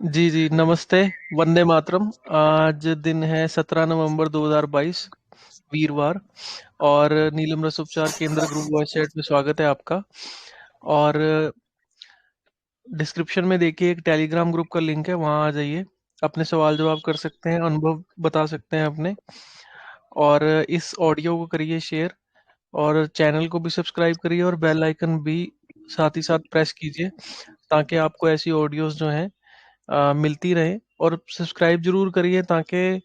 जी, जी, नमस्ते, वंदे मातरम। आज दिन है 17 नवंबर 2022, वीरवार। और नीलम रस उपचार केंद्र ग्रुप वॉइस चैट में स्वागत है आपका। और डिस्क्रिप्शन में देखिए एक टेलीग्राम ग्रुप का लिंक है, वहाँ आ जाइए। अपने सवाल जवाब कर सकते हैं, अनुभव बता सकते हैं अपने। और इस ऑडियो को करिए शेयर, और चैनल को भी सब्सक्राइब करिए, और बेल आइकन भी साथ ही साथ प्रेस कीजिए, ताकि आपको ऐसी ऑडियोज़ जो हैं मिलती रहे। और सब्सक्राइब जरूर करिए, ताकि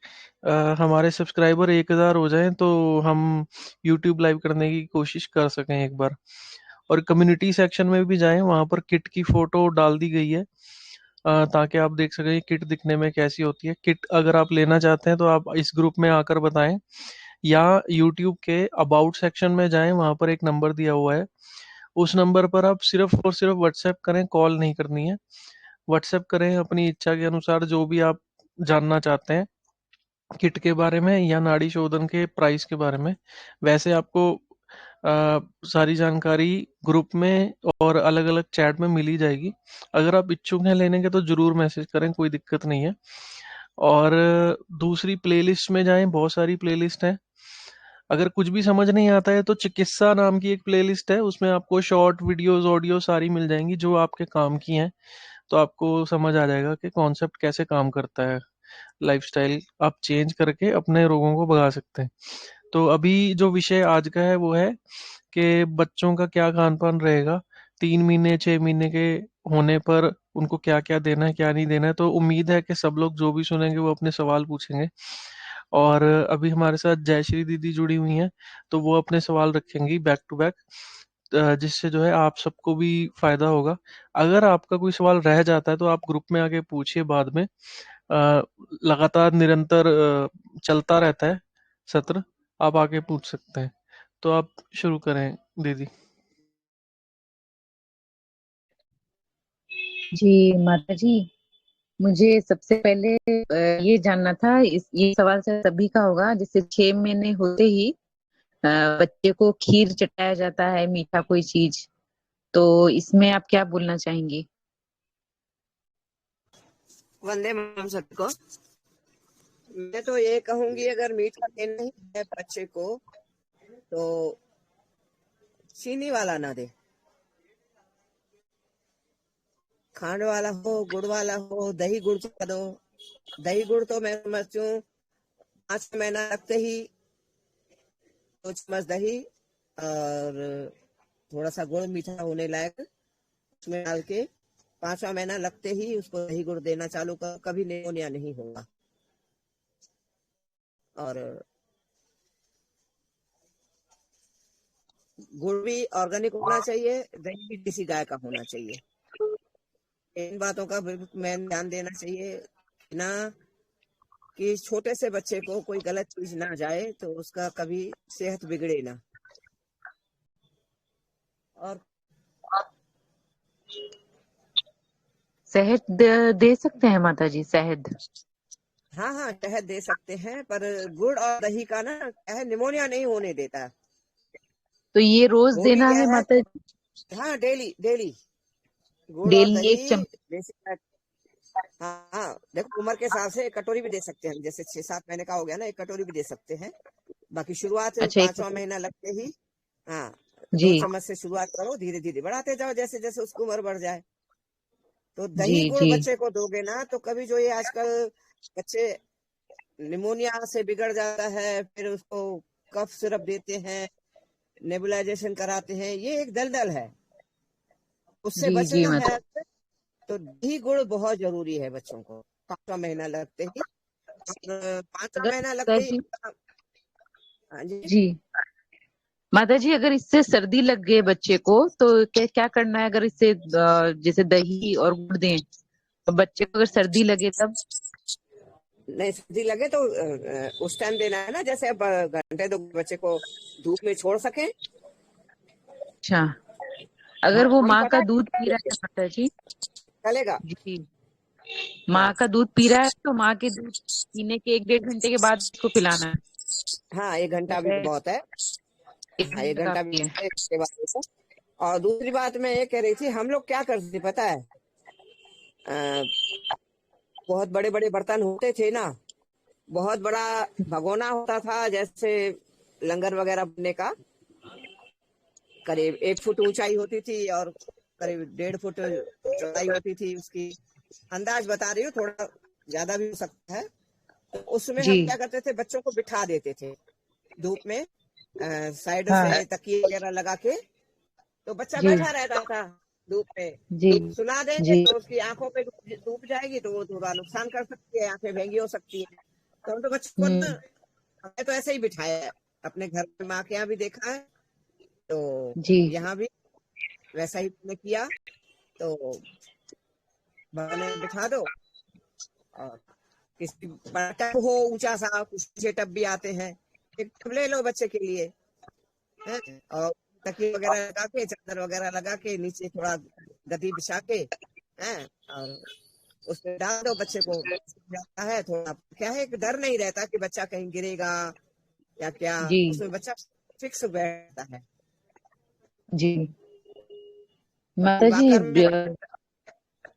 हमारे सब्सक्राइबर 1000 हो जाएं तो हम यूट्यूब लाइव करने की कोशिश कर सकें एक बार। और कम्युनिटी सेक्शन में भी जाएं, वहां पर किट की फोटो डाल दी गई है, ताकि आप देख सकें किट दिखने में कैसी होती है। किट अगर आप लेना चाहते हैं तो आप इस ग्रुप में आकर बताएं, या यूट्यूब के अबाउट सेक्शन में जाएं, वहां पर एक नंबर दिया हुआ है। उस नंबर पर आप सिर्फ और सिर्फ व्हाट्सएप करें, कॉल नहीं करनी है। व्हाट्सएप करें अपनी इच्छा के अनुसार, जो भी आप जानना चाहते हैं किट के बारे में या नाड़ी शोधन के प्राइस के बारे में। वैसे आपको सारी जानकारी ग्रुप में और अलग अलग चैट में मिल ही जाएगी। अगर आप इच्छुक हैं लेने के तो जरूर मैसेज करें, कोई दिक्कत नहीं है। और दूसरी प्लेलिस्ट में जाएं, बहुत सारी प्लेलिस्ट हैं। अगर कुछ भी समझ नहीं आता है तो चिकित्सा नाम की एक प्लेलिस्ट है, उसमें आपको शॉर्ट वीडियोस ऑडियो सारी मिल जाएंगी जो आपके काम की हैं। तो आपको समझ आ जाएगा कि कॉन्सेप्ट कैसे काम करता है। लाइफस्टाइल आप चेंज करके अपने रोगों को भगा सकते हैं। तो अभी जो विषय आज का है वो है कि बच्चों का क्या खान पान रहेगा 3 महीने 6 महीने के होने पर, उनको क्या क्या देना है क्या नहीं देना है। तो उम्मीद है कि सब लोग जो भी सुनेंगे वो अपने सवाल पूछेंगे। और अभी हमारे साथ जयश्री दीदी जुड़ी हुई हैं, तो वो अपने सवाल रखेंगी बैक टू बैक, जिससे जो है आप सबको भी फायदा होगा। अगर आपका कोई सवाल रह जाता है तो आप ग्रुप में आके पूछिए बाद में। लगातार निरंतर चलता रहता है सत्र, आप आके पूछ सकते हैं। तो आप शुरू करें दीदी। जी माता जी, मुझे सबसे पहले ये जानना था। ये सवाल से सभी का होगा, जैसे 6 महीने होते ही बच्चे को खीर चटाया जाता है, मीठा कोई चीज। तो इसमें आप क्या बोलना चाहेंगी? वंदे मातरम सबको। मैं तो ये कहूंगी, अगर मीठा देना ही है बच्चे को तो चीनी वाला ना दे। खांड वाला हो, गुड़ वाला हो, दही गुड़ का दो। दही गुड़ तो मैं समझती हूँ 5 महीना लगते ही 2 चम्मच दही और थोड़ा सा गुड़ मीठा होने लायक उसमें डाल के 5वां महीना लगते ही उसको दही गुड़ देना चालू कर, कभी निमोनिया नहीं होगा। और गुड़ भी ऑर्गेनिक होना चाहिए, दही भी देसी गाय का होना चाहिए। इन बातों का मैन ध्यान देना चाहिए ना, कि छोटे से बच्चे को कोई गलत चीज ना जाए तो उसका कभी सेहत बिगड़े ना। और शहद दे सकते हैं माता जी, शहद? हाँ हाँ, शहद दे सकते हैं, पर गुड़ और दही का ना क्या है, निमोनिया नहीं होने देता। तो ये रोज वो भी देना क्या है है, माता जी? हाँ डेली डेली गुड़ और डेली दही। 1 चम्मच? जैसे हाँ हाँ, देखो उम्र के हिसाब से एक कटोरी भी दे सकते हैं, जैसे 6-7 महीने का हो गया ना, एक कटोरी भी दे सकते हैं। बाकी शुरुआत अच्छा, एक 5वां महीना लगते ही, हाँ, जी 2 चम्मच से शुरुआत करो, धीरे धीरे बढ़ाते जाओ जैसे जैसे उसकी उम्र बढ़ जाए। तो जी दही गुड़ जी बच्चे को दोगे ना तो कभी जो ये आजकल बच्चे निमोनिया से बिगड़ जाता है, फिर उसको कफ सिरप देते हैं, नेबुलाइजेशन कराते हैं, ये एक दलदल है, उससे जी जी बचना माता। है। तो दही गुड़ बहुत जरूरी है बच्चों को 5वां महीना लगते ही। और 5वां अगर महीना माता लगते ही, जी, हाँ जी, जी माता जी, अगर इससे सर्दी लग गई बच्चे को तो क्या क्या करना है? अगर इससे जैसे दही और गुड़ दें तो बच्चे को अगर सर्दी लगे तब? नहीं सर्दी लगे तो उस टाइम देना है ना, जैसे अब घंटे दो बच्चे को धूप में छोड़ सके। अच्छा, हाँ अगर वो हम माँ पता का है दूध पी रहा है माता जी। चलेगा। जी, हाँ माँ का दूध पी रहा है तो माँ के दूध पीने के 1 डेढ़ घंटे के बाद उसको पिलाना है। हाँ, 1 घंटा भी वह बहुत है। एक हाँ, एक घंटा घंटा भी काफी है। बहुत है, इसके बाद देखो। और दूसरी बात मैं ये कह रही थी, हम लोग क्या करते थे पता है, बहुत बड़े बड़े बर्तन होते थे ना, बहुत बड़ा भगोना होता था, जैसे लंगर वगैरह बनने का, करीब 1 फुट ऊंचाई होती थी और करीब 1.5 फुट चौड़ाई होती थी उसकी। अंदाज बता रही हूँ, थोड़ा ज्यादा भी हो सकता है। तो उसमें जी। हम क्या करते थे, बच्चों को बिठा देते थे धूप में, साइड हाँ से तकिए वगैरह लगा के, तो बच्चा जी बैठा रहता था धूप में। जी सुला देंगे जी तो उसकी आंखों पे धूप जाएगी, तो वो थोड़ा नुकसान कर सकती है, आंखें भेंगी हो सकती है। तो हम तो बच्चों को ना, हमने तो ऐसे ही बिठाया है, अपने घर में माँ के यहाँ भी देखा है, तो जी यहाँ भी वैसा ही हमने किया। तो बने बिठा दो, और किसी बड़ा टब हो ऊंचा सा, कुछ नीचे टब भी आते हैं, एक टब ले लो बच्चे के लिए, है, और तकिए वगैरह लगा के, चादर वगैरह लगा के, नीचे थोड़ा गद्दी बिछा के, है, और उसमें डाल दो बच्चे को। जाता है थोड़ा, क्या है कि डर नहीं रहता कि बच्चा कहीं गिरेगा या क्या, जी उसमें बच्चा फिक्स बैठता है। जी माता जी। वाकर में,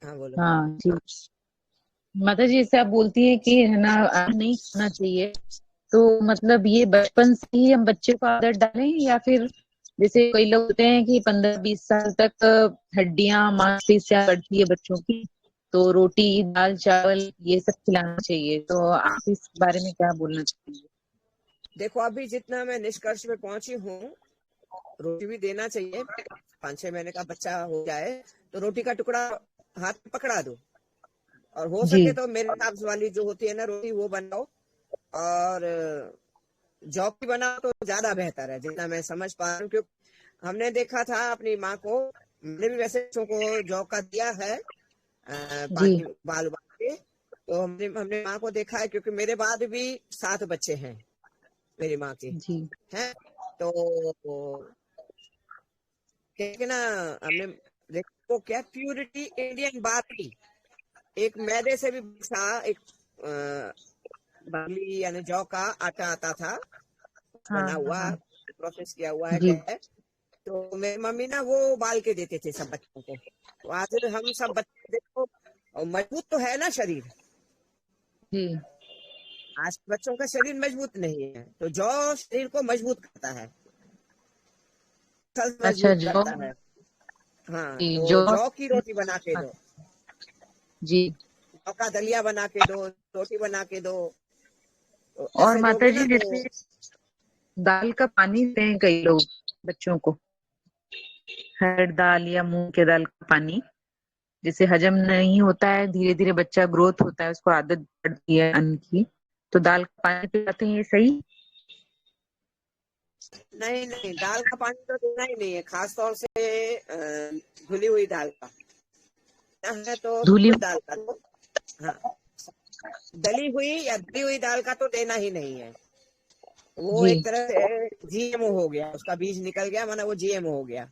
हाँ बोलो। हाँ जी माता जी, जैसे आप बोलती है कि है ना नहीं खाना चाहिए, तो मतलब ये बचपन से ही हम बच्चे को आदत डालें, या फिर जैसे कई लोग होते हैं कि 15-20 साल तक हड्डियां मांसपेशियां बढ़ती है बच्चों की, तो रोटी दाल चावल ये सब खिलाना चाहिए, तो आप इस बारे में क्या बोलना चाहेंगे? देखो अभी जितना मैं निष्कर्ष पे पहुंची हूँ, रोटी भी देना चाहिए। 5-6 महीने का बच्चा हो जाए तो रोटी का टुकड़ा हाथ में पकड़ा दो, और हो जी सके तो मेरे हिसाब वाली जो होती है ना रोटी, वो बनाओ। और जौ की बनाओ तो ज्यादा बेहतर है, जितना मैं समझ पा रहा हूँ, क्योंकि हमने देखा था अपनी माँ को, मैंने भी वैसे बच्चों को जौ का दिया है, जी पानी उबाल उबाल के। तो हमने हमने माँ को देखा है, क्योंकि मेरे बाद भी 7 बच्चे हैं मेरी माँ के, जी हैं। तो क्या ना, हमने देखो क्या प्यूरिटी इंडियन बार्ली, एक मैदे से भी सा एक बार्ली यानी जौ का आटा आता था, हाँ बना हाँ हुआ, हाँ प्रोसेस किया हुआ है जी क्या है। तो मेरी मम्मी ना वो उबाल के देते थे सब बच्चों को। तो आज हम सब बच्चे देखो, और मजबूत तो है ना शरीर, जी। आज बच्चों का शरीर मजबूत नहीं है, तो जौ शरीर को मजबूत करता है, अच्छा मजबूत जो करता है। हाँ, जी तो जो जौ की रोटी बना के दो, जी। जौ का दलिया बना के दो, रोटी बना के दो, तो और ऐसे माता दोगे ना जी, तो। जैसे दाल का पानी देते हैं कई लोग बच्चों को, हरड़ दाल या मूंग के दाल का पानी, जिसे हजम नहीं होता है, धीरे धीरे बच्चा ग्रोथ होता है, उसको आदत पड़ती है अन्न की, तो दाल का पानी पिलाते हैं, ये सही? नहीं नहीं, दाल का पानी तो देना ही नहीं है, खास तौर से धुली हुई दाल का है, तो धुली उस दाल का तो, हाँ, दली हुई या धुली हुई दाल का तो देना ही नहीं है। वो जी एक तरह से जीएमओ हो गया, उसका बीज निकल गया, माना वो जीएमओ हो गया।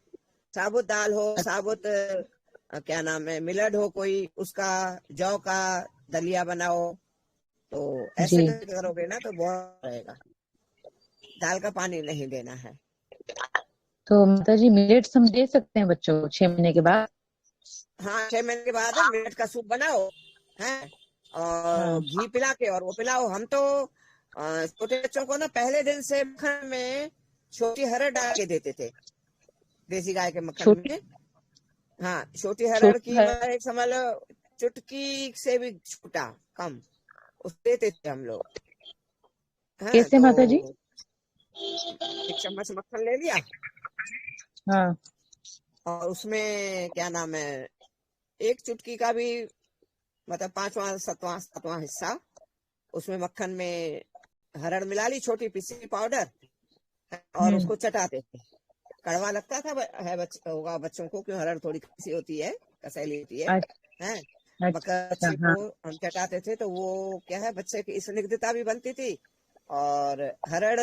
साबुत दाल हो, साबुत क्या नाम है, मिलड हो कोई, उसका जौ का दलिया बनाओ, तो जी। ऐसे करोगे ना तो बहुत रहेगा। दाल का पानी नहीं देना है। तो माता जी, मिलेट्स हम दे सकते हैं बच्चों को 6 महीने के बाद? हाँ, 6 महीने के बाद मिनट का सूप बनाओ, है, हाँ और घी पिला के और वो पिलाओ। हम तो छोटे बच्चों को ना पहले दिन से मक्खन में छोटी हरड़ डाल के देते थे, देसी गाय के मक्खन छोटी में। हाँ, छोटी हरड़ छोटी की है। मतलब एक समझ लो चुटकी से भी छोटा, कम, उस देते थे हम लोग। हाँ, कैसे तो माता जी? 1 चम्मच मक्खन ले लिया, हाँ और उसमें क्या नाम है, एक चुटकी का भी, मतलब 5वां 7वां 7वां हिस्सा, उसमें मक्खन में हरड़ मिला ली, छोटी पीसी पाउडर, और हम्म। उसको चटाते थे। कड़वा लगता था होगा बच्चों को, क्यों, हरड़ थोड़ी कसी होती है, कसैली होती है, हैं। मगर अच्छा बच्चे हाँ को हम चटाते थे, तो वो क्या है, बच्चे की स्निग्धता भी बनती थी, और हरड़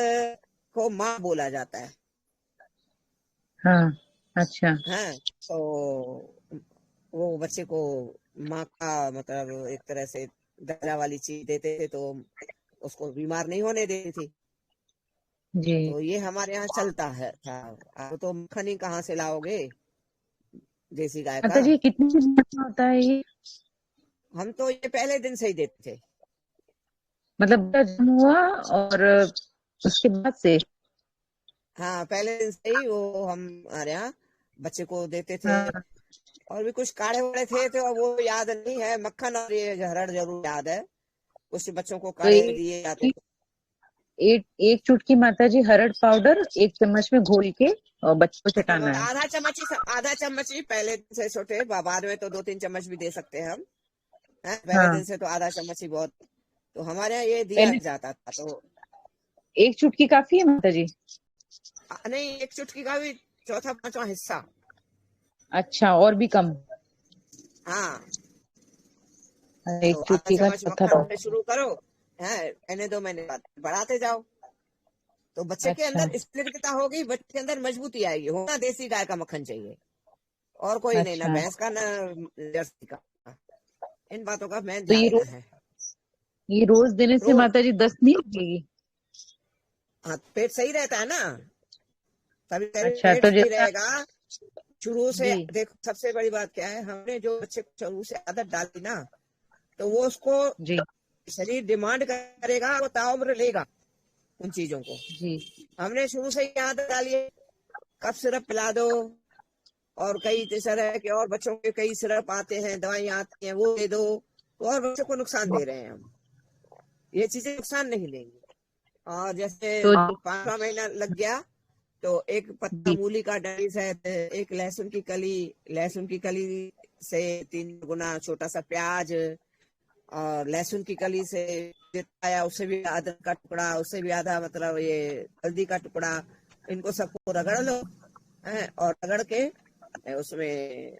को माँ बोला जाता हाँ। अच्छा है, तो वो बच्चे को माँ का मतलब एक तरह से दर्जा वाली चीज देते थे, तो उसको बीमार नहीं होने देती थी। जी। तो ये हमारे यहाँ चलता है था। अब तो मक्खन ही कहाँ से लाओगे देसी गाय माता का। जी, कितने दिन में होता है ये? हम तो ये पहले दिन से ही देते थे। मतलब जन्म हुआ और उसके बाद से? हाँ, पहले दिन से ही वो हम हमारे यहाँ बच्चे को देते थे। हाँ, और भी कुछ काढ़े वाढ़े थे तो वो याद नहीं है, मक्खन और ये हरड़ जरूर याद है। कुछ बच्चों को तो काढ़े में दिए जाते थे। एक चुटकी माता जी हरड़ पाउडर 1 चम्मच में घोल के और बच्चे को चटाना है। आधा चम्मच ही पहले दिन से छोटे, बाद में तो 2-3 चम्मच भी दे सकते हैं हम। पहले हाँ, दिन से तो आधा चम्मच ही बहुत। तो हमारे यहाँ ये दिया पहले जाता था। तो 1 चुटकी काफी है माता जी? नहीं, एक चुटकी का भी चौथा पांचवा हिस्सा। अच्छा, और भी कम? हाँ, एक तो आधा चुटकी का चम्मच चौथा मक्खन पाव। से शुरू करो। है, महीने 2 महीने बाद बढ़ाते जाओ। तो बच्चे के अच्छा, अंदर स्थिरता होगी, बच्चे के अंदर मजबूती आएगी। होना देसी गाय का मक्खन चाहिए, और कोई नहीं, ना अच्छा। भैंस का, ना जर्सी का। इन बातों का मैं तो ध्यान देना है। ये रोज देने से रोज। माता जी दस्त नहीं लगेगी? हाँ, पेट सही रहता है ना, तभी अच्छा, पेट तो सही जैसा रहेगा। शुरू से जी देखो, सबसे बड़ी बात क्या है, हमने जो बच्चे को शुरू से आदत डाली ना, तो वो उसको जी शरीर डिमांड करेगा, वो ताउम्र लेगा उन चीजों को। जी हमने शुरू से ही आदत डाली है, कफ सिरप पिला दो, और कई तरह के और बच्चों के कई सिरप आते हैं, दवाइयां आती हैं, वो दे दो, तो और बच्चों को नुकसान दे रहे हैं हम। ये चीजें नुकसान नहीं देंगी। और जैसे तो 5वां महीना लग गया, तो एक पत्ता जी मूली का डंडी से, एक लहसुन की कली से 3 गुना छोटा सा प्याज, और लहसुन की कली से जितना आया उससे भी अदरक का टुकड़ा, उससे भी आधा, मतलब ये हल्दी का टुकड़ा, इनको सबको रगड़ लो। और रगड़ के उसमें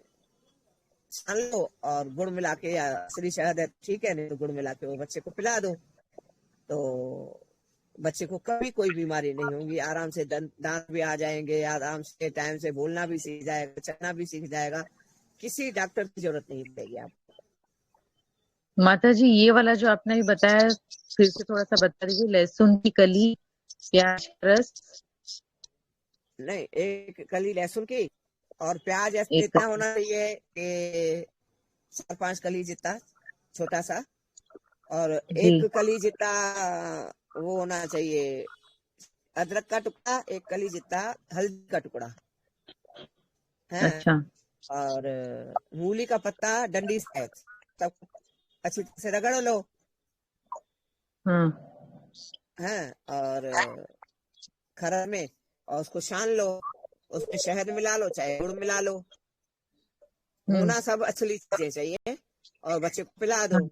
छान लो, और गुड़ मिला के, या असली शहद है ठीक है, नहीं तो गुड़ मिला के वो बच्चे को पिला दो। तो बच्चे को कभी कोई बीमारी नहीं होगी, आराम से दांत भी आ जाएंगे, आराम से टाइम से बोलना भी सीख जाएगा, चलना भी सीख जाएगा। किसी डॉक्टर की जरूरत नहीं पड़ेगी आप। माता जी, ये वाला जो आपने भी बताया, फिर से थोड़ा सा बता दीजिए। लहसुन की कली, प्याज का रस, नहीं, एक कली लहसुन की, और प्याज ऐसे एक इतना होना चाहिए कि 4-5 कली जितना, छोटा सा। और जी। एक कली जितना वो होना चाहिए अदरक का टुकड़ा, एक कली जितना हल्दी का टुकड़ा है। अच्छा। और मूली का पत्ता डंडी सहित सब अच्छी तरह से रगड़ लो। हाँ। है, और खरा में, और उसको छान लो, उसमें शहद मिला लो, चाहे गुड़ मिला लो। हम्म। होना सब असली चीजें चाहिए, और बच्चे को पिला दो। हाँ,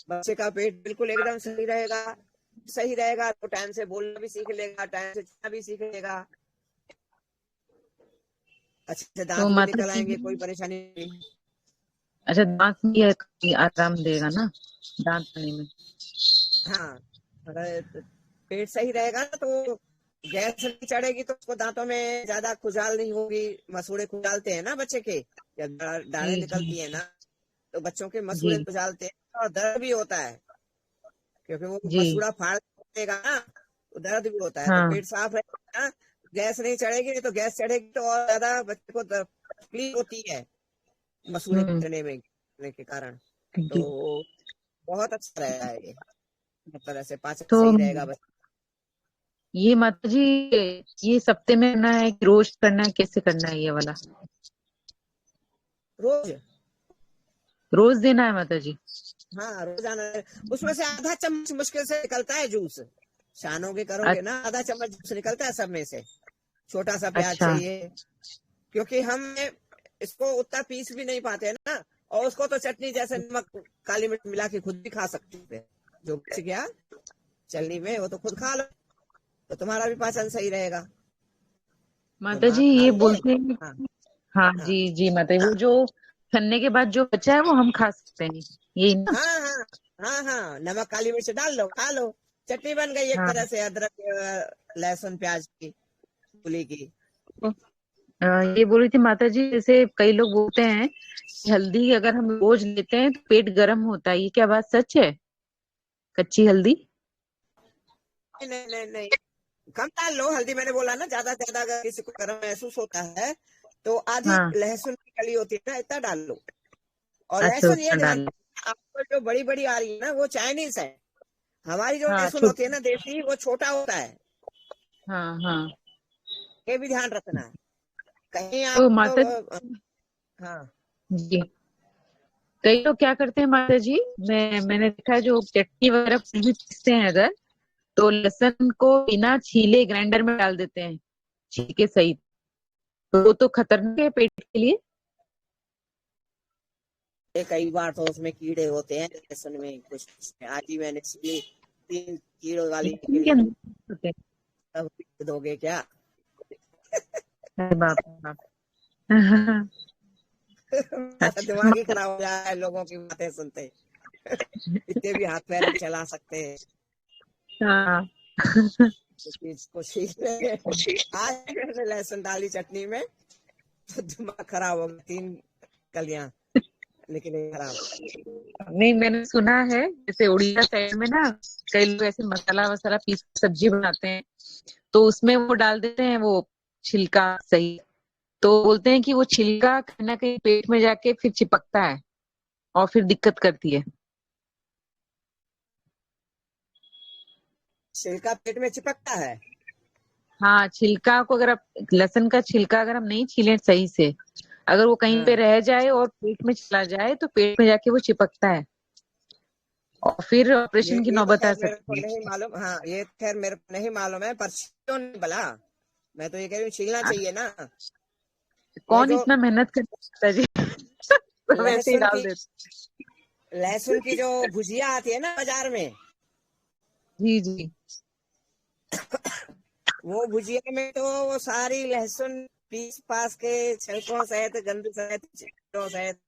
बच्चे का पेट बिल्कुल एकदम सही रहेगा, तो टाइम से बोलना भी सीख लेगा, टाइम से चलना भी सीख लेगा, अच्छे से तो दांत भी माता निकल जी, आएंगे, कोई परेशानी नहीं। अच्छा, दांत में ये काफी आराम देगा ना, दांत आने में? हाँ, अगर पेट सही रहेगा ना, तो गैस नहीं चढ़ेगी, तो उसको दांतों में ज्यादा खुजाल नहीं होगी। मसूड़े खुजालते हैं ना बच्चे के, जब दाढ़ें जी जी निकलती है ना, तो बच्चों के जी मसूड़े खुजालते हैं, और दर्द भी होता है, क्योंकि वो जी। मसूड़ा फाड़ देगा ना, तो दर्द भी होता है। तो हाँ। पेट साफ रहेगा ना, गैस नहीं चढ़ेगी, नहीं तो गैस चढ़ेगी तो और ज्यादा बच्चे को तकलीफ होती है मसूड़े हम्म। गिरने में गिरने के कारण। जी। तो बहुत अच्छा रहेगा ये, मतलब ऐसे पाचन तो सही रहेगा बच्चे। ये माता जी, ये सप्ते में करना है कि रोज करना है, कैसे करना है ये वाला? रोज। रोज देना है माता जी? हाँ, रोजाना। उसमें से आधा चम्मच मुश्किल से निकलता है जूस। छानोगे करोगे ना, आधा चम्मच जूस निकलता है सब में से। छोटा सा प्याज अच्छा। चाहिए, क्योंकि हम इसको उतना पीस भी नहीं पाते ना, और उसको तो चटनी जैसे नमक काली मिर्च मिला के खुद भी खा सकते हैं। जो बच गया चलनी में, वो तो खुद खा लो, तो तुम्हारा भी पाचन सही रहेगा। माता जी, नमक ये डाल के। बोलते हैं। हाँ हाँ हाँ जी जी माता जी, वो जो छन्ने के बाद जो बचा है वो हम खा सकते हैं, यही ना? हाँ हाँ हाँ हाँ, नमक काली मिर्च डाल लो, खा लो। चटनी बन गई एक हाँ। तरह से, अदरक लहसुन प्याज की, मूली की। तो, ये बोल रही थी माता जी, जैसे कई लोग बोलते हैं कि हल्दी अगर हम रोज लेते हैं तो पेट गर्म होता है, ये क्या बात सच है? कच्ची हल्दी? नहीं नहीं नहीं नहीं, कम डाल लो हल्दी। मैंने बोला ना, ज्यादा से ज्यादा अगर किसी को गर्म महसूस होता है, तो आधी हाँ। लहसुन की कली होती है ना, इतना डाल लो। और अच्छा, लहसुन ये उतना ध्यान, डाल लो। आपको जो बड़ी बड़ी आ रही है ना वो चाइनीज है। हमारी जो हाँ लहसुन होती है ना देसी, वो छोटा होता है। हाँ हाँ। ये भी ध्यान रखना है कहीं आप तो तो। माता हाँ जी, कई लोग क्या करते हैं माता जी, मैंने देखा है, जो चटनी वगैरह कुछ भी पीसते हैं अगर, तो लहसुन को बिना छीले ग्राइंडर में डाल देते हैं, छिलके सहित। तो वो तो खतरनाक है पेट के लिए। ये कई बार तो उसमें कीड़े होते हैं लहसुन में कुछ। आज ही मैंने इसलिए 3 कीड़ों वाली लहसुन के निकली। अंदर होते हैं। अब दोगे क्या? अरे बाप रे बाप। मेरा अच्छा दिमाग ही माता खराब हो जाता है लोगों की बातें सुनते। इतने भी हाथ पैर नहीं चला सकते। हाँ। इस चीज को सीख रहे हैं। आज मैंने लहसुन डाली चटनी में तो दिमाग खराब हो गया। 3 कलियां निकले खराब। नहीं, मैंने सुना है जैसे उड़ीसा साइड में ना, कई लोग ऐसे मसाला वसाला पीस के सब्जी बनाते हैं, तो उसमें वो डाल देते हैं वो छिलका सही। तो बोलते हैं कि वो छिलका कहीं ना कहीं पेट में जाके फिर चिपकता है और फिर दिक्कत करती है। छिलका पेट में चिपकता है। हाँ, छिलका को अगर आप, लहसुन का छिलका अगर हम नहीं छीलें सही से, अगर वो कहीं पे हाँ रह जाए और पेट में चला जाए, तो पेट में जाके वो चिपकता है और फिर ऑपरेशन की ये तो नौबत आ खैर मेरे को सकती नहीं है। मालूम। हाँ ये खैर मेरे को नहीं मालूम है, पर क्यों नहीं भला। मैं तो ये कह रही हूँ छीलना चाहिए ना। ये कौन जो इतना मेहनत करता है जी। सब ऐसे ही लहसुन डाल की देते। लहसुन की जो भुजिया आती है ना बाजार में, जी जी। वो भुजिया में तो वो सारी लहसुन पीस पास के छिलकों सहित, गंद सहित, छिलकों सहित,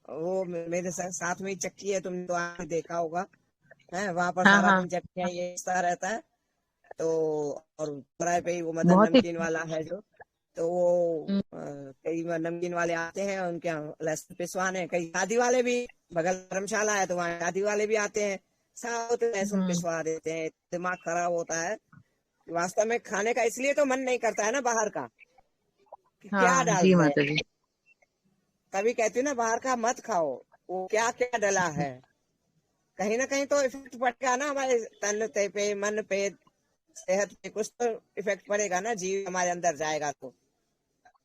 वो मेरे साथ में ही चक्की है, तुमने तो आज देखा होगा। है वहां पर हाँ सारा हाँ। दिन चक्कियां ये हिस्सा रहता है। तो और फ्राई पे ही वो मदन बहुत ही। नमकीन वाला है जो, तो वो कई नमकीन वाले आते हैं उनके यहाँ लहसुन पिसवाने। कई शादी वाले भी, बगल धर्मशाला है तो वहाँ शादी वाले भी आते हैं, साथ लहसुन हम्म। पिसवा देते हैं। दिमाग खराब होता है। वास्तव में खाने का इसलिए तो मन नहीं करता है ना बाहर का, कि क्या हाँ डाल जी रहे माता हैं। जी। तभी कहती हूँ ना बाहर का मत खाओ, वो क्या क्या डला है। कहीं ना कहीं तो इफेक्ट पड़ेगा ना हमारे तन पे, मन पे, सेहत पे कुछ तो इफेक्ट पड़ेगा ना, जीव हमारे अंदर जाएगा तो।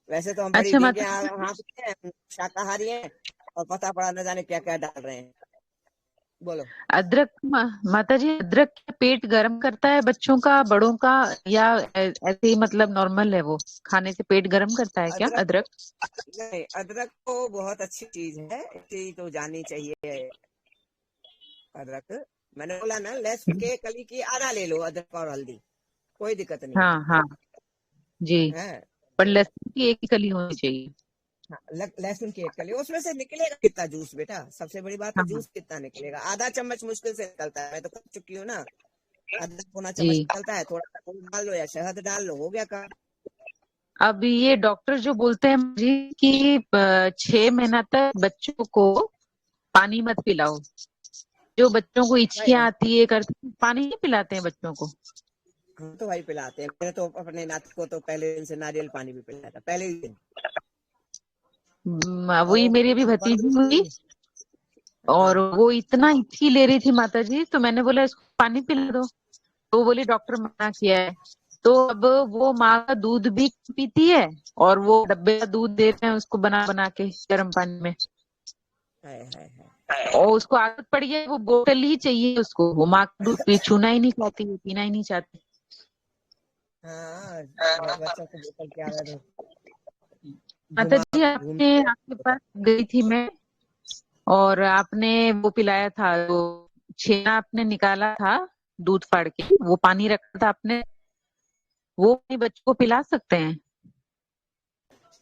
वैसे तो हम बड़ी अच्छा डींगे माता जी, हाँकते हैं, हम शाकाहारी हैं, और पता पड़ा न जाने क्या क्या डाल रहे हैं। बोलो। अदरक माता जी, अदरक क्या पेट गर्म करता है बच्चों का, बड़ों का, या ऐसे ही मतलब नॉर्मल है, वो खाने से पेट गर्म करता है क्या अदरक, अदरक? नहीं अदरक तो बहुत अच्छी चीज है, इसी तो जानी चाहिए। अदरक, मैंने बोला ना लहसुन के कली की आधा ले लो, अदरक और हल्दी, कोई दिक्कत नहीं हाँ हाँ जी। है। पर लहसुन की एक ही कली होनी चाहिए। हाँ, लहसुन की एक कली, उसमें से निकलेगा कितना जूस बेटा, सबसे बड़ी बात है हाँ हाँ जूस कितना निकलेगा। आधा चम्मच मुश्किल से निकलता है, मैं तो कर चुकी हूँ ना। आधा पौना चम्मच जी। निकलता है, थोड़ा सा दूध डाल लो या शहद डाल लो, हो गया काम। अब ये डॉक्टर जो बोलते हैं जी कि 6 महीना तक बच्चों को पानी मत पिलाओ, जो बच्चों को भाई इच्छियां आती है करते हैं, पानी नहीं पिलाते हैं बच्चों को। हम तो भाई पिलाते हैं। मैंने तो अपने नाती को तो पहले दिन से नारियल पानी भी पिलाया था, पहले ही दिन। और वही मेरी अभी वो भतीजी हुई, बड़ी। और हाँ वो इतना हिच्की ले रही थी माता जी, तो मैंने बोला इसको पानी पिला दो, तो बोली डॉक्टर मना किया है। तो अब वो माँ का दूध भी पीती है, और वो डब्बे का दूध दे रहे हैं उसको बना बना के गर्म पानी में, है। और उसको आदत पड़ गई है, वो बोतल ही चाहिए उसको, वो माँ का दूध छूना ही नहीं चाहती, पीना ही नहीं चाहती। हाँ बच्चों को बोतल की आदत माता जी, घुमा घूम। आपने आपके पास गई थी मैं, और आपने वो पिलाया था, वो छेना आपने निकाला था दूध फाड़ के, वो पानी रखा था आपने, वो अपने बच्चों को पिला सकते हैं?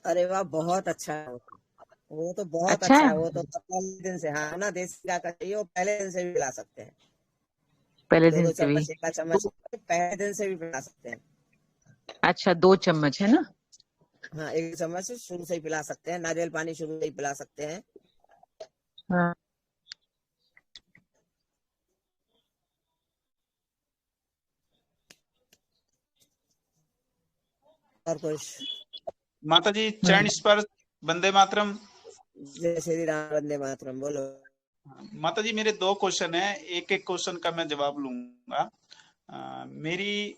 अरे वाह बहुत अच्छा है वो तो बहुत अच्छा अच्छा है। है। वो तो पहले दिन से, हाँ ना, देसी गाय का चाहिए वो पहले दिन से भी पिला सकते हैं। पहले दो दिन दो से भी? चम्मच, एक चम्मच पहले दिन से भी पिला सकते हैं। अच्छा, 2 चम्मच है ना? हाँ 1 चम्मच शुरू से ही पिला सकते हैं, नारियल पानी शुरू से ही पिला सकते हैं। हाँ। और कुछ? माता जी, हम्म। चरण स्पर्श, वंदे मातरम। जय श्री राम, वंदे मातरम बोलो। माता जी मेरे 2 क्वेश्चन है, एक एक क्वेश्चन का मैं जवाब लूंगा। मेरी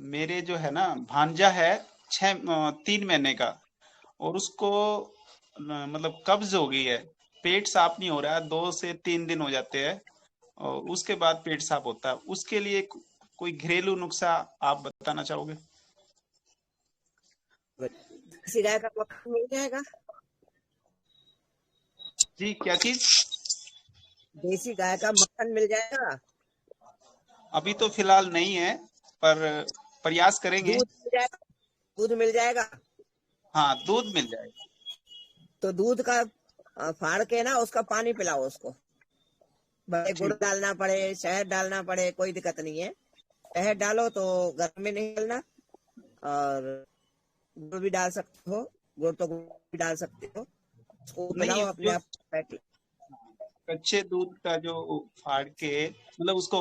मेरे जो है ना भांजा है 3 महीने का, और उसको मतलब कब्ज हो गई है, पेट साफ नहीं हो रहा है, 2 से 3 दिन हो जाते हैं और उसके बाद पेट साफ होता है। उसके लिए कोई घरेलू नुस्खा आप बताना चाहोगे? देसी गाय का मक्खन मिल जाएगा। जी क्या चीज? देसी गाय का मक्खन मिल जाएगा। अभी तो फिलहाल नहीं है, पर प्रयास करेंगे। दूध मिल जाएगा। दूध मिल जाएगा। हाँ दूध मिल जाएगा। तो दूध का फाड़ के ना उसका पानी पिलाओ उसको। भले गुड़ ठीक। डालना पड़े, शहद डालना पड़े, कोई दिक्कत नहीं है। शहद डालो तो गर्म में नहीं डालना, और गुड़ भी डाल सकते हो। गुड़ तो गुड़ भी डाल सकते हो। उसको नहीं पिलाओ, अपने जो आप बैठ। कच्चे दूध का जो फाड़ के, मतलब उसको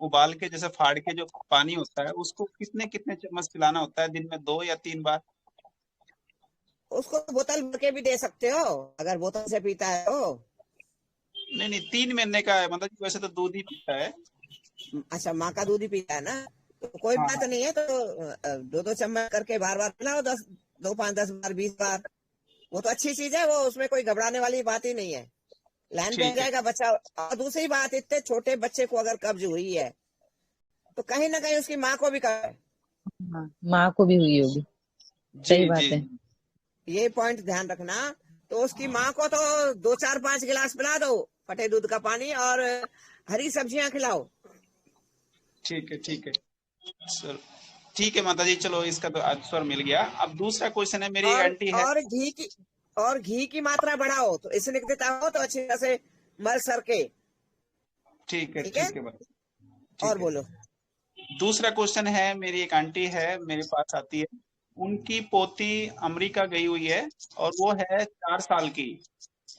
उबाल के जैसे फाड़ के जो पानी होता है, उसको कितने कितने चम्मच पिलाना होता है दिन में, 2 या 3 बार? उसको बोतल भर के भी दे सकते हो, अगर बोतल से पीता है तो। नहीं नहीं, 3 महीने का है, मतलब वैसे तो दूध ही पीता है। अच्छा, माँ का दूध ही पीता है ना, तो कोई हाँ बात हाँ। नहीं है। तो 2-2 चम्मच करके बार बार पिलाओ, 5-10 बार, 20 बार। वो तो अच्छी चीज है, वो उसमें कोई घबराने वाली बात ही नहीं है। लाइन पे आ ठीक है। जाएगा बच्चा। और दूसरी बात, इतने छोटे बच्चे को अगर कब्ज हुई है तो कहीं ना कहीं उसकी माँ को भी कब्ज है। हाँ, माँ को भी हुई होगी। जी सही जी बात है। ये पॉइंट ध्यान रखना। तो उसकी माँ को तो 2-4-5 गिलास पिला दो फटे दूध का पानी, और हरी सब्जियां खिलाओ। ठीक है। ठीक है चलो। ठीक है माता जी, चलो इसका तो आंसर मिल गया। अब दूसरा क्वेश्चन है, मेरी एक और आंटी है। और घी की और घी की मात्रा बढ़ाओ, तो इसलिए देता हो तो अच्छी तरह से मल सर के। ठीक है ठीक है। ठीक है माता। और ठीक है। बोलो। दूसरा क्वेश्चन है, मेरी एक आंटी है मेरे पास आती है, उनकी पोती अमेरिका गई हुई है और वो है 4 साल की,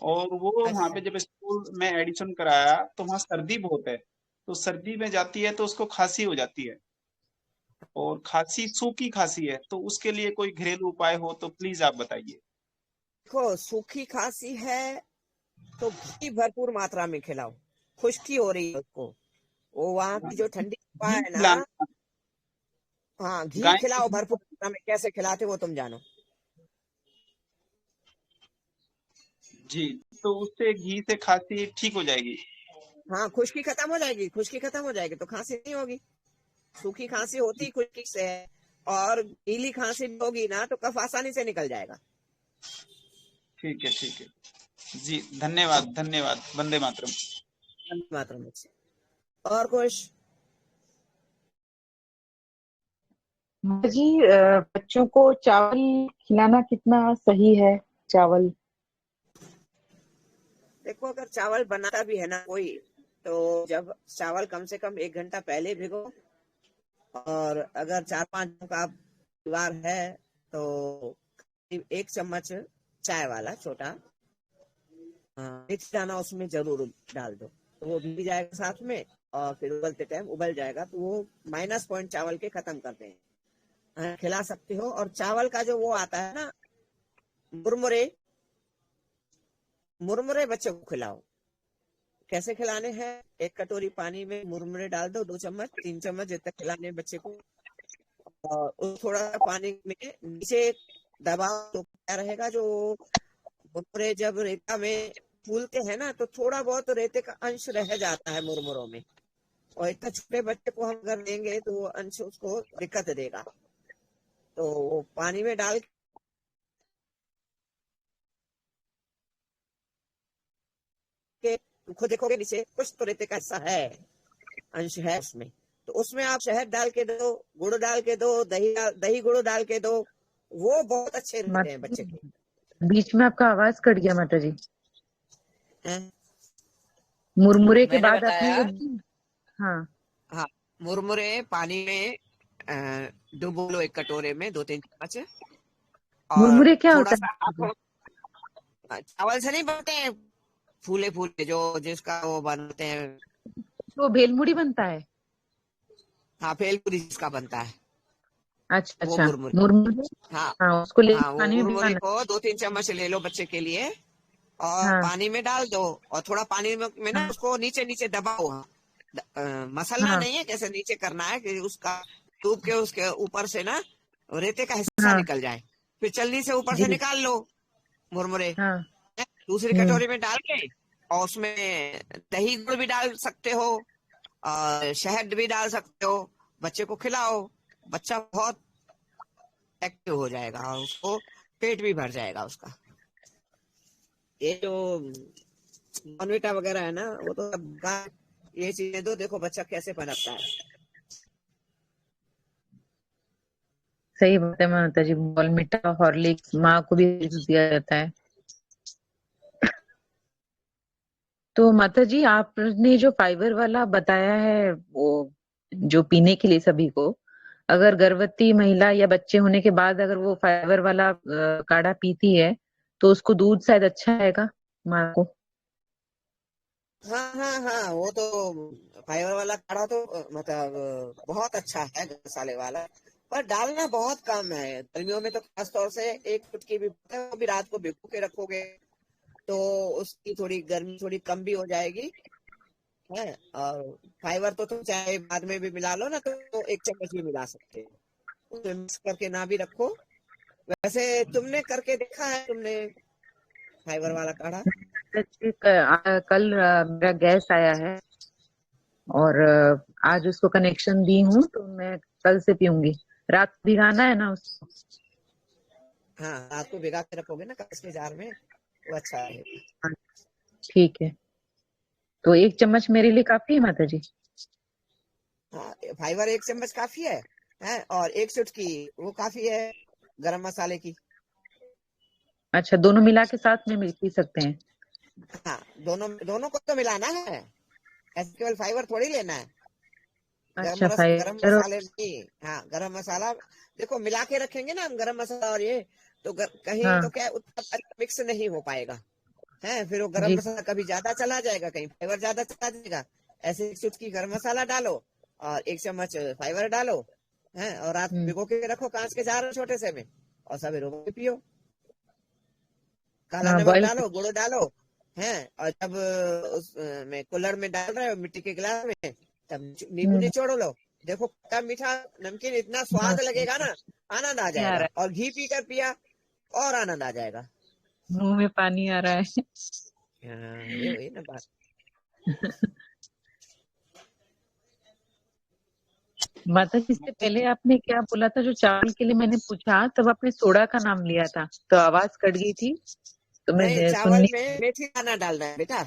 और वो वहां अच्छा। पे जब स्कूल में एडमिशन कराया तो वहाँ सर्दी बहुत है, तो सर्दी में जाती है तो उसको खांसी हो जाती है, और खांसी सूखी खांसी है, तो उसके लिए कोई घरेलू उपाय हो तो प्लीज आप बताइए। देखो, सूखी खांसी है तो घी भरपूर मात्रा में खिलाओ। खुश्की हो रही है उसको, वो वहां की जो ठंडी हवा घी है ना। खिलाना। हाँ, घी गाय को खिलाओ घी। भरपूर मात्रा में। कैसे खिलाते वो तुम जानो। जी, तो उससे घी से खांसी ठीक हो जाएगी? हाँ, खुश्की खत्म हो जाएगी। खुश्की खत्म हो जाएगी तो खांसी नहीं होगी। सूखी खांसी होती खुश्की से है, और गीली खांसी भी होगी ना तो कफ आसानी से निकल जाएगा। ठीक है ठीक है। जी धन्यवाद धन्यवाद, वंदे मातरम। मात्रा में से। और कुछ। माता जी, बच्चों को चावल खिलाना कितना सही है? चावल। देखो, अगर चावल बनाता भी है ना कोई, तो जब चावल कम से कम 1 घंटा पहले भिगो। और अगर 4-5 जनों का परिवार है तो करीब 1 चम्मच चाय वाला छोटा मिक्स दाना उसमें जरूर डाल दो, तो वो भी जाएगा साथ में। और फिर उबलते टाइम उबल जाएगा तो वो माइनस पॉइंट चावल के खत्म कर दें। खिला सकते हो। और चावल का जो वो आता है ना, मुरमुरे, मुरमुरे बच्चों को खिलाओ। कैसे खिलाने हैं? 1 कटोरी पानी में मुरमुरे डाल दो, 2 चम्मच 3 चम्मच जितना खिलाने हैं बच्चे को। और थोड़ा सा पानी में नीचे दबाओ तो क्या रहेगा, जो मुरमुरे जब रेता में फूलते हैं ना, तो थोड़ा बहुत रेते का अंश रह जाता है मुरमुरों में। और इतना छोटे बच्चे को हम अगर देंगे तो वो अंश उसको दिक्कत देगा। तो वो पानी में डाल के खुद देखोगे नीचे कुछ तो रेते का हिस्सा है, अंश है उसमें। तो उसमें आप शहद डाल के दो, गुड़ डाल के दो, दही गुड़ डाल के दो। वो बहुत अच्छे रहते हैं माता बच्चे जी, के। बीच में आपका आवाज कट गया माता जी। हैं? मुरमुरे के मैंने बाद आपने बताया। वो। हाँ। हाँ, मुरमुरे पानी में डुबो लो 1 कटोरे में 2-3 चम्मच। और मुरमुरे क्या थोड़ा होता सा है? आप चावल से नहीं बनते हैं, फूले फूले जो जिसका वो बनाते हैं। वो भेलमुड़ी बनता है? हाँ, भेलपुरी जिसका बनता है, अच्छा वो अच्छा। मुरमुरे। मुरमुरे। हाँ। हाँ, उसको लेके हाँ, वो पानी में मुरमुरे भिगाना। को 2-3 चम्मच ले लो बच्चे के लिए। और हाँ पानी में डाल दो, और थोड़ा पानी में ना हाँ उसको नीचे नीचे दबाओ। मसलना हाँ नहीं है, कैसे नीचे करना है कि उसका डूब के उसके ऊपर से ना रेते का हिस्सा हाँ निकल जाए। फिर चलनी से ऊपर से जी निकाल लो मुरमुरे। हाँ दूसरी कटोरी में डाल के, और उसमें दही गुड़ भी डाल सकते हो, और शहद भी डाल सकते हो। बच्चे को खिलाओ, बच्चा बहुत एक्टिव हो जाएगा और उसको पेट भी भर जाएगा उसका। ये जो बॉर्नविटा वगैरह है ना, वो तो सब बेकार। ये चीजें दो, देखो बच्चा कैसे पनपता है। सही बात है माता जी। बॉर्नविटा हॉर्लिक्स माँ को भी दिया जाता है। तो माता जी आपने जो फाइबर वाला बताया है वो जो पीने के लिए सभी को, अगर गर्भवती महिला या बच्चे होने के बाद अगर वो फाइबर वाला काढ़ा पीती है तो उसको दूध शायद अच्छा आएगा माँ को। हाँ हाँ हाँ, वो तो फाइबर वाला काढ़ा तो मतलब बहुत अच्छा है मसाले वाला। पर डालना बहुत कम है गर्मियों में, तो खास तौर से एक चुटकी भी, वो भी रात को भिगो के रखोगे तो उसकी थोड़ी गर्मी थोड़ी कम भी हो जाएगी है। और फाइबर तो तुम चाहे बाद में भी मिला लो ना, तो एक चम्मच भी मिला सकते हो, उसमें मिक्स करके ना भी रखो। वैसे तुमने करके देखा है तुमने फाइबर वाला काढ़ा? कल मेरा गैस आया है और आज उसको कनेक्शन दी हूँ तो मैं कल से पीऊंगी। रात भिगाना है ना उसको। हाँ, रात को भिगा के रखोगे ना कांच के जार में, वो अच्छा रहेगा। हाँ, ठीक है। तो एक चम्मच मेरे लिए काफी है माता जी? हाँ, फाइबर एक चम्मच काफी है और एक चुटकी वो काफी है गरम मसाले की। अच्छा, दोनों मिला के साथ में पी सकते हैं? हाँ, दोनों दोनों को तो मिलाना है, ऐसे केवल फाइबर थोड़ी लेना है। अच्छा, गरम फाइबर और मसाले नहीं। हाँ, गरम मसाला देखो मिला के रखेंगे ना हम, गरम मसाला और ये तो कहीं तो हाँ क्या उतना मिक्स नहीं हो पाएगा है। फिर वो गरम जी। मसाला कभी ज्यादा चला जाएगा, कहीं फाइबर ज्यादा चला जाएगा। ऐसे एक चुटकी गरम मसाला डालो और एक चम्मच फाइबर डालो है, और रात हम्म भिगो के रखो कांच के जार में छोटे से में, और सवेरे वो पियो। काला हाँ नमक बॉयल। डालो, गुड़ डालो है। और जब उस में कुल्हड़ में डाल रहे हो मिट्टी के गिलास में, तब नींबू हम्म निचोड़ लो। देखो खट्टा मीठा नमकीन इतना हाँ, स्वाद लगेगा ना, आनंद आ नहीं आ जाएगा। रहा और घी पी कर पिया और आनंद आ जाएगा। है, मुंह में पानी आ रहा है। हाँ, ये हुई ना बात। माता जी, इससे पहले आपने क्या बोला था? जो चावल के लिए मैंने पूछा तब आपने सोडा का नाम लिया था तो आवाज कट गई थी, तो मैं नहीं, चावल सुननी। में मेथी दाना डालना है बेटा।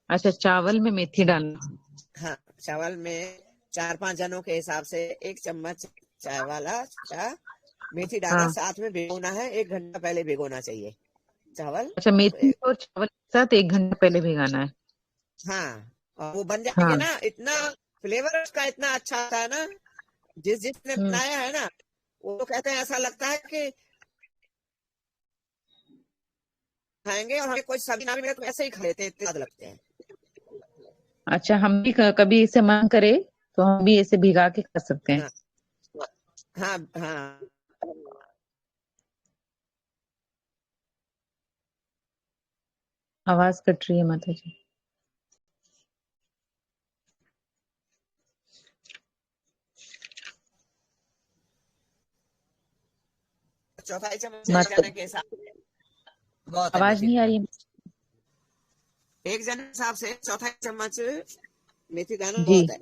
अच्छा, चावल में मेथी डालना। हाँ, चावल में 4-5 जनों के हिसाब से एक चम्मच चाय वाला छोटा मेथी दाना हाँ। साथ में भिगोना है। 1 घंटा पहले भिगोना चाहिए चावल। अच्छा, तो मेथी और चावल के साथ 1 घंटा पहले भिगाना है? हाँ, और वो बन जाएंगे हाँ। ना, इतना फ्लेवर उसका इतना अच्छा आता है ना। जिसने हम्म। बनाया है ना, वो तो कहते हैं ऐसा लगता है कि खाएंगे, और हमें कोई सब्जी ना भी मिले तो ऐसे ही खा लेते हैं, इतने स्वाद लगते हैं। अच्छा, हम भी कभी इसे मन करे तो हम भी इसे भिगा के खा सकते हैं। हाँ हाँ हाँ। आवाज कट रही है माता जी। चौथाई चम्मच एक माता, जने के हिसाब से बहुत है आवाज मेथी नहीं आ दाना। रही है? एक जने के हिसाब से चौथाई चम्मच मेथी दाना जी, बहुत है।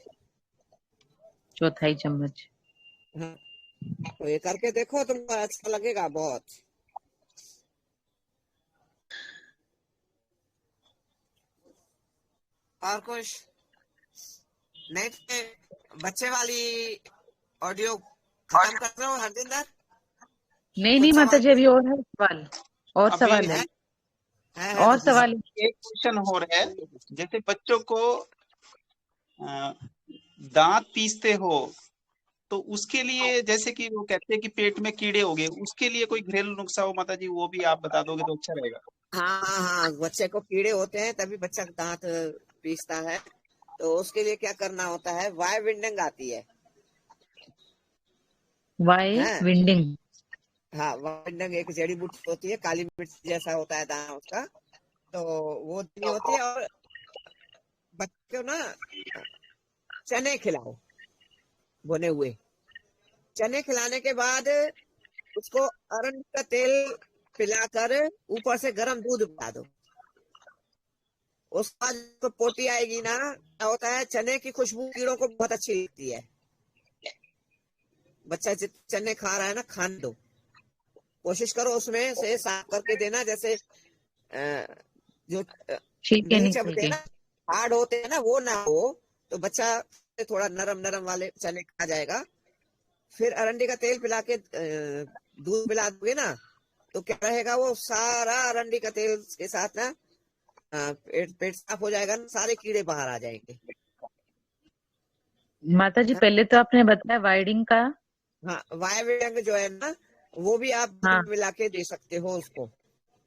चौथाई चम्मच। हाँ, तो ये करके देखो, तुमको अच्छा लगेगा बहुत। और कुछ नहीं तो बच्चे वाली ऑडियो खत्म कर रहा हूँ हरजिंदर। नहीं नहीं कुछ माता सवाल जी, अभी और है सवाल। और अभी सवाल है। है और तो पूछो। सवाल है। एक क्वेश्चन हो रहा है, जैसे बच्चों को अ, दांत पीसते हो तो उसके लिए, जैसे कि वो कहते हैं कि पेट में कीड़े हो गए, उसके लिए कोई घरेलू नुस्खा हो माता जी, वो भी आप बता दोगे तो अच्छा रहेगा। हाँ हाँ हाँ, बच्चे को कीड़े होते हैं तभी बच्चा दांत पीसता है। तो उसके लिए क्या करना होता है, वाई विंडिंग आती वाई है। विंडिंग। हाँ, वाई विंडिंग एक जड़ी बूटी होती है, काली मिर्च जैसा होता है दाना उसका। तो वो देनी होती है। और बच्चे को ना चने खिलाओ, भुने हुए चने खिलाने के बाद उसको अरंडी का तेल पिलाकर ऊपर से गर्म दूध पिला दो। उसके बाद तो पोटी आएगी ना, क्या होता है, चने की खुशबू कीड़ों को बहुत अच्छी लगती है। बच्चा जितने चने खा रहा है ना, खाने दो, कोशिश करो उसमें से साफ करके देना, जैसे जो ठीक है, नहीं निकल चबते के। ना, हार्ड होते हैं ना, वो ना हो, तो बच्चा थोड़ा नरम नरम वाले चने खा जाएगा। फिर अरंडी का तेल पिला के दूध पिला दोगे ना, तो क्या रहेगा, वो सारा अरंडी का तेल के साथ ना पेट साफ हो जाएगा ना, सारे कीड़े बाहर आ जाएंगे। माता जी, हाँ, पहले तो आपने बताया वाइडिंग का। हाँ, वायविडंग जो है ना, वो भी आप दूध हाँ, में मिला के दे सकते हो उसको,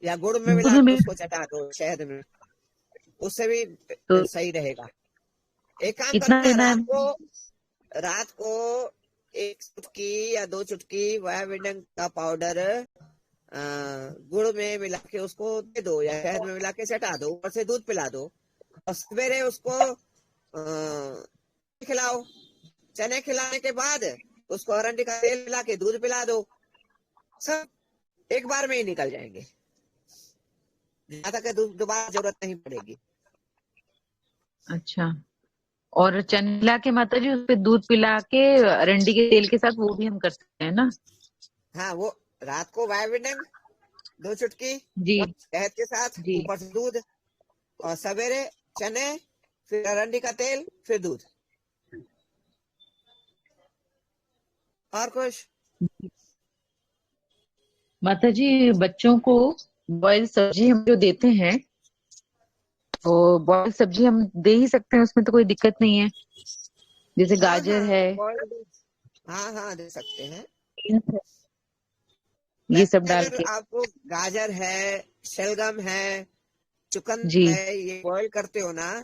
या गुड़ में दूध मिला के में। उसको चटा दो शहद में, उससे भी तो सही रहेगा। एक काम कितना करना, देना है? रात को 1 चुटकी या 2 चुटकी वायविडंग का पाउडर गुड़ में मिला के उसको दे दो, या शहद में मिला के चटा दो, ऊपर से दूध पिला दो। और सवेरे उसको खिलाओ। चने खिलाने के बाद उसको अरंडी का तेल मिला के दूध पिला दो। सब एक बार में ही निकल जाएंगे, ज्यादा के दोबारा जरूरत नहीं पड़ेगी। अच्छा। और चने मिला के माता जी उस पे दूध पिला के अरंडी के तेल के साथ, वो भी हम कर सकते हैं ना? हाँ, वो रात को वायविडंग 2 चुटकी जी। शहद के साथ, जी। ऊपर से दूध, और सवेरे चने, फिर अरंडी का तेल, फिर दूध। और कुछ? माता जी, बच्चों को बॉयल सब्जी हम जो देते हैं, तो बॉयल सब्जी हम दे ही सकते हैं, उसमें तो कोई दिक्कत नहीं है। जैसे हाँ, गाजर हाँ, है, हाँ, हाँ, दे सकते हैं। बीन्स है, ये सब वैसे डाल अगर के। आपको गाजर है, शलगम है, जी। चुकंदर है, ये बॉईल करते हो ना,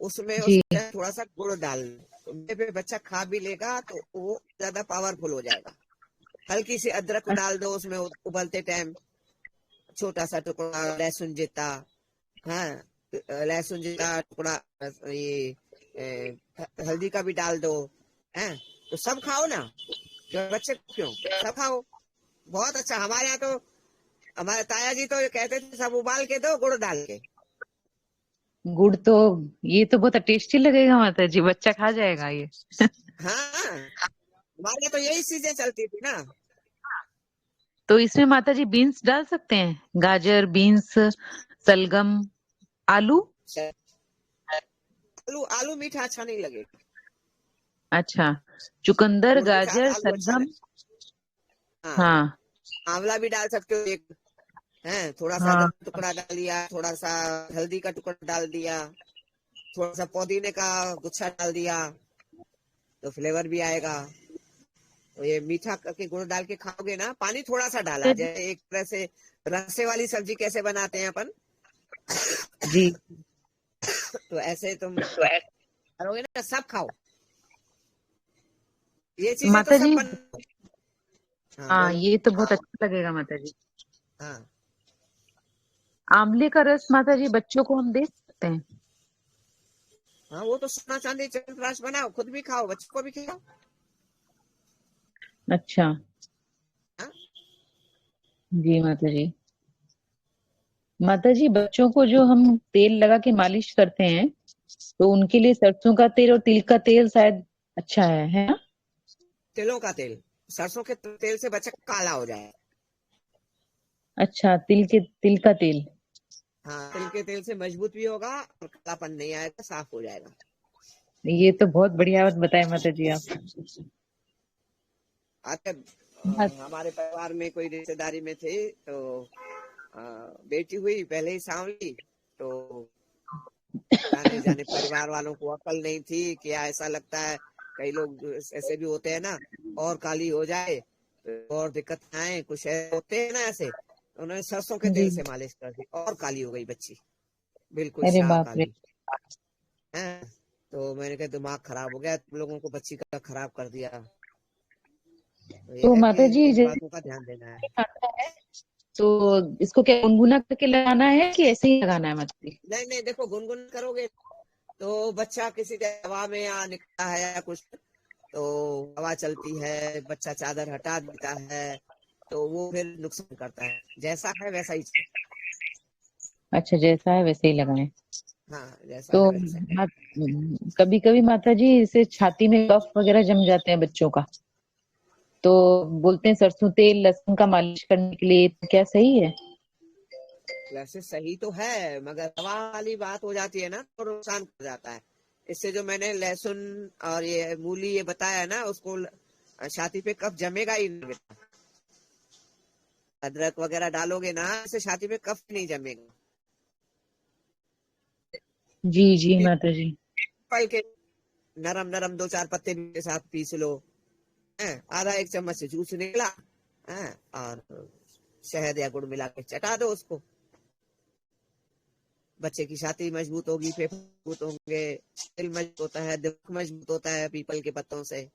उसमें जी। उसमें थोड़ा सा गुड़ डाल, तो मेरे पे बच्चा खा भी लेगा, तो वो ज्यादा पावरफुल हो जाएगा। हल्की सी अदरक को डाल दो उसमें उबलते टाइम, छोटा सा टुकड़ा लहसुन जितना, हाँ, लहसुन जितना टुकड़ा, ये हल्दी का भी डाल दो, हैं, तो सब खाओ ना, जो बच्चे को क्यों, सब खाओ, बहुत अच्छा। हमारे यहाँ तो हमारे ताया जी तो कहते थे सब उबाल के दो गुड़ डाल के। गुड़ तो, ये तो बहुत टेस्टी लगेगा माता जी, बच्चा खा जाएगा ये। हाँ, हमारे यहाँ तो यही चीजें चलती थी ना। तो इसमें माता जी बीन्स डाल सकते हैं? गाजर, बीन्स, सलगम, आलू। आलू, आलू मीठा अच्छा नहीं लगेगा। अच्छा। चुकंदर, गुड़ के साथ गाजर, आलू अच्छा सलगम। लगे। हाँ, हाँ। आंवला भी डाल सकते हो एक, है, थोड़ा सा हाँ। अदरक का टुकड़ा डाल दिया, थोड़ा सा हल्दी का टुकड़ा डाल दिया, थोड़ा सा पुदीने का गुच्छा डाल दिया, तो फ्लेवर भी आएगा। तो ये मीठा करके गुड़ डाल के खाओगे ना, पानी थोड़ा सा डाला, जैसे एक तरह से रसे वाली सब्जी कैसे बनाते हैं अपन, जी। तो ऐसे तुम करोगे ना, सब खाओ, ये चीजें तो माता सब जी, बन। हाँ, हाँ, बोलो। ये तो बहुत अच्छा लगेगा माता जी। हाँ, आंवले का रस माता जी बच्चों को हम दे सकते हैं? हाँ, वो तो सोना चांदी च्यवनप्राश बनाओ, खुद भी खाओ, बच्चों को भी खिलाओ। अच्छा। हाँ, जी माता जी। माता जी, बच्चों को जो हम तेल लगा के मालिश करते हैं, तो उनके लिए सरसों का तेल और तिल का तेल शायद अच्छा है ना? तिलों का तेल, सरसों के तेल से बच्चा काला हो जाए। अच्छा, तिल का तेल। हाँ, तिल के तेल से मजबूत भी होगा और कालापन नहीं आएगा, साफ हो जाएगा। ये तो बहुत बढ़िया बात बताए माता जी आप। अच्छा, हमारे परिवार में कोई रिश्तेदारी में थे, तो बेटी हुई पहले ही सांवली, तो जाने जाने परिवार वालों को अकल नहीं थी, क्या ऐसा लगता है, कई लोग ऐसे भी होते हैं ना, और काली हो जाए तो और दिक्कत आए, कुछ ऐसे होते हैं ना ऐसे, उन्होंने सरसों के जी। तेल से मालिश कर दी और काली हो गई बच्ची, बिल्कुल अरे शाह बाप रे। काली है। तो मैंने कहा दिमाग खराब हो गया, तुम लोगों को बच्ची का खराब कर दिया। तो ये तो है कि माता जी, इन जैसे बातों का ध्यान देना है। आता है तो इसको क्या गुनगुना करके लगाना है कि ऐसे ही लगाना है माता जी? नहीं नहीं, देखो गुनगुन करोगे तो बच्चा किसी हवा में या निकला है या कुछ, तो हवा चलती है, बच्चा चादर हटा देता है, तो वो फिर नुकसान करता है। जैसा है वैसा ही चाहिए। अच्छा, जैसा है वैसे ही लगाएं। हाँ, जैसा तो है वैसा ही। कभी कभी माता जी इसे छाती में कफ वगैरह जम जाते हैं बच्चों का, तो बोलते हैं सरसों तेल लहसुन का मालिश करने के लिए, तो क्या सही है? वैसे सही तो है, मगर हवा वाली बात हो जाती है ना तो नुकसान कर जाता है। इससे जो मैंने लहसुन और ये मूली ये बताया ना, उसको छाती पे कफ जमेगा ही नहीं बेटा। अदरक वगैरह डालोगे ना, इससे छाती पे कफ नहीं जमेगा। जी जी माता जी। पीपल के नरम नरम 2-4 पत्ते के साथ पीस लो, हैं, आधा 1 चम्मच से जूस निकला, हैं, और शहद या गुड़ मिला के चटा दो उसको। बच्चे की छाती मजबूत होगी, फेफड़े मजबूत होंगे, दिल मजबूत होता है, दिमाग मजबूत होता है पीपल के पत्तों से।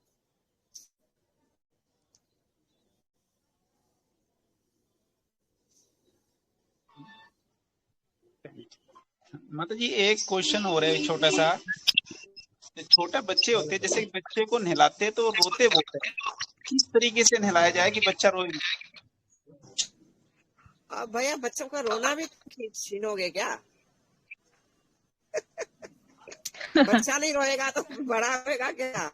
माता जी एक क्वेश्चन हो रहा है छोटा सा। छोटे बच्चे होते हैं, जैसे बच्चे को नहलाते हैं तो रोते बहुत है, किस तरीके से नहलाया जाए कि बच्चा रोए नहीं? अब भैया बच्चों का रोना भी छीनोगे क्या? बच्चा नहीं रोएगा तो बड़ा होएगा क्या?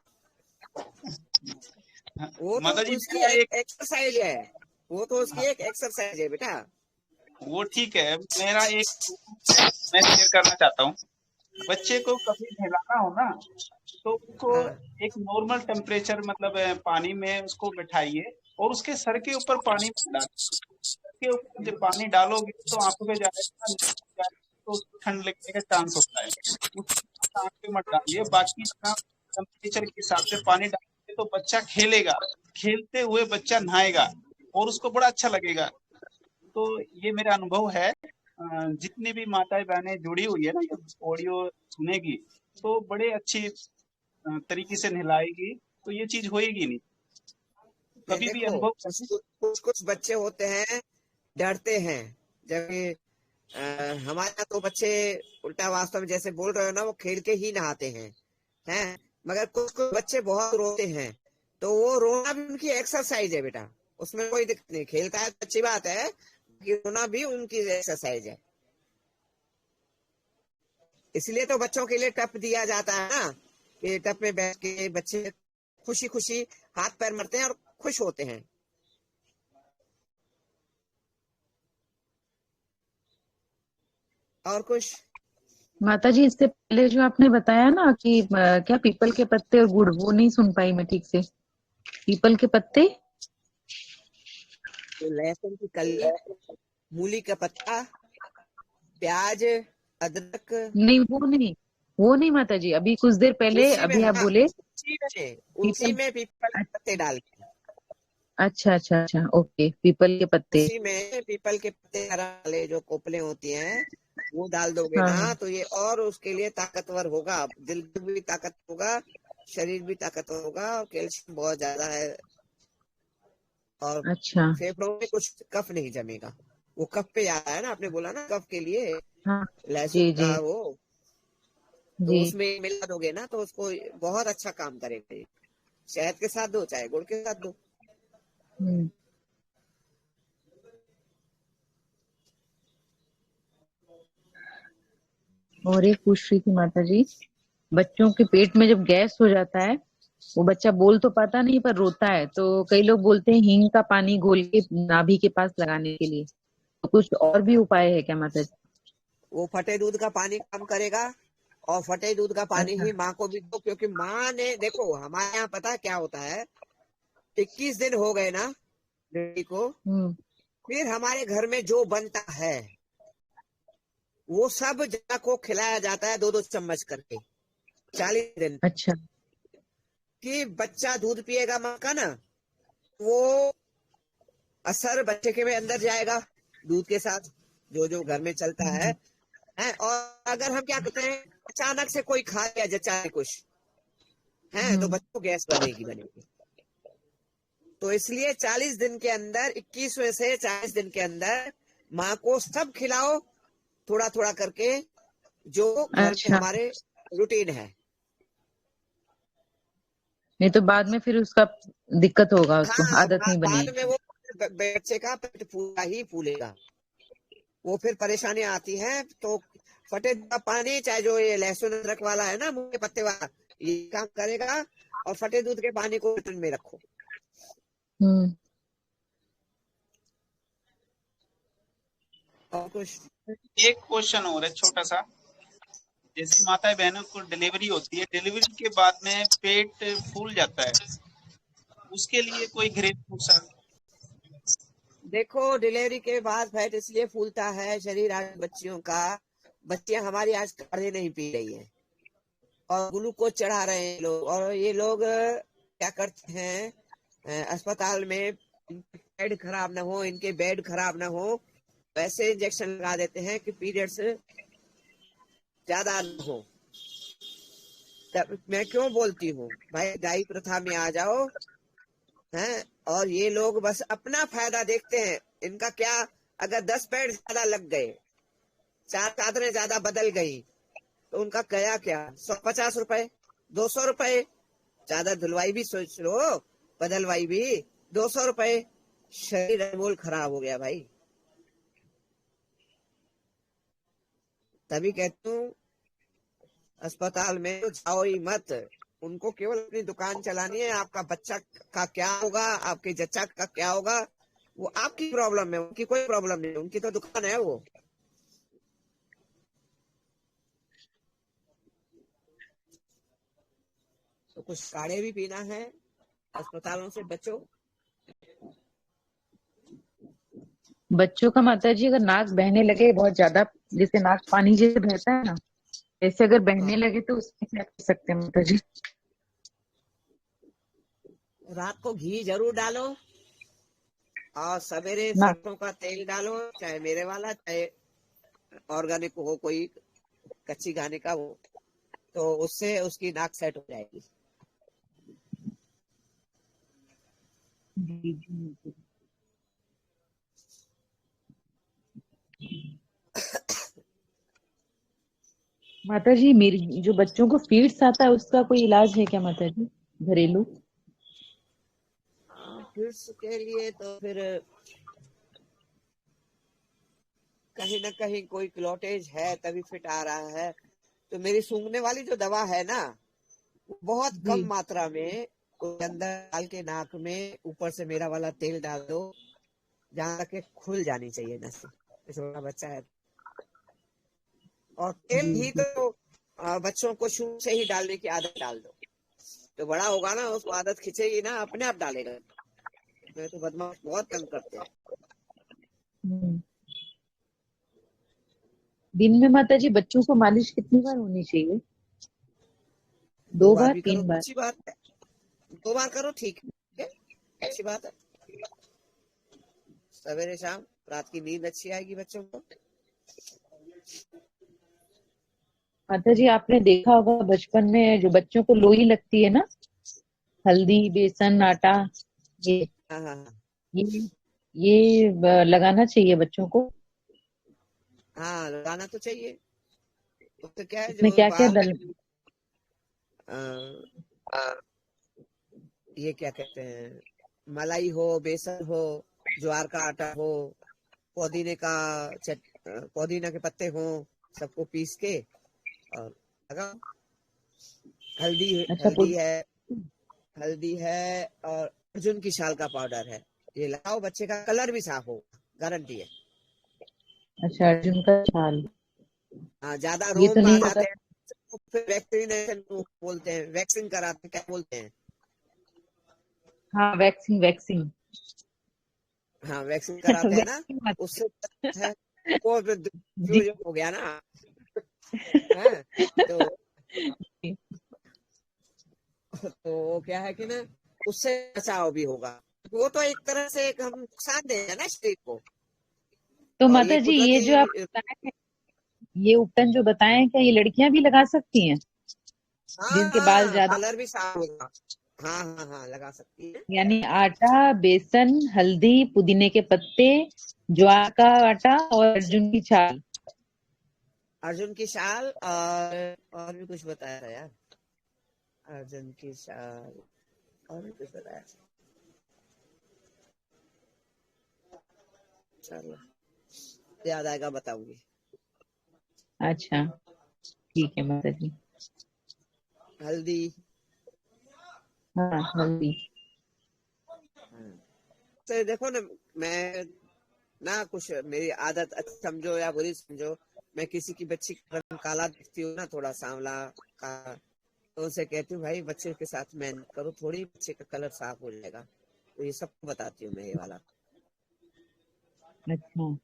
वो तो माता जी उसकी मेरा एक एक एक्सरसाइज है, वो तो उसकी एक एक्सरसाइज है बेटा। वो ठीक है, मेरा एक मैं शेयर करना चाहता हूँ। बच्चे को कभी नहलाना हो ना, तो उसको हाँ एक नॉर्मल टेम्परेचर मतलब पानी में उसको बिठाइए और उसके सर के ऊपर पानी मत डालिए। सर के ऊपर जब पानी डालोगे तो आंखों पे जाएगा, तो उसको ठंड लगने का चांस होता है। उसको आंख पे मत डालिए, बाकी जितना टेम्परेचर के हिसाब से पानी डालेंगे तो बच्चा खेलेगा, खेलते हुए बच्चा नहाएगा और उसको बड़ा अच्छा लगेगा। तो ये मेरा अनुभव है। जितनी भी माताएं बहनें जुड़ी हुई है ना ये ऑडियो सुनेगी, तो बड़े अच्छी तरीके से नहलाएगी, तो ये चीज होएगी नहीं। नहीं, कभी भी देखो अनुभव कुछ बच्चे होते हैं डरते हैं, जबकि हमारे यहाँ तो बच्चे उल्टा वास्तव में जैसे बोल रहे हो ना, वो खेल के ही नहाते हैं। मगर कुछ कुछ बच्चे बहुत रोते हैं, तो वो रोना भी उनकी एक्सरसाइज है बेटा, उसमें कोई दिक्कत नहीं। खेलता है तो अच्छी बात है, कि रोना भी उनकी एक्सरसाइज है। इसलिए तो बच्चों के लिए टप दिया जाता है ना, कि टप में बैठ के बच्चे खुशी खुशी हाथ पैर मरते हैं और खुश होते हैं। और कुछ? माता जी इससे पहले जो आपने बताया ना कि क्या पीपल के पत्ते और गुड़, वो नहीं सुन पाई मैं ठीक से। पीपल के पत्ते, तो लहसुन की कली, मूली का पत्ता, प्याज, अदरक, नहीं वो नहीं, वो नहीं माता जी, अभी कुछ देर पहले उसी में, अभी आप हाँ बोले उसी पीपल। में पीपल के पत्ते डाल के, अच्छा अच्छा अच्छा, ओके, पीपल के पत्ते। उसी में पीपल के पत्ते हरा वाले जो कोपले होती हैं, वो डाल दोगे हाँ ना, हाँ। तो ये और उसके लिए ताकतवर होगा। दिल भी ताकत होगा, शरीर भी ताकतवर होगा, और कैल्शियम बहुत ज्यादा है, और अच्छा। फेफड़ों में कुछ कफ नहीं जमेगा। वो कफ पे आता है ना, आपने बोला ना कफ के लिए हाँ लहसुन जी जी का वो, तो जी। उसमें मिला दोगे ना तो उसको बहुत अच्छा काम करेगा ये। शहद के साथ दो चाहे गुड़ के साथ दो। हम्म। और एक पूछ रही थी माता जी, बच्चों के पेट में जब गैस हो जाता है, वो बच्चा बोल तो पाता नहीं पर रोता है, तो कई लोग बोलते हैं हींग का पानी घोल के नाभि के पास लगाने के लिए, तो कुछ और भी उपाय है क्या माता जी? वो फटे दूध का पानी काम करेगा, और फटे दूध का पानी अच्छा। ही माँ को भी दो, क्योंकि माँ ने, देखो हमारे यहाँ पता क्या होता है, 21 दिन हो गए ना बेटी को, हम्म। फिर हमारे घर में जो बनता है वो सब जना को खिलाया जाता है 2-2 चम्मच करके 40 दिन। अच्छा। कि बच्चा दूध पिएगा माँ का ना, वो असर बच्चे के में अंदर जाएगा दूध के साथ, जो जो घर में चलता है। और अगर हम क्या करते हैं, अचानक से कोई खा लिया जचा कुछ है, तो हम्म। बच्चों को गैस बनेगी बनेगी। तो इसलिए 40 दिन के अंदर, 21वें से 40 दिन के अंदर माँ को सब खिलाओ थोड़ा थोड़ा करके, जो घर में अच्छा, हमारे रूटीन है। नहीं तो बाद में फिर उसका दिक्कत होगा, उसको हाँ, आदत नहीं बाद में बनेगी। वो बच्चे का पेट फूला ही फूलेगा, वो फिर परेशानी आती है। तो फटे दूध का पानी, चाहे जो ये लहसुन अदरक वाला है ना, मुंह के पत्ते वाला, ये काम करेगा। और फटे दूध के पानी को बर्तन में रखो। और कुछ? एक क्वेश्चन और है छोटा सा। जैसे माता बहनों को डिलीवरी होती है, डिलीवरी के बाद में पेट फूल जाता है, उसके लिए कोई घरेलू नुस्खा? देखो, डिलीवरी के बाद फैट इसलिए फूलता है शरीर आज बच्चियों का, बच्चियां हमारी आज काढ़े नहीं पी रही हैं और ग्लूकोज चढ़ा रहे हैं लोग। और ये लोग क्या करते हैं, अस्पताल में बेड खराब ना हो, इनके बेड खराब ना हो, वैसे इंजेक्शन लगा देते हैं कि पीरियड्स ज्यादा न हो। तब मैं क्यों बोलती हूँ भाई, दाई प्रथा में आ जाओ हैं। और ये लोग बस अपना फायदा देखते हैं। इनका क्या, अगर 10 पैड ज्यादा लग गए, 4 चादरें ज्यादा बदल गई, तो उनका गया क्या? 150 रुपए, 200 रुपए। चादर धुलवाई भी सोच लो, बदलवाई भी 200 रुपए। शरीर अनमोल खराब हो गया भाई। तभी कहती हूँ अस्पताल में तो जाओ ही मत। उनको केवल अपनी दुकान चलानी है। आपका बच्चा का क्या होगा, आपके जच्चा का क्या होगा, वो आपकी प्रॉब्लम है, उनकी कोई प्रॉब्लम नहीं। उनकी तो दुकान है वो। तो कुछ काढ़े भी पीना है, अस्पतालों से बचो। बच्चों का माता जी, अगर नाक बहने लगे बहुत ज्यादा, जैसे नाक पानी जैसे बहता है ना, ऐसे अगर बहने हाँ, लगे तो उसमें क्या कर सकते हैं माता जी? रात को घी जरूर डालो और सवेरे ना, सरसों का तेल डालो, चाहे मेरे वाला चाहे ऑर्गेनिक हो, कोई कच्ची घानी का वो, तो उससे उसकी नाक सेट हो जाएगी। माता जी मेरी जो बच्चों को फीड्स आता है, उसका कोई इलाज है क्या माता जी, घरेलू? फिर के लिए तो फिर कहीं ना कहीं कोई क्लॉटेज है, तभी फिट आ रहा है। तो मेरी सूंघने वाली जो दवा है ना, वो बहुत जी। कम मात्रा में उसके अंदर डाल के नाक में ऊपर से मेरा वाला तेल डाल दो, जहाँ तक के खुल जानी चाहिए नसें। छोटा बच्चा है। और तेल जी ही जी। तो बच्चों को शुरू से ही डालने की आदत डाल दो, तो बड़ा होगा ना, उसको आदत खिंचेगी ना, अपने आप डालेगा। मैं तो बदमाश बहुत तंग करते हैं। हम्म। दिन में माता जी बच्चों को मालिश कितनी बार होनी चाहिए? 2 2 बार बार, भी करो 3 तो बार? अच्छी बात है। 2 बार करो, ठीक है, अच्छी बात है। सवेरे शाम, रात की नींद अच्छी आएगी बच्चों को। माता जी आपने देखा होगा बचपन में जो बच्चों को लोई लगती है ना, हल्दी, बेसन, आटा, ये हाँ हाँ हाँ ये लगाना चाहिए बच्चों को। हाँ, लगाना तो चाहिए। उससे क्या है, इसमें जो क्या क्या बाहर डल? अ, ये क्या कहते हैं, मलाई हो, बेसन हो, ज्वार का आटा हो, पुदीने का पुदीना के पत्ते हो, सबको पीस के और लगाओ। हल्दी अच्छा हल्दी है, हल्दी है और अर्जुन की शाल का पाउडर है। ये लगाओ, बच्चे का कलर भी साफ हो, गारंटी है। अच्छा, अर्जुन का छाल। हाँ, ज्यादा ये तो रोम आ नहीं पता। जाते हैं तो फिर वैक्सीनेशन बोलते हैं, वैक्सीन कराते हैं, क्या बोलते हैं? हाँ, वैक्सिंग वैक्सिंग। हाँ, वैक्सीन कराते हैं ना, वैक्सिंग मत। उससे है वो जी। फ्यूज हो गया ना। है तो वो क्या है कि ना, उससे बचाव भी होगा। वो तो एक तरह से एक हम नुकसान दे रहे हैं ना शरीर को। तो और ये माता जी ये जो आप कुदरती। बताए हैं, ये उपटन जो बताए हैं, क्या ये लड़कियां भी लगा सकती हैं जिनके बाल हाँ, ज्यादा? कलर भी साफ होगा। हाँ हाँ हाँ, लगा सकती है। यानी आटा, बेसन, हल्दी, पुदीने के पत्ते, ज्वार का आटा और अर्जुन की छाल। अर्जुन की शाल और भी कुछ बताया था यार। अर्जुन की शाल और भी कुछ बताया था। चलो, याद आएगा बताऊंगी। अच्छा ठीक है माता जी। हल्दी। हाँ हल्दी। तो देखो ना, मैं ना कुछ मेरी आदत अच्छी समझो या बुरी समझो, मैं किसी की बच्ची का रंग काला देखती हूँ ना, थोड़ा सांवला का, तो उनसे कहती हूँ भाई बच्चे के साथ मेहनत करो थोड़ी, बच्चे का कलर साफ हो जाएगा। तो ये सब बताती हूँ मैं ये वाला। अच्छा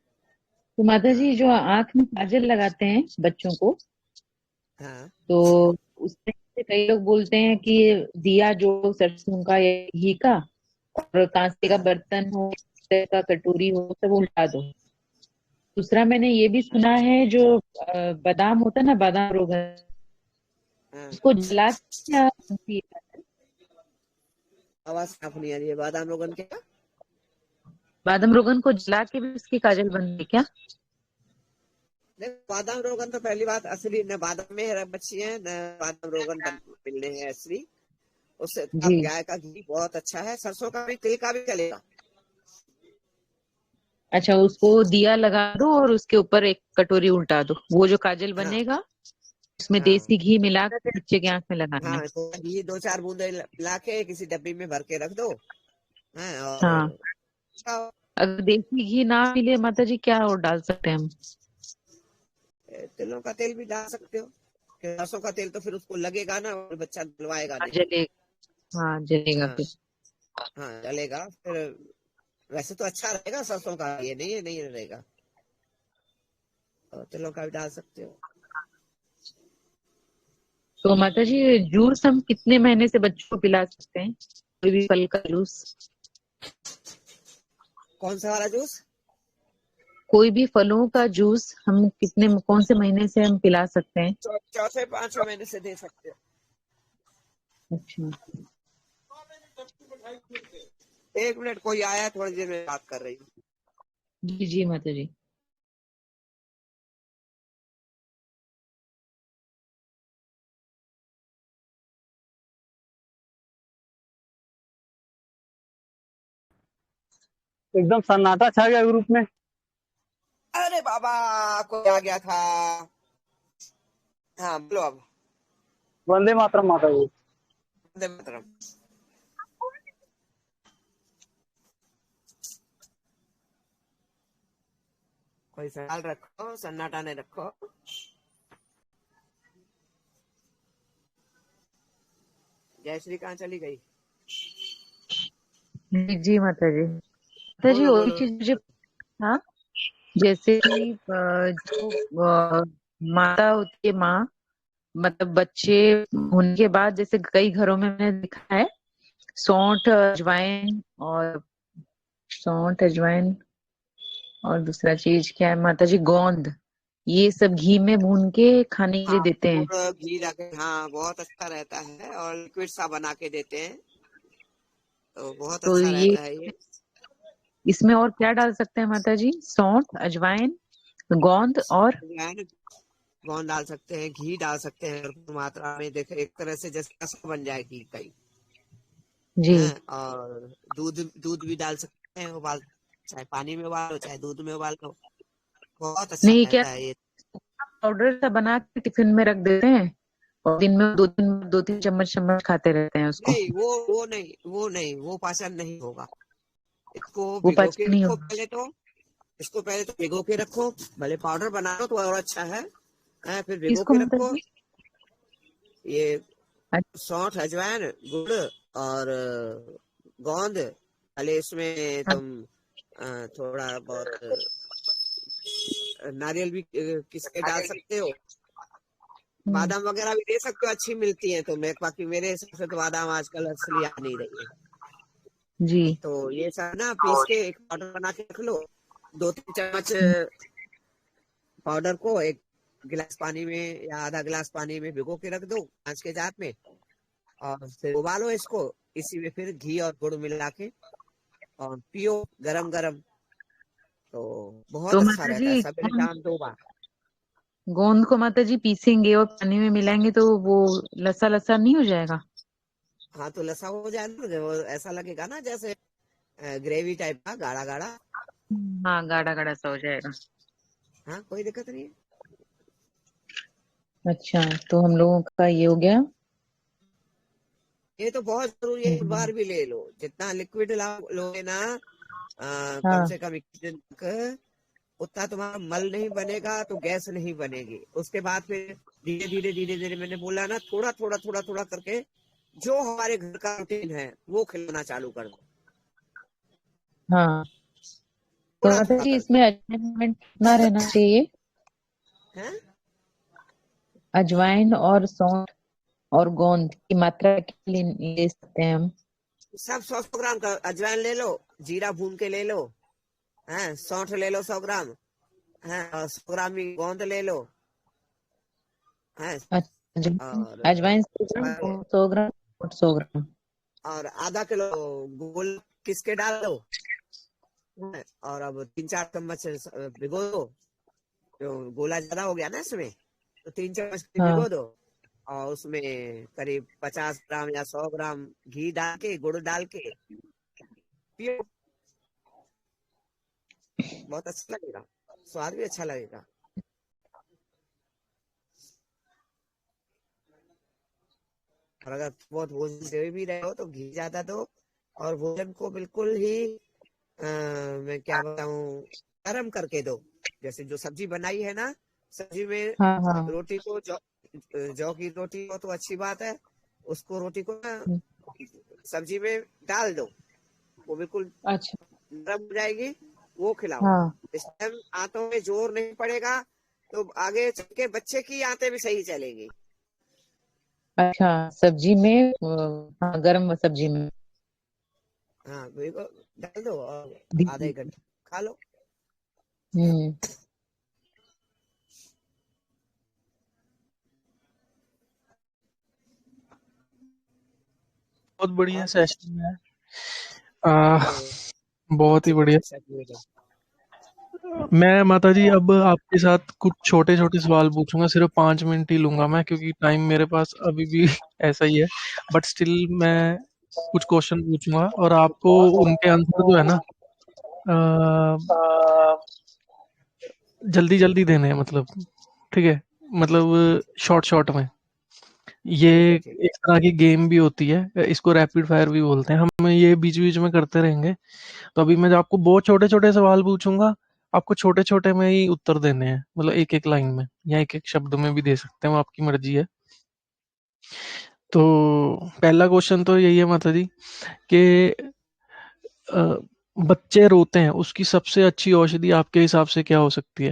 तो माता हाँ जी जो आंख में काजल लगाते हैं बच्चों को, हाँ तो उसमें से कई लोग बोलते हैं कि दिया जो सरसों का या घी का, और कांसे का हाँ बर्तन हो, पत्ते का कटोरी हो, सब उल्टा दो। दूसरा मैंने ये भी सुना है जो बादाम होता है ना, बादाम रोगन, हाँ। उसको जला के या आवाज साफ नहीं आ रही है। बादाम रोगन क्या? बादाम रोगन को जला के भी उसकी काजल बनती है क्या? देखो, बादाम रोगन तो पहली बात असली न बादाम में बची है, न बादाम रोगन मिलने हैं असली। उससे जी। अब गाय का घी बहुत अच्छा है, सरसों का भी, तिल का भी चलेगा। अच्छा उसको दिया लगा दो और उसके ऊपर एक कटोरी उल्टा दो, वो जो काजल हाँ बनेगा उसमें हाँ देसी घी मिलाकर बच्चे की आंख में लगाना है। हाँ। तो घी 2-4 बूंदे ला के किसी डब्बी में भर के रख दो। हाँ, और हाँ खाओ। अगर देसी घी ना मिले माता जी, क्या और डाल सकते हैं हम? तिलों का तेल भी डाल सकते हो, कि सरसों का तेल तो फिर उसको लगेगा ना और बच्चा डलवाएगा हाँ नहीं। जलेगा, हाँ जलेगा हाँ फिर। हाँ, डलेगा फिर। वैसे तो अच्छा रहेगा सरसों का, ये नहीं है नहीं रहेगा। और तिलों का भी डाल सकते हो। तो माता जी जूस हम कितने महीने से बच्चों को पिला सकते हैं, कोई भी फल का जूस? कौन सा वाला जूस? कोई भी फलों का जूस हम कितने, कौन से महीने से हम पिला सकते हैं? चौथे 5वें महीने से दे सकते हो। अच्छा। 1 मिनट, कोई आया है, थोड़ी देर में बात कर रही हूँ। जी जी माता जी। एकदम सन्नाटा छा गया ग्रुप में। अरे बाबा, कोई आ गया था। हाँ बोलो अब। वंदे मातरम माता जी। वंदे मातरम। कोई सवाल रखो, सन्नाटा नहीं रखो। जयश्री कहाँ चली गई? जी माता जी। माता जी बोलो और भी बोलो। चीज मुझे, हाँ जैसे कि जो माता होती है, माँ मतलब बच्चे होने के बाद, जैसे कई घरों में मैंने देखा है सौंठ अजवाइन और सौंठ अजवाइन और दूसरा चीज क्या है माता जी, गोंद, ये सब घी में भून के खाने के लिए हाँ, देते हैं। गुड़ घी रखे, हाँ बहुत अच्छा रहता है, और लिक्विड सा बना के देते हैं, तो बहुत तो अच्छा ये रहता है ये। इसमें और क्या डाल सकते हैं माता जी? सौंठ अजवाइन गोंद और अजवाइन, गोंद डाल सकते हैं, घी डाल सकते हैं भरपूर मात्रा में। देखो एक तरह से जैसे रस बन जाए घी का ही जी। है। और दूध दूध भी डाल सकते हैं, उबाल, चाहे पानी में उबालो चाहे दूध में उबाल लो, बहुत अच्छा नहीं क्या, रहता है ये। पाउडर सा बना के टिफिन में रख देते हैं और दिन में दो तीन चम्मच चम्मच खाते रहते हैं उसको? नहीं, वो नहीं, वो नहीं, वो पाचन नहीं होगा। इसको वो भिगो के पचता नहीं रखो होगा? पहले तो। इसको पहले तो भिगो के रखो, भले पाउडर बना लो तो और अच्छा है। फिर भिगो इसको के माता रखो। जी? ये अच्छा। सौंठ अजवाइन गुड़ और गोंद, भले इसमें तुम थोड़ा बहुत नारियल भी किस के डाल सकते हो। हम्म, बादाम वगैरह भी दे सकते हो, अच्छी मिलती है तो। मैं बाकी मेरे हिसाब से तो बादाम आजकल असली आ नहीं रही है। जी। तो ये सब ना पीस के एक पाउडर बना के रख लो। 2-3 चम्मच हम्म, पाउडर को एक गिलास पानी में या आधा गिलास पानी में भिगो के रख दो, कांच के जार में। और फिर उबालो इसको, इसी में फिर घी और गुड़ मिला के और पियो गरम गरम, तो बहुत तो अच्छा माता रहता है, जी सवेरे शाम 2 बार। गोंद को माता जी पीसेंगे और पानी में मिलाएंगे तो वो लसा लसा नहीं हो जाएगा? हाँ तो लसा हो जाएगा ना, वो ऐसा लगेगा ना जैसे ग्रेवी टाइप का, गाढ़ा गाढ़ा। हाँ, गाढ़ा गाढ़ा सा हो जाएगा। हाँ कोई दिक्कत नहीं है। अच्छा, तो हम लोगों का ये हो गया। ये तो बहुत जरूरी है, एक हम्म, बार भी ले लो, जितना लिक्विड लोगे ना कम हाँ। से कम 21 दिन तक, उतना तुम्हारा मल नहीं बनेगा तो गैस नहीं बनेगी। उसके बाद फिर धीरे धीरे धीरे धीरे, मैंने बोला ना, थोड़ा थोड़ा थोड़ा थोड़ा करके जो हमारे घर का रूटीन है वो खिलाना चालू कर दो, हाँ, तो थोड़ा माता थोड़ा जी करके। इसमें अजवाइन कितना रहना चाहिए? हैं? अजवाइन और सौंठ और गोंद की मात्रा के लिए ले सकते हैं हम? सब 100 ग्राम का अजवाइन ले लो, जीरा भून के ले लो, हैं, सौंठ ले लो 100 ग्राम, हैं, और 100 ग्राम ही गोंद ले लो, हैं, अजवाइन और अजवाइन 100 ग्राम, गोंद 100 ग्राम, सौंठ 100 ग्राम। और आधा किलो गोल किस के डाल दो, हैं, और अब 3-4 चम्मच भिगो दो। जो गोला ज्यादा हो गया ना इसमें, तो 3 चम्मच हाँ, भिगो दो, और उसमें करीब 50 ग्राम या 100 ग्राम घी डाल के, गुड़ डाल के पियो, बहुत अच्छा लगेगा, स्वाद भी अच्छा लगेगा। और अगर बहुत भोजन दे भी रहे हो तो घी ज्यादा दो, और भोजन को बिल्कुल ही मैं क्या बताऊं, गर्म करके दो। जैसे जो सब्जी बनाई है ना, सब्जी में हाँ, हाँ। रोटी को जौ की रोटी हो तो अच्छी बात है, उसको रोटी को ना सब्जी में डाल दो, वो बिल्कुल अच्छा। नरम हो जाएगी, वो खिलाओ। हाँ, इस टाइम आंतों में जोर नहीं पड़ेगा, तो आगे चल के बच्चे की आंतें भी सही चलेंगी। अच्छा, सब्जी में हाँ, गरम सब्जी में हाँ बिल्कुल, डाल दो और आधा दी। 1 घंटा खा लो। हम्म। बहुत बढ़िया और कुछ सेशन है। आ, तो बहुत ही से कुछ बढ़िया। अच्छा किए तो। मैं माता जी अब आपके साथ कुछ छोटे छोटे सवाल पूछूंगा, सिर्फ 5 मिनट ही लूंगा मैं, क्योंकि टाइम मेरे पास अभी भी ऐसा ही है। बट स्टिल मैं कुछ क्वेश्चन पूछूंगा और आपको उनके आंसर जो है ना, जल्दी जल्दी देने हैं, मतलब ठीक है, मतलब शॉर्ट शॉर्ट में। ये ठीक है ठीक एक तरह की गेम भी होती है, इसको रैपिड फायर भी बोलते हैं, हम ये बीच बीच में करते रहेंगे। तो अभी मैं आपको बहुत छोटे छोटे सवाल पूछूंगा, आपको छोटे छोटे में ही उत्तर देने हैं, मतलब एक एक लाइन में या एक एक शब्द में भी दे सकते हैं, वो आपकी मर्जी है। तो पहला क्वेश्चन तो यही है माता जी कि अ, बच्चे रोते हैं, उसकी सबसे अच्छी औषधि आपके हिसाब से क्या हो सकती है?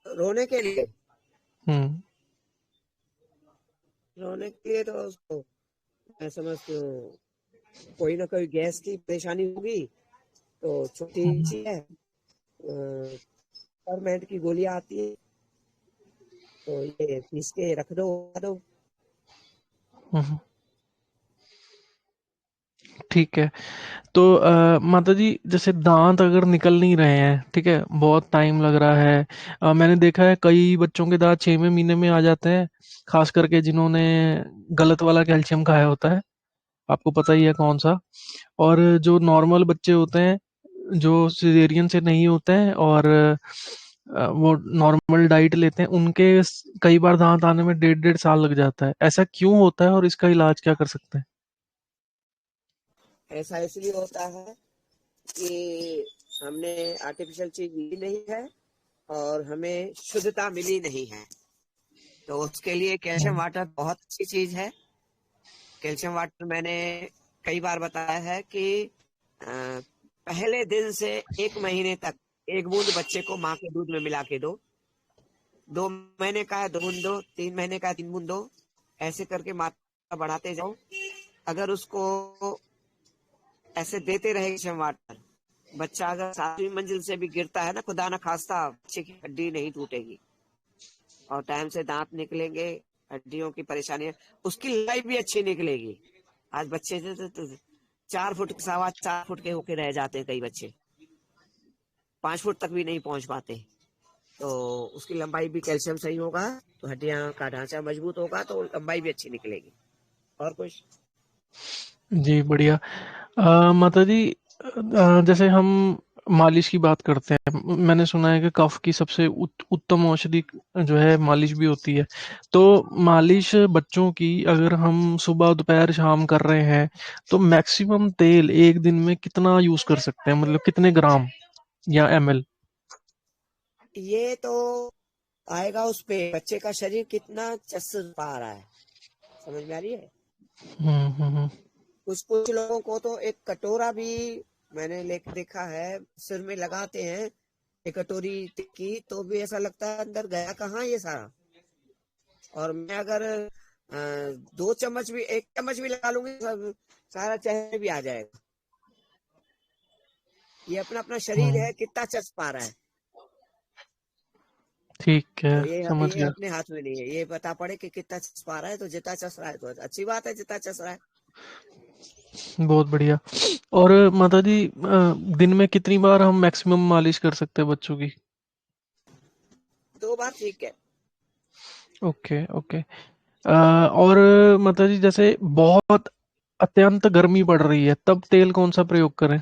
है। रोने के लिए, हम्म। रोने के लिए तो उसको मैं समझती हूँ, कोई ना कोई गैस की परेशानी होगी, तो छोटी हम्म। सी है, परमेंट की गोलियां आती है, तो ये पीस के रख दो, खा दो। हम्म, ठीक है। तो माता जी जैसे दांत अगर निकल नहीं रहे हैं, ठीक है, बहुत टाइम लग रहा है, मैंने देखा है कई बच्चों के दांत 6वें महीने में आ जाते हैं, खास करके जिन्होंने गलत वाला कैल्शियम खाया होता है, आपको पता ही है कौन सा। और जो नॉर्मल बच्चे होते हैं, जो सिजेरियन से नहीं होते हैं और वो नॉर्मल डाइट लेते हैं, उनके कई बार दांत आने में 1.5 1.5 साल लग जाता है। ऐसा क्यों होता है और इसका इलाज क्या कर सकते हैं? ऐसा इसलिए होता है कि हमने आर्टिफिशियल चीज ली नहीं है, और हमें शुद्धता मिली नहीं है। तो उसके लिए कैल्शियम हम्म। वाटर बहुत अच्छी चीज है। कैल्शियम वाटर मैंने कई बार बताया है कि पहले दिन से 1 महीने तक 1 बूंद बच्चे को माँ के दूध में मिला के दो। 2 महीने का है 2 बूंद दो, 3 महीने का है 3 बूंद दो, ऐसे करके मात्रा बढ़ाते जाओ। अगर उसको ऐसे देते रहे कैल्शियम वाटर, बच्चा अगर 7वीं मंजिल से भी गिरता है ना, खुदा ना खास्ता, बच्चे की हड्डी नहीं टूटेगी और टाइम से दांत निकलेंगे, हड्डियों की परेशानी है, उसकी लाइफ भी अच्छी निकलेगी। आज बच्चे 4 फुट 4.25 फुट के होके रह जाते हैं, कई बच्चे 5 फुट तक भी नहीं पहुंच पाते। तो उसकी लंबाई भी, कैल्शियम सही होगा तो हड्डियां का ढांचा मजबूत होगा, तो लंबाई भी अच्छी निकलेगी। और कुछ? जी, बढ़िया। माता जी, जैसे हम मालिश की बात करते हैं, मैंने सुना है कि कफ की सबसे उत्तम औषधि जो है मालिश भी होती है। तो मालिश बच्चों की अगर हम सुबह दोपहर शाम कर रहे हैं, तो मैक्सिमम तेल एक दिन में कितना यूज कर सकते हैं, मतलब कितने ग्राम या ml? ये तो आएगा उस पे, बच्चे का शरीर कितना चस पा रहा है, समझ में आ रही है? हम्म। कुछ लोगों को तो एक कटोरा भी मैंने देखा है, सिर में लगाते हैं एक कटोरी की, तो भी ऐसा लगता है अंदर गया कहाँ ये सारा। और मैं अगर 2 चम्मच भी, 1 चम्मच भी लगा लूंगी, सारा चेहरे भी आ जाएगा। ये अपना अपना शरीर है, कितना चस पा रहा है। ठीक है, तो समझ ये गया। अपने हाथ में नहीं है, ये बता पड़े कि कितना चस पा रहा है। तो जितना चस रहा है तो अच्छी बात है, जितना चस रहा है। बहुत बढ़िया। और माता जी, दिन में कितनी बार हम मैक्सिमम मालिश कर सकते हैं बच्चों की? 2 बार ठीक है। Okay, okay. और माता जी, जैसे बहुत अत्यंत गर्मी पड़ रही है, तब तेल कौन सा प्रयोग करें?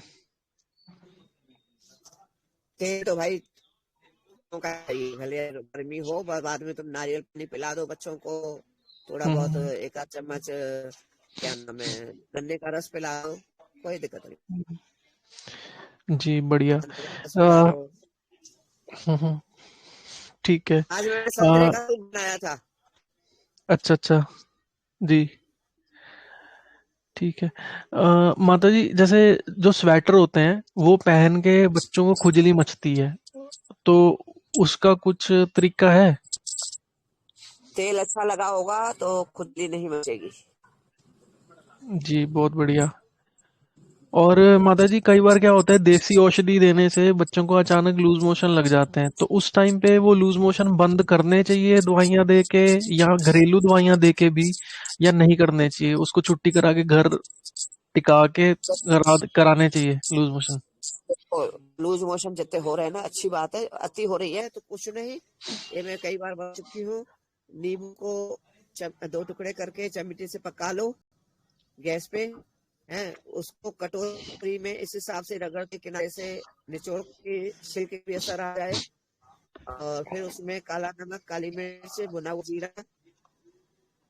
तेल तो भाई का ही, भले गर्मी हो, बाद में तुम नारियल पानी पिला दो बच्चों को, थोड़ा बहुत हम्म। 1 आध चम्मच क्या नाम है, गन्ने का रस पिला दो, कोई दिक्कत नहीं। जी, बढ़िया। गन्ने का रस पिला अ, दो। हम्म, ठीक है। आज मैंने संतरे अ, का दूध बनाया था। अच्छा, अच्छा। जी, ठीक है। माता जी, जैसे जो स्वेटर होते हैं वो पहन के बच्चों को खुजली मचती है, तो उसका कुछ तरीका है? तेल अच्छा लगा होगा तो खुजली नहीं मचेगी। जी, बहुत बढ़िया। और माता जी, कई बार क्या होता है, देसी औषधि देने से बच्चों को अचानक लूज मोशन लग जाते हैं, तो उस टाइम पे वो लूज मोशन बंद करने चाहिए दवाइयाँ दे के, या घरेलू दवाइयाँ दे के भी, या नहीं करने चाहिए, उसको छुट्टी करा के घर टिका के कराने चाहिए लूज मोशन? और लूज मोशन जितने हो रहे हैं ना, अच्छी बात है। अति हो रही है तो कुछ नहीं, ये मैं कई बार बता चुकी हूँ। नींबू को 2 टुकड़े करके चमटी से पका लो गैस पे, है, उसको कटोरी में इस हिसाब से रगड़ के किनारे से निचोड़ के, छिलके भी असर आ जाए, और फिर उसमें काला नमक, काली मिर्च, भुना हुआ जीरा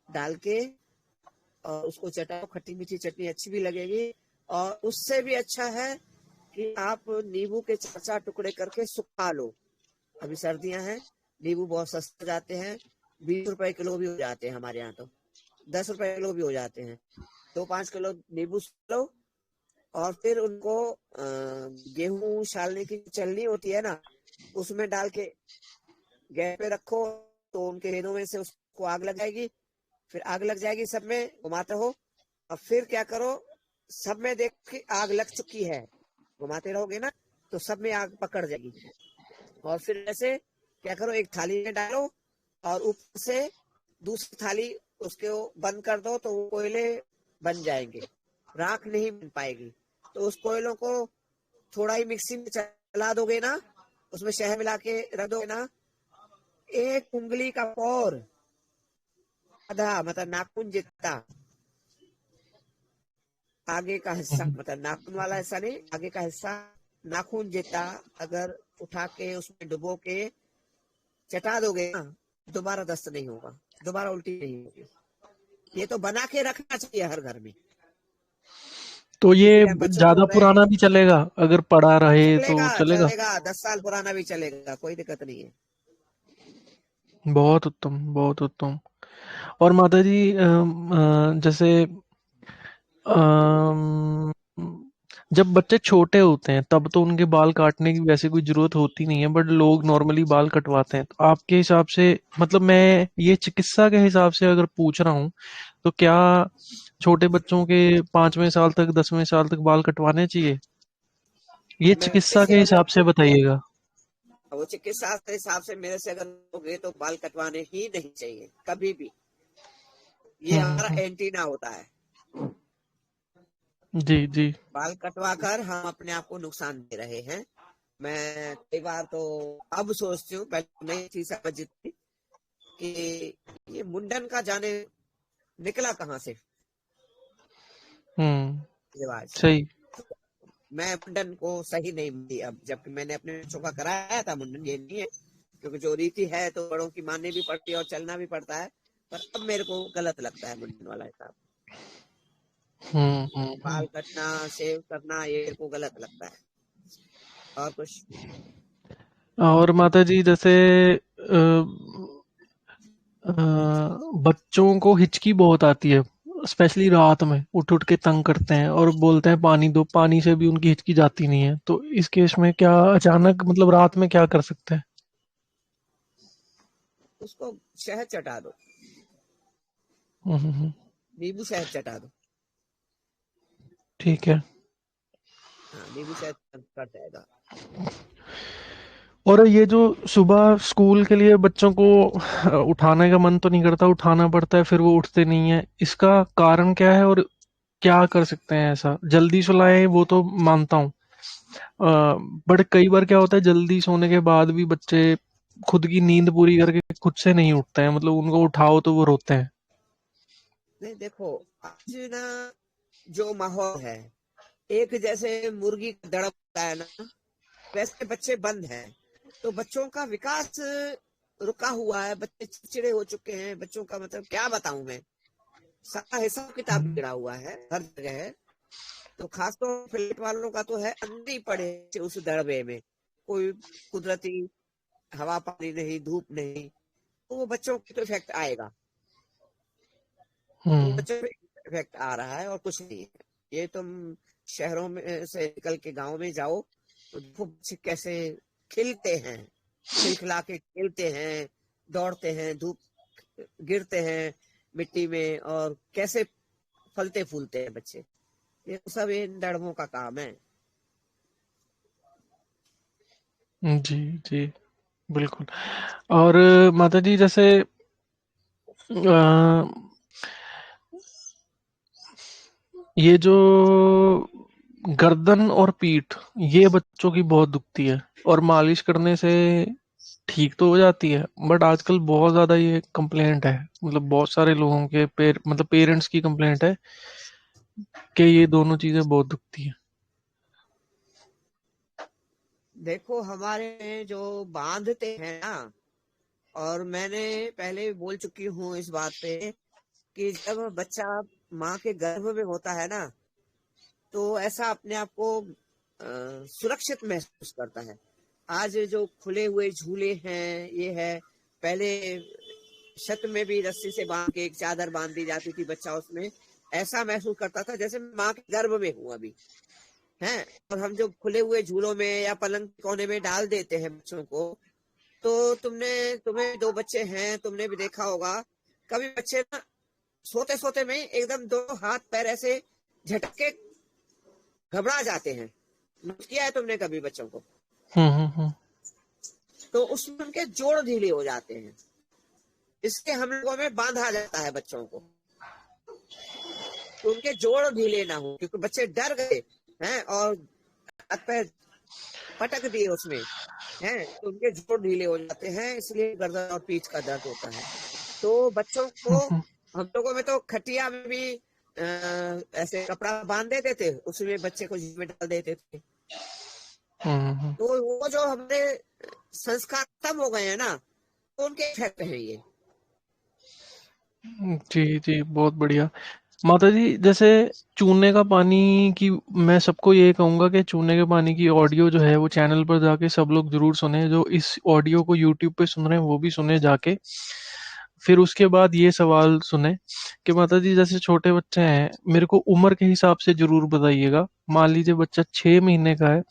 डाल के और उसको चटाओ। खट्टी मीठी चटनी अच्छी भी लगेगी। और उससे भी अच्छा है कि आप नींबू के 4 4 टुकड़े करके सुखा लो। अभी सर्दियां हैं, नींबू बहुत सस्ते जाते हैं, 20 रुपए किलो भी हो जाते हैं हमारे यहाँ, तो 10 रुपए किलो भी हो जाते हैं। तो 5 किलो नींबू लो, और फिर उनको गेहूं छालने की चलनी होती है ना, उसमें डाल के गैस पे रखो, तो उनके छेदों में से उसको आग लग जाएगी। फिर आग लग जाएगी, सब में घुमाते हो। और फिर क्या करो, सब में देख के आग लग चुकी है, घुमाते रहोगे ना तो सब में आग पकड़ जाएगी। और फिर ऐसे क्या करो, एक थाली में डालो और ऊपर से दूसरी थाली उसके बंद कर दो, तो वो कोयले बन जाएंगे, राख नहीं बन पाएगी। तो उस कोयलों को थोड़ा ही मिक्सी में चला दोगे ना, उसमें शहद मिला के रख दोगे ना, 1 उंगली का पौर, आधा मतलब नाखून जितना, आगे का हिस्सा, मतलब नाखून वाला हिस्सा नहीं, आगे का हिस्सा नाखून जितना अगर उठा के उसमें डुबो के चटा दोगे ना, दोबारा दस्त नहीं होगा, दोबारा उल्टी नहीं होगी। ये तो बना के रखना चाहिए हर घर में। तो किसी ये टाइम बच्चों को ज्यादा हो रहे हैं, पुराना भी चलेगा, अगर पड़ा रहे तो चलेगा चलेगा? चलेगा, 10 साल पुराना भी चलेगा, कोई दिक्कत नहीं है। बहुत उत्तम, बहुत उत्तम। और माता जी, जैसे अम, जब बच्चे छोटे होते हैं तब तो उनके बाल काटने की वैसे कोई जरूरत होती नहीं है, बट लोग नॉर्मली बाल कटवाते हैं, तो आपके हिसाब से, मतलब मैं ये चिकित्सा के हिसाब से अगर पूछ रहा हूँ, तो क्या छोटे बच्चों के 5वें साल तक 10वें साल तक बाल कटवाने चाहिए? ये मेरे चिकित्सा से के अगर हिसाब से पूछो, बताइएगा। वो चिकित्सा के हिसाब से मेरे से अगर लोगे तो बाल कटवाने ही नहीं चाहिए कभी भी। ये हमारा एंटीना होता है। जी जी। बाल कटवाकर हम अपने आप को नुकसान दे रहे हैं। मैं कई बार तो अब सोचती हूँ, पहले नहीं थी समझ थी कि ये मुंडन का जाने निकला कहाँ से रिवाज। सही। मैं मुंडन को सही नहीं मानती अब, जबकि मैंने अपने बच्चों का कराया था मुंडन। ये नहीं है, क्योंकि जो रीति है तो बड़ों की माननी भी पड़ती है और चलना भी पड़ता है, पर अब मेरे को गलत लगता है मुंडन वाला हिसाब। बाल कटना, शेव करना, ये मेरे को गलत लगता है। और कुछ और माता जी जैसे बच्चों को हिचकी बहुत आती है, स्पेशली रात में उठ उठ के तंग करते हैं और बोलते हैं पानी दो, पानी से भी उनकी हिचकी जाती नहीं है। तो इस केस में क्या अचानक मतलब रात में क्या कर सकते हैं? उसको शहद चटा दो, नींबू शहद चटा दो। ठीक है। हाँ, नींबू शहद कर जाएगा। और ये जो सुबह स्कूल के लिए बच्चों को उठाने का मन तो नहीं करता, उठाना पड़ता है, फिर वो उठते नहीं है, इसका कारण क्या है और क्या कर सकते हैं? ऐसा जल्दी सुलाएं वो तो मानता हूँ, बट कई बार क्या होता है जल्दी सोने के बाद भी बच्चे खुद की नींद पूरी करके खुद से नहीं उठते हैं, मतलब उनको उठाओ तो वो रोते हैं। नहीं देखो, आज ना जो माहौल है, एक जैसे मुर्गी का दड़प होता है ना, वैसे बच्चे बंद हैं, तो बच्चों का विकास रुका हुआ है। बच्चे चिड़चिड़े हो चुके हैं। बच्चों का मतलब क्या बताऊं मैं, सारा हिसाब किताब बिगड़ा हुआ है हर जगह है। तो खासतौर फ्लैट वालों का तो है, अंदर ही पड़े उस दड़बे में, कोई कुदरती हवा पानी नहीं, धूप नहीं, तो वो बच्चों को तो इफेक्ट आएगा। तो बच्चों पे इफेक्ट आ रहा है और कुछ नहीं है। ये तुम शहरों में से निकल के गांव में जाओ तो देखो बच्चे कैसे खिलते हैं, खिलखिला के खेलते हैं, दौड़ते हैं, धूप गिरते हैं मिट्टी में, और कैसे फलते फूलते हैं बच्चे। ये सब इन दड़बों का काम है। जी जी बिल्कुल। और माता जी जैसे अ, ये जो गर्दन और पीठ, ये बच्चों की बहुत दुखती है, और मालिश करने से ठीक तो हो जाती है, बट आजकल बहुत ज्यादा ये कंप्लेंट है, मतलब बहुत सारे लोगों के मतलब पेरेंट्स की कंप्लेंट है कि ये दोनों चीजें बहुत दुखती है। देखो हमारे जो बांधते हैं ना, और मैंने पहले भी बोल चुकी हूँ इस बात पे, कि जब बच्चा माँ के गर्भ में होता है ना, तो ऐसा अपने आप को सुरक्षित महसूस करता है। आज जो खुले हुए झूले हैं, ये है, पहले छत में भी रस्सी से बांध के एक चादर बांध दी जाती थी, बच्चा उसमें ऐसा महसूस करता था जैसे माँ के गर्भ में हूँ अभी है। और हम जो खुले हुए झूलों में या पलंग कोने में डाल देते हैं बच्चों को, तो तुम्हें दो बच्चे हैं, तुमने भी देखा होगा, कभी बच्चे ना सोते सोते में एकदम दो हाथ पैर ऐसे झटक के घबरा जाते हैं। नोट किया है तुमने कभी बच्चों को? हम्म। तो उसमें उनके जोड़ ढीले हो जाते हैं। इसके हम लोगों में बांधा जाता है बच्चों को, तो उनके जोड़ ढीले ना हो, क्योंकि बच्चे डर गए हैं और हाथ पैर पटक दिए उसमें हैं, तो उनके जोड़ ढीले हो जाते हैं, इसलिए गर्दन और पीठ का दर्द होता है। तो बच्चों को हम लोगों में तो खटिया में भी ऐसे कपड़ा बांध देते थे, उसमें बच्चे को जिसमें डाल देते थे। तो वो जो हमारे संस्कार खत्म हो गए हैं ना, तो उनके इफेक्ट है ये। जी जी बहुत बढ़िया। माता जी जैसे चूने का पानी की, मैं सबको ये कहूंगा कि चूने के पानी की ऑडियो जो है वो चैनल पर जाके सब लोग जरूर सुने, जो इस ऑडियो को यूट्यूब पे सुन रहे हैं वो भी सुने जाके। फिर उसके बाद ये सवाल सुने कि माता जी जैसे छोटे बच्चे हैं, मेरे को उम्र के हिसाब से जरूर बताइएगा। मान लीजिए बच्चा 6 महीने का है,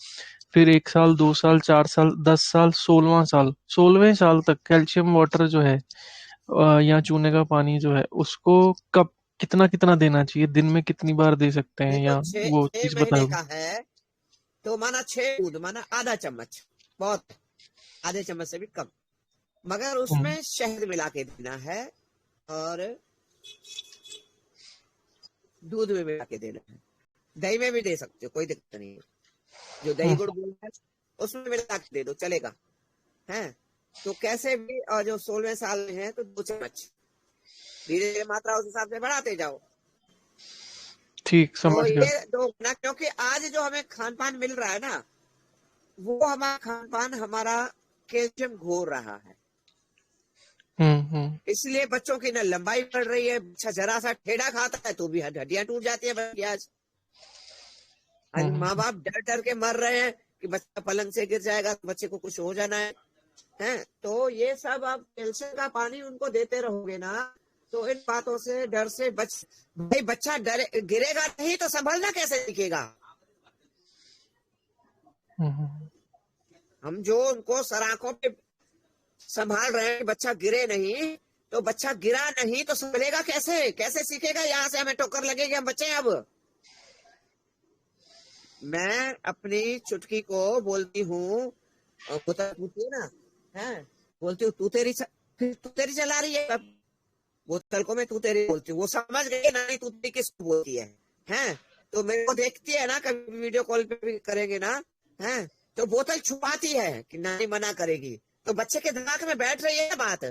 फिर 1 साल, 2 साल, 4 साल, 10 साल, 16वां साल, 16वें साल तक कैल्शियम वाटर जो है या चूने का पानी जो है उसको कब कितना कितना देना चाहिए, दिन में कितनी बार दे सकते हैं, देखो या वो छह चीज महीने बताओ। का है तो माना 6 बूंद, माना आधा चम्मच, बहुत है, आधे चम्मच से भी कम, मगर हम्म उसमें शहद मिला के देना है। और दूध में मिला के देना है, दही में भी दे सकते हो, कोई दिक्कत नहीं है। जो दही गुड़ बोल है उसमें मिला के दे दो, चलेगा है। तो कैसे भी, और जो 16वें साल में है तो 2 चम्मच, धीरे धीरे मात्रा उस हिसाब से बढ़ाते जाओ। ठीक, तो समझ गया। ये दो ना, क्योंकि आज जो हमें खान पान मिल रहा है ना, वो हमारा खान पान हमारा कैल्शियम घोर रहा है, इसलिए बच्चों की ना लंबाई बढ़ रही है। बच्चा जरा सा ठेढ़ा खाता है तो भी हड्डियां टूट जाती है बच्चे। आज माँ बाप डर डर के मर रहे हैं कि बच्चा पलंग से गिर जाएगा तो बच्चे को कुछ हो जाना है। तो ये सब आप कैल्शियम का पानी उनको देते रहोगे ना, तो इन बातों से डर से भाई बच्चा डरे, गिरेगा नहीं तो संभलना कैसे सीखेगा। हम जो उनको सराखों पे संभाल रहे हैं, बच्चा गिरे नहीं, तो बच्चा गिरा नहीं तो संभलेगा कैसे, कैसे सीखेगा। यहाँ से हमें ठोकर लगेगी, हम बच्चे। अब मैं अपनी चुटकी को बोलती हूँ, पूछती है ना, है बोलती हूँ तू तेरी चला रही है, बोतल को मैं तू तेरी बोलती हूँ। वो समझ गई ना, नहीं तू तेरी किसको बोलती है। तो मेरे को देखती है ना, कभी वीडियो कॉल पे भी करेंगे ना, है तो बोतल छुपाती है कि नहीं मना करेगी, तो बच्चे के दिमाग में बैठ रही है बात।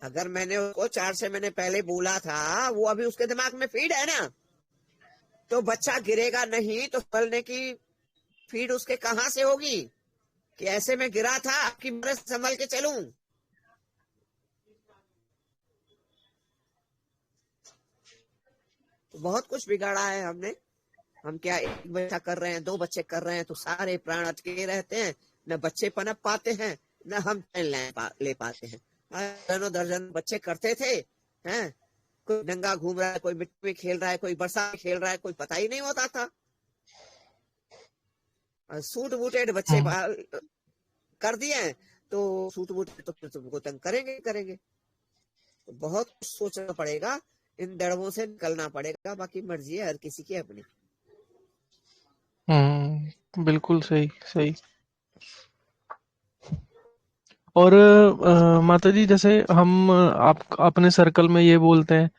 अगर मैंने उसको 4 महीने पहले बोला था, वो अभी उसके दिमाग में फीड है ना, तो बच्चा गिरेगा नहीं तो संभलने की फीड उसके कहां से होगी कि ऐसे में गिरा था, आपकी मदद संभल के चलूं। तो बहुत कुछ बिगाड़ा है हमने। हम क्या एक बच्चा कर रहे हैं, 2 बच्चे कर रहे हैं तो सारे प्राण अटके रहते हैं, न बच्चे पनप पाते हैं, न हम ले पाते हैं। दर्जन बच्चे करते थे, हैं कोई नंगा घूम रहा है, कोई मिट्टी में खेल रहा है, कोई बरसात में खेल रहा है, कोई पता ही नहीं होता था। सूट बूटेड बच्चे कर दिए तो सूट बूटेड तो फिर तुमको तंग करेंगे। तो बहुत कुछ सोचना पड़ेगा, इन दड़बों से निकलना पड़ेगा। बाकी मर्जी है हर किसी की अपनी। बिल्कुल सही सही। और माता जी, जैसे हम आप अपने सर्कल में ये बोलते हैं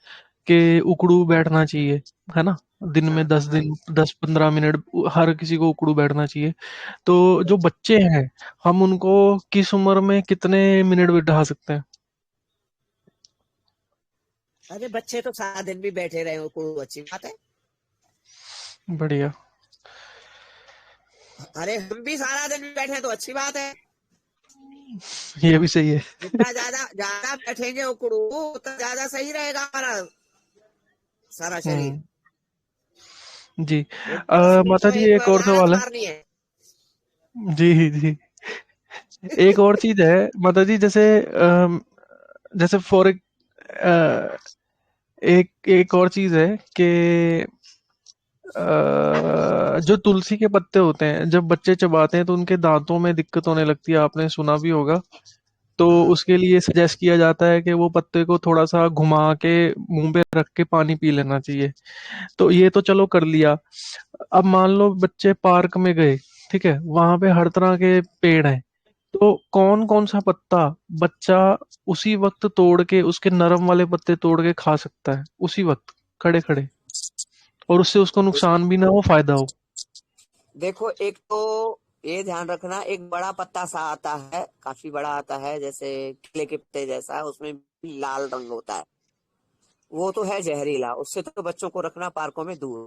कि उकड़ू बैठना चाहिए, है ना? दिन में 10-15 मिनट हर किसी को उकड़ू बैठना चाहिए। तो जो बच्चे हैं, हम उनको किस उम्र में कितने मिनट बिठा सकते हैं? अरे बच्चे तो सारा दिन भी बैठे रहे हो, कोई अच्छी बात है। बढ़िया। अरे हम भी सारा दिन भी बैठे तो अच्छी बात है। ये भी सही है। जितना ज्यादा बैठेंगे उकड़ू, उतना ज्यादा सही रहेगा हमारा सारा शरीर। जी। 10 मिनट माता में जी, एक एक और लात सवाल है। मारनी है। जी। एक और चीज है माता जी, जैसे एक एक और चीज है कि जो तुलसी के पत्ते होते हैं, जब बच्चे चबाते हैं तो उनके दांतों में दिक्कत होने लगती है, आपने सुना भी होगा। तो उसके लिए सजेस्ट किया जाता है कि वो पत्ते को थोड़ा सा घुमा के मुंह पे रख के पानी पी लेना चाहिए। तो ये तो चलो कर लिया। अब मान लो बच्चे पार्क में गए, ठीक है, वहां पे हर तरह के पेड़ हैं, तो कौन कौन सा पत्ता बच्चा उसी वक्त तोड़ के, उसके नरम वाले पत्ते तोड़ के खा सकता है उसी वक्त, खड़े खड़े, और उससे उसको नुकसान भी ना हो, फायदा हो? देखो, एक तो ये ध्यान रखना, एक बड़ा पत्ता सा आता है, काफी बड़ा आता है, जैसे केले के पत्ते जैसा, उसमें भी लाल रंग होता है। वो तो है जहरीला, उससे तो बच्चों को रखना पार्कों में दूर।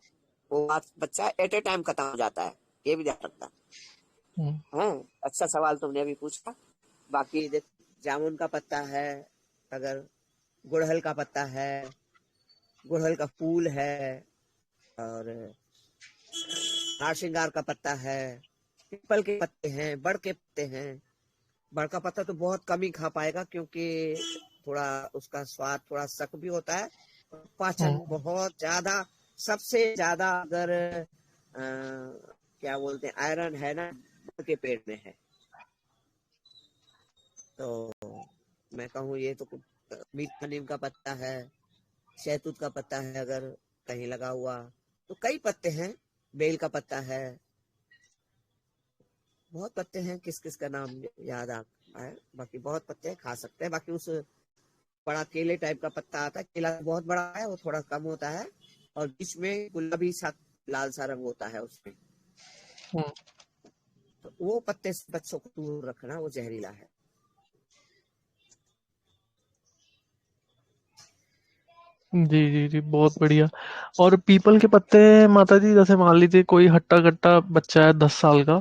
वो बच्चा एट ए टाइम खत्म हो जाता है, ये भी ध्यान रखना है। अच्छा सवाल तुमने अभी पूछा। बाकी जामुन का पत्ता है, अगर गुड़हल का पत्ता है, गुड़हल का फूल है, और हार श्रृंगार का पत्ता है, पीपल के पत्ते हैं, बड़ के पत्ते हैं। बड़ का पत्ता तो बहुत कम ही खा पाएगा, क्योंकि थोड़ा उसका स्वाद थोड़ा सख्त भी होता है, पाचन बहुत ज्यादा, सबसे ज्यादा अगर क्या बोलते हैं, आयरन है ना, बड़ के पेड़ में है। तो मैं कहूँ ये तो मीठा नीम का पत्ता है, शहतूत का पत्ता है अगर कहीं लगा हुआ, तो कई पत्ते हैं, बेल का पत्ता है, बहुत पत्ते हैं, किस किस का नाम याद आ है, बाकी बहुत पत्ते हैं, खा सकते हैं। बाकी उस बड़ा केले टाइप का पत्ता आता है, केला बहुत बड़ा है, वो थोड़ा कम होता है, और बीच में गुलाबी सा लाल सा रंग होता है उसमें। हम्म, तो वो पत्ते से बच्चों को दूर रखना, वो जहरीला है। जी जी जी, बहुत बढ़िया। और पीपल के पत्ते माता जी, जैसे मान लीजिए कोई हट्टा कट्टा बच्चा है 10 साल का,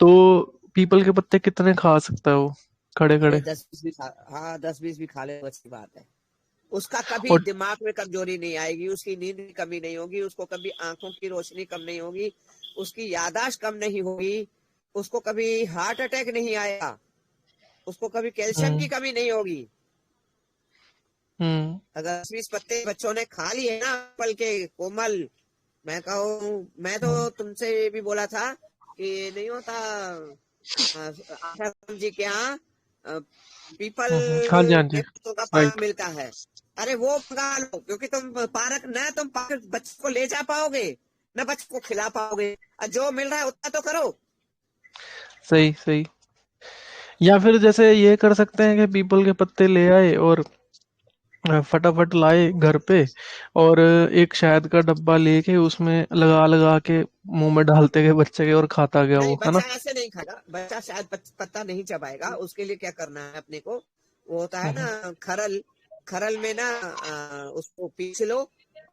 तो पीपल के पत्ते कितने खा सकता है वो खड़े अरे खड़े? 10-20 भी खा, हाँ 10-20 भी खा ले, अच्छी बात है। उसका कभी और दिमाग में कमजोरी नहीं आएगी, उसकी नींद की कमी नहीं होगी, उसको कभी आंखों की रोशनी कम नहीं होगी, उसकी याददाश्त कम नहीं होगी, उसको कभी हार्ट अटैक नहीं आएगा, उसको कभी कैल्शियम हम्म की कमी नहीं होगी। हम्म अगर 20 पत्ते बच्चों ने खा लिए ना पल के कोमल, मैं कहूँ, मैं तो हम्म तुमसे ये भी बोला था कि नहीं होता, आशा जी के यहाँ पीपल हाँ जी हाँ जी। के पत्तों का पान राइट। मिलता है। अरे वो मंगा लो, क्योंकि तुम पार्क न तुम पार्क बच्चे को ले जा पाओगे, न बच्चे को खिला पाओगे, और जो मिल रहा है उतना तो करो। सही सही। या फिर जैसे ये कर सकते हैं कि पीपल के पत्ते ले आए और फटाफट लाए घर पे, और एक शहद का डब्बा लेके उसमें लगा लगा के मुंह में डालते गए बच्चे के, और खाता गया नहीं, वो, है बच्चा ना? ऐसे नहीं खाएगा, बच्चा शायद पत्ता नहीं चबाएगा। उसके लिए क्या करना है अपने को, वो होता है हम्म ना खरल, खरल में ना उसको पीस लो,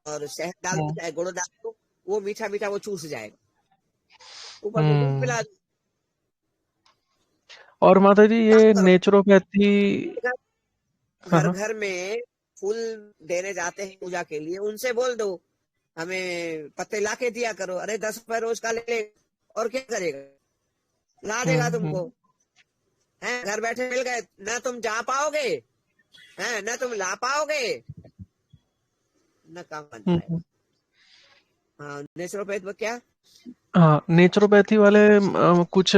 और शहद डाल दो हम्म चाहे गुड़ डाल दो, वो मीठा मीठा वो चूस जाएगा, ऊपर से दूध हम्म। पिला दो। और माता जी काम ये करो, नेचुरोपैथी। हाँ घर हाँ। घर में फूल देने जाते हैं पूजा के लिए, उनसे बोल दो हमें पत्ते ला के दिया करो। अरे 10 रुपए रोज का ले ले, और क्या करेगा, ला देगा तुमको। हम्म। है घर बैठे मिल गए, न तुम जा पाओगे, है न तुम ला पाओगे, न काम बन पाएगा। हम्म। हाँ नेचुरोपैथ में क्या, हाँ, नेचुरोपैथी वाले कुछ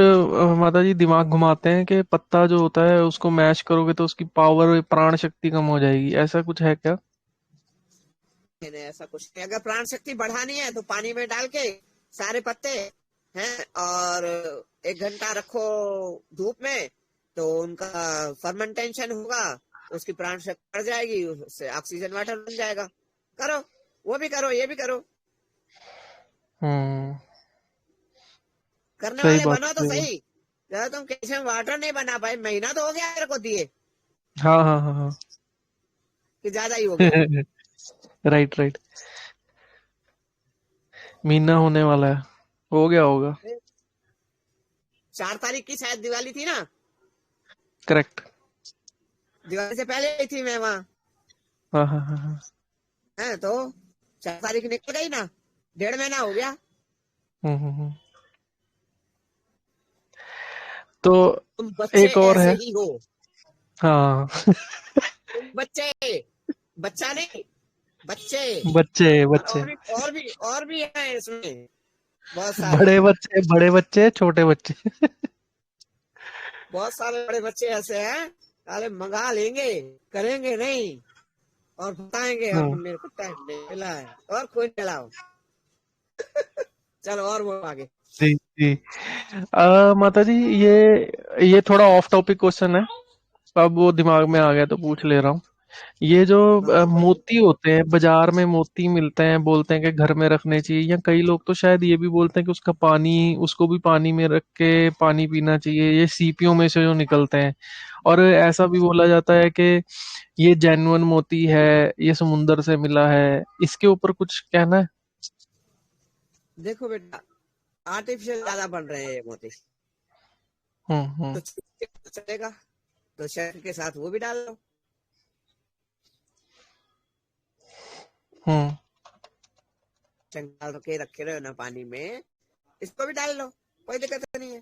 माता जी दिमाग घुमाते हैं कि पत्ता जो होता है उसको मैश करोगे तो उसकी पावर, प्राण शक्ति कम हो जाएगी, ऐसा कुछ है क्या? नहीं ऐसा कुछ नहीं। अगर प्राण शक्ति बढ़ानी है तो पानी में डाल के सारे पत्ते हैं, और 1 घंटा रखो धूप में, तो उनका फर्मेंटेशन होगा, उसकी प्राण शक्ति बढ़ जाएगी, उससे ऑक्सीजन वाटर बन जाएगा। करो, वो भी करो, ये भी करो, हम्म। करने सही वाले बात, बनो तो सही बात। सही। जरा तुम कैल्शियम वाटर नहीं बना पाए, महीना तो हो गया मेरे को दिए, हाँ हाँ हाँ हाँ। कि ज्यादा ही हो गया। Right right. मीना होने वाला है, हो गया होगा। 4 तारीख की शायद दिवाली थी ना, करेक्ट। दिवाली से पहले ही थी मैं वहां। हाँ हाँ हाँ हाँ। है तो 4 तारीख निकल गई ना, 1.5 महीना हो गया। हम्म। तो तुम बच्चे एक और ऐसे है। ही हो, हाँ। तुम बच्चे, बच्चा नहीं, बच्चे। बच्चे बच्चे। और भी है इसमें बहुत सारे, बड़े बच्चे, बड़े बच्चे, छोटे बच्चे। बहुत सारे बड़े बच्चे ऐसे हैं, अरे मंगा लेंगे, करेंगे नहीं, और बताएंगे हम हाँ मेरे को टाइम नहीं मिला है, और कोई नहीं लाओ। चलो और वो आगे। जी जी। माता जी ये थोड़ा ऑफ टॉपिक क्वेश्चन है, अब वो दिमाग में आ गया तो पूछ ले रहा हूँ। ये जो हाँ हाँ बोलिए। मोती होते हैं बाजार में, मोती मिलते हैं, बोलते हैं कि घर में रखने चाहिए, या कई लोग तो शायद ये भी बोलते हैं कि उसका पानी, उसको भी पानी में रख के पानी पीना चाहिए, ये सीपियों में से जो निकलते हैं। और ऐसा भी बोला जाता है कि ये जेन्युइन मोती है, ये समुंदर से मिला है, इसके ऊपर कुछ कहना है? देखो बेटा, आर्टिफिशियल ज्यादा बन रहे हैं ये मोती, हम्म। तो चलेगा, तो शहद के साथ वो भी डाल लो, हम्म डाल के रखे रहो ना पानी में, इसको भी डाल लो, कोई दिक्कत नहीं है।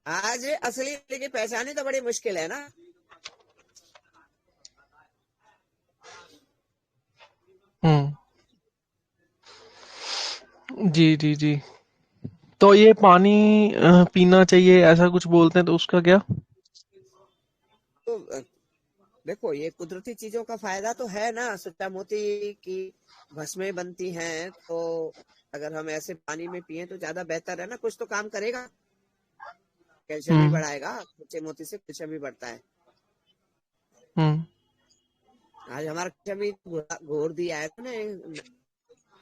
आज असली की पहचानी तो बड़ी मुश्किल है ना। हम्म। जी जी जी। तो ये पानी पीना चाहिए ऐसा कुछ बोलते हैं, तो उसका क्या? तो देखो, ये कुदरती चीजों का फायदा तो है ना, सच्चा मोती की भस्में बनती हैं, तो अगर हम ऐसे पानी में पिए तो ज्यादा बेहतर है ना, कुछ तो काम करेगा, कैल्शियम भी हम्म बढ़ाएगा, सच्चे मोती से कैल्शियम भी बढ़ता है। आज हमारा कभी घोर दिया है तो ना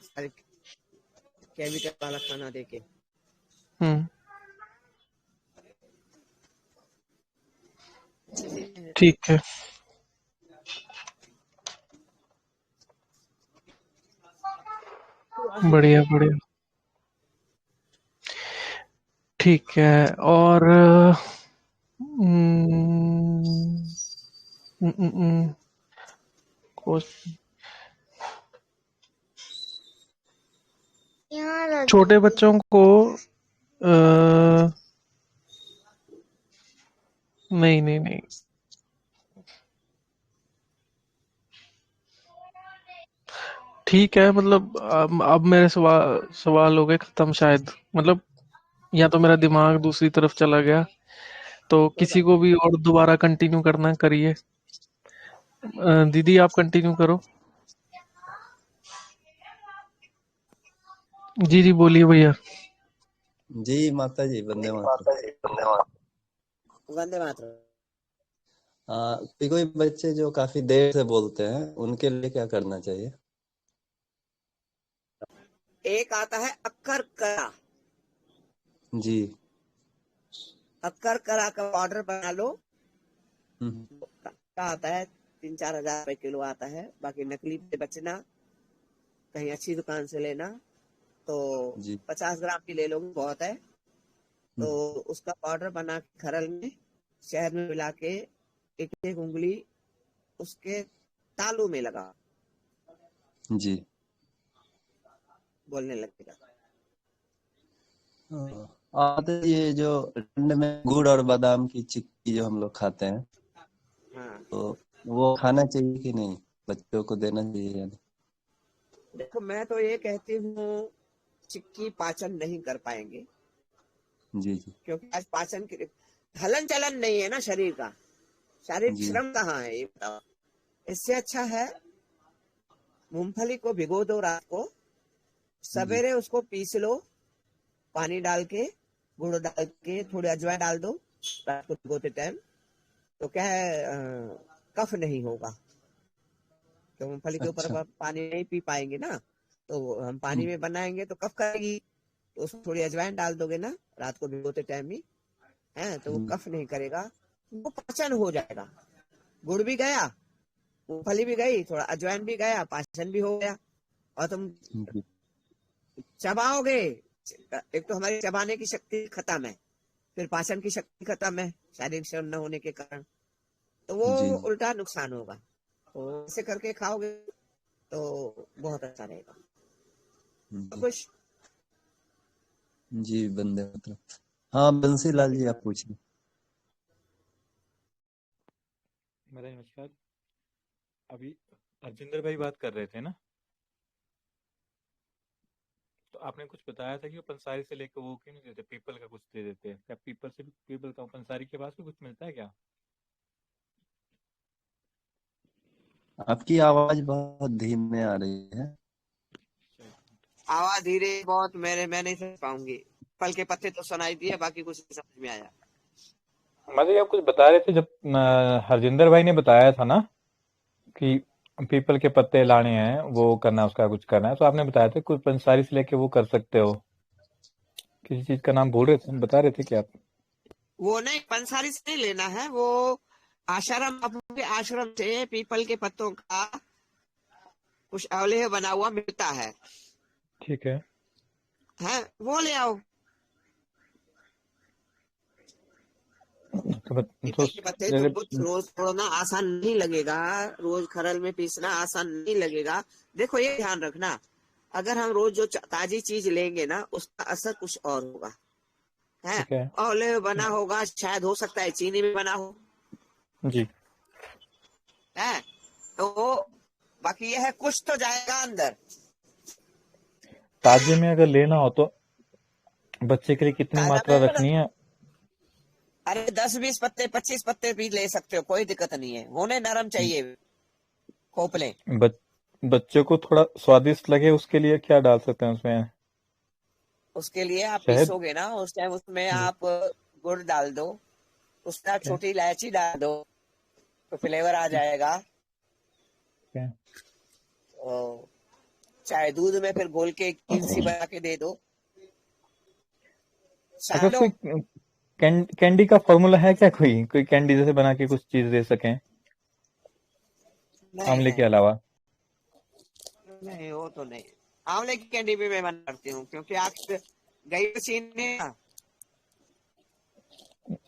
सारे केमिकल वाला खाना देके। ठीक है, बढ़िया बढ़िया, ठीक है। और छोटे बच्चों को नहीं नहीं नहीं, ठीक है, मतलब अब मेरे सवाल हो गए खत्म शायद, मतलब या तो मेरा दिमाग दूसरी तरफ चला गया, तो किसी को भी और दोबारा कंटिन्यू करना करिए। दीदी आप कंटिन्यू करो। जी जी बोलिए भैया। जी माता जी, वंदे मातरम। वंदे मातरम। कोई बच्चे जो काफी देर से बोलते हैं उनके लिए क्या करना चाहिए? एक आता है अक्कर करा। जी। अक्कर करा का ऑर्डर बना लो। हम्म। का आता है 3-4 हजार रुपए किलो आता है। बाकी नकली से बचना, कहीं अच्छी दुकान से लेना। तो जी। 50 ग्राम की ले लोगे बहुत है। तो उसका पाउडर बना के खरल में शहद में मिला के एक एक उंगली उसके तालू में लगा, जी। बोलने लगेगा। तो ये जो ठंड में गुड़ और बादाम की चिक्की जो हम लोग खाते हैं, हाँ, तो वो खाना चाहिए कि नहीं, बच्चों को देना चाहिए या नहीं? देखो मैं तो ये कहती हूँ चिक्की पाचन नहीं कर पाएंगे, जी जी क्योंकि आज पाचन की हलन चलन नहीं है ना शरीर का। शारीरिक जी। श्रम कहाँ है ये बताओ। इससे अच्छा है मूंगफली को भिगो दो रात को, सवेरे उसको पीस लो पानी डाल के, गुड़ डाल के, थोड़ी अजवाइन डाल दो रात को भिगोते टाइम। तो क्या है कफ नहीं होगा। तो मूंगफली के ऊपर अच्छा। पानी नहीं पी पाएंगे ना, तो हम पानी में बनाएंगे तो कफ करेगी। तो उसमें थोड़ी अजवाइन डाल दोगे ना रात को भिगोते टाइम ही, है तो वो कफ नहीं करेगा, वो पाचन हो जाएगा। गुड़ भी गया, मूंगफली भी गई, थोड़ा अजवाइन भी गया, पाचन भी हो गया। और तुम जी चबाओगे, एक तो हमारी चबाने की शक्ति खत्म है, फिर पाचन की शक्ति खत्म है शारीरिक श्रम न होने के कारण। तो वो जी उल्टा नुकसान होगा। तो ऐसे करके खाओगे तो बहुत अच्छा रहेगा। जी कुछ जी। वंदे मातरम। हाँ बंसी लाल जी आप पूछिए। महाराज नमस्कार। अभी अर्जुंदर भाई बात कर रहे थे ना, तो आपने कुछ बताया था कि वो पंसारी से लेकर वो क्यों नहीं देते, पीपल का कुछ दे देते हैं क्या? पीपल से भी, पीपल का पंसारी के पास भी कुछ मिलता है क्या? आपकी आवाज बहुत धीमे आ रही है। आवाज धीरे बहुत, मैं नहीं समझ पाऊंगी। फल के पत्ते तो सुनाई दिए, बाकी कुछ नहीं समझ में आया। महाराज आप कुछ बता रहे थे जब हरजिंदर भाई ने बताया था ना कि पीपल के पत्ते लाने हैं, वो करना, उसका कुछ करना है, तो आपने बताया था कुछ पंसारी से लेके वो कर सकते हो। किसी चीज का नाम बोल रहे थे, बता रहे थे क्या आप? वो नहीं, पंसारी से नहीं लेना है, वो आश्रम, अपने आश्रम से पीपल के पत्तों का कुछ अवलेह बना हुआ मिलता है, ठीक है। वो ले आओ। तो पीपल के पत्ते जैसे तुमको रोज तोड़ना आसान नहीं लगेगा, रोज खरल में पीसना आसान नहीं लगेगा। देखो ये ध्यान रखना, अगर हम रोज जो ताजी चीज लेंगे ना उसका असर कुछ और होगा। ठीक है अवलेह बना होगा, शायद हो सकता है चीनी में बना हो, जी। है तो बाकी यह है कुछ तो जाएगा अंदर। ताजे में अगर लेना हो तो बच्चे के लिए कितनी ताजा मात्रा में रखनी है? अरे 10-20 पत्ते 25 पत्ते भी ले सकते हो, कोई दिक्कत नहीं है। होने नरम चाहिए खोपले। बच्चों को थोड़ा स्वादिष्ट लगे उसके लिए क्या डाल सकते हैं उसमें? उसके लिए आप शहद? पीसोगे ना उस टाइम, उसमें जी आप गुड़ डाल दो, उसका ठीक है। छोटी इलायची डाल दो, तो फ्लेवर आ जाएगा। क्या? और चाहे दूध में फिर घोल के खीर सी बना के दे दो। अच्छा, लो। कोई कैंडी का फॉर्मूला है क्या? कोई कैंडी जैसे बना के कुछ चीज दे सकें नहीं आंवले के नहीं अलावा? नहीं, वो तो नहीं। आंवले की कैंडी भी मैं बना करती हूँ, क्योंकि आज गई मशीन नहीं ना।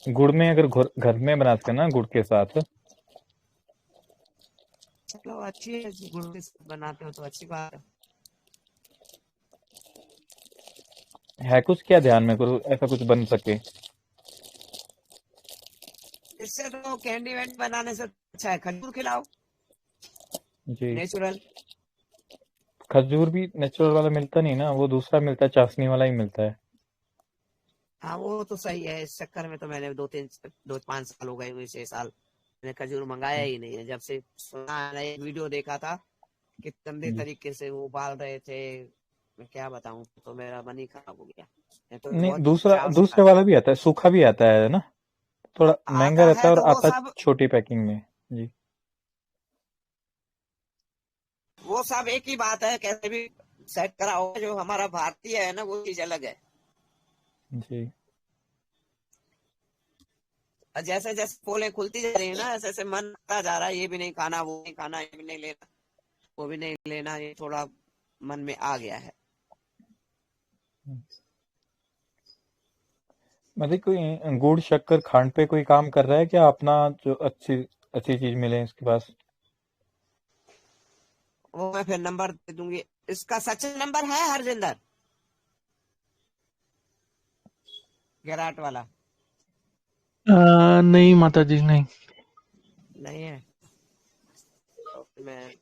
गुड़ में अगर घर में बना सके ना गुड़ के साथ। चलो अच्छी है, गुड़ के साथ बनाते हो तो अच्छी बात है कुछ क्या ध्यान में करो ऐसा कुछ बन सके? इससे तो कैंडी वैंडी बनाने से अच्छा है खजूर खिलाओ, जी। नेचुरल। खजूर भी नेचुरल वाला मिलता नहीं ना, वो दूसरा मिलता है, चाशनी वाला ही मिलता है। हाँ वो तो सही है। इस चक्कर में तो मैंने 2-5 साल हो गए हुए, 6 साल मैंने खजूर मंगाया ही नहीं है। जब से सुना है, एक वीडियो देखा था कि गंदे जी। तरीके से वो उबाल रहे थे, मैं क्या बताऊं, तो मेरा मन ही खराब हो गया। मैं तो नहीं, बहुत दूसरा चाव से दूसरे खाता वाला भी आता है, सूखा भी आता है ना, थोड़ा महंगा आता रहता है, है और तो वो आता है सब छोटी पैकिंग में। जी। एक ही बात है, कैसे भी सेट करा हो। जो हमारा भारतीय है ना, वो चीज अलग है। जी। और जैसे जैसे पोले खुलती जा रही है ना, ऐसे ऐसे मन आता जा रहा है, ये भी नहीं खाना, वो नहीं खाना, ये भी नहीं लेना, वो भी नहीं लेना। ये थोड़ा मन में आ गया है। मतलब कोई गुड़ शक्कर खांड पे कोई काम कर रहा है क्या अपना, जो अच्छी अच्छी चीज मिले इसके पास? वो मैं फिर नंबर दे दूंगी। इसका सचिन नंबर है हरजिंदर गिराट वाला? नहीं माता जी, नहीं। नहीं है तो मैं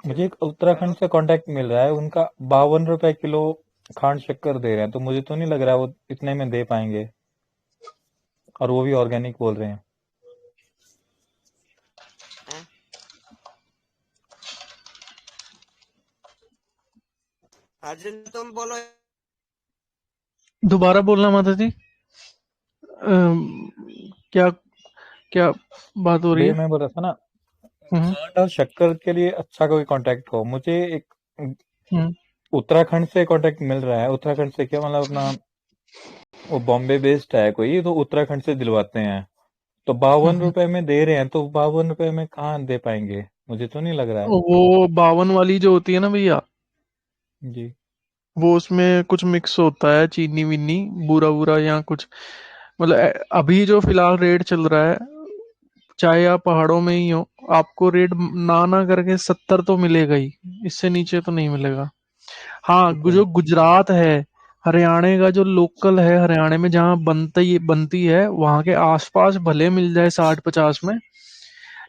मुझे एक उत्तराखंड से कांटेक्ट मिल रहा है, उनका 52 रुपए किलो खांड शक्कर दे रहे हैं, तो मुझे तो नहीं लग रहा है वो इतने में दे पाएंगे, और वो भी ऑर्गेनिक बोल रहे हैं। अर्जुन तुम बोलो। दोबारा बोलना माता जी। क्या क्या बात हो रही भैया है? मैं बोल रहा था ना, हम्म खांड और शक्कर के लिए अच्छा कोई कांटेक्ट हो। मुझे एक हम्म उत्तराखंड से कांटेक्ट मिल रहा है। उत्तराखंड से क्या मतलब अपना, वो बॉम्बे बेस्ड है कोई, तो उत्तराखंड से दिलवाते हैं। तो 52 रुपए में दे रहे हैं, तो 52 रुपए में कहाँ दे पाएंगे? मुझे तो नहीं लग रहा है। वो 52 वाली जो होती है ना भैया, जी। वो उसमें कुछ मिक्स होता है, चीनी वीनी, बूरा बूरा या कुछ। मतलब अभी जो फिलहाल रेट चल रहा है, चाहे आप पहाड़ों में ही हो, आपको रेट ना ना करके 70 तो मिलेगा ही, इससे नीचे तो नहीं मिलेगा। हाँ, ठीक है। जो गुजरात है, हरियाणा का जो लोकल है, हरियाणा में जहाँ बनती है, वहां के आसपास भले मिल जाए 60-50 में।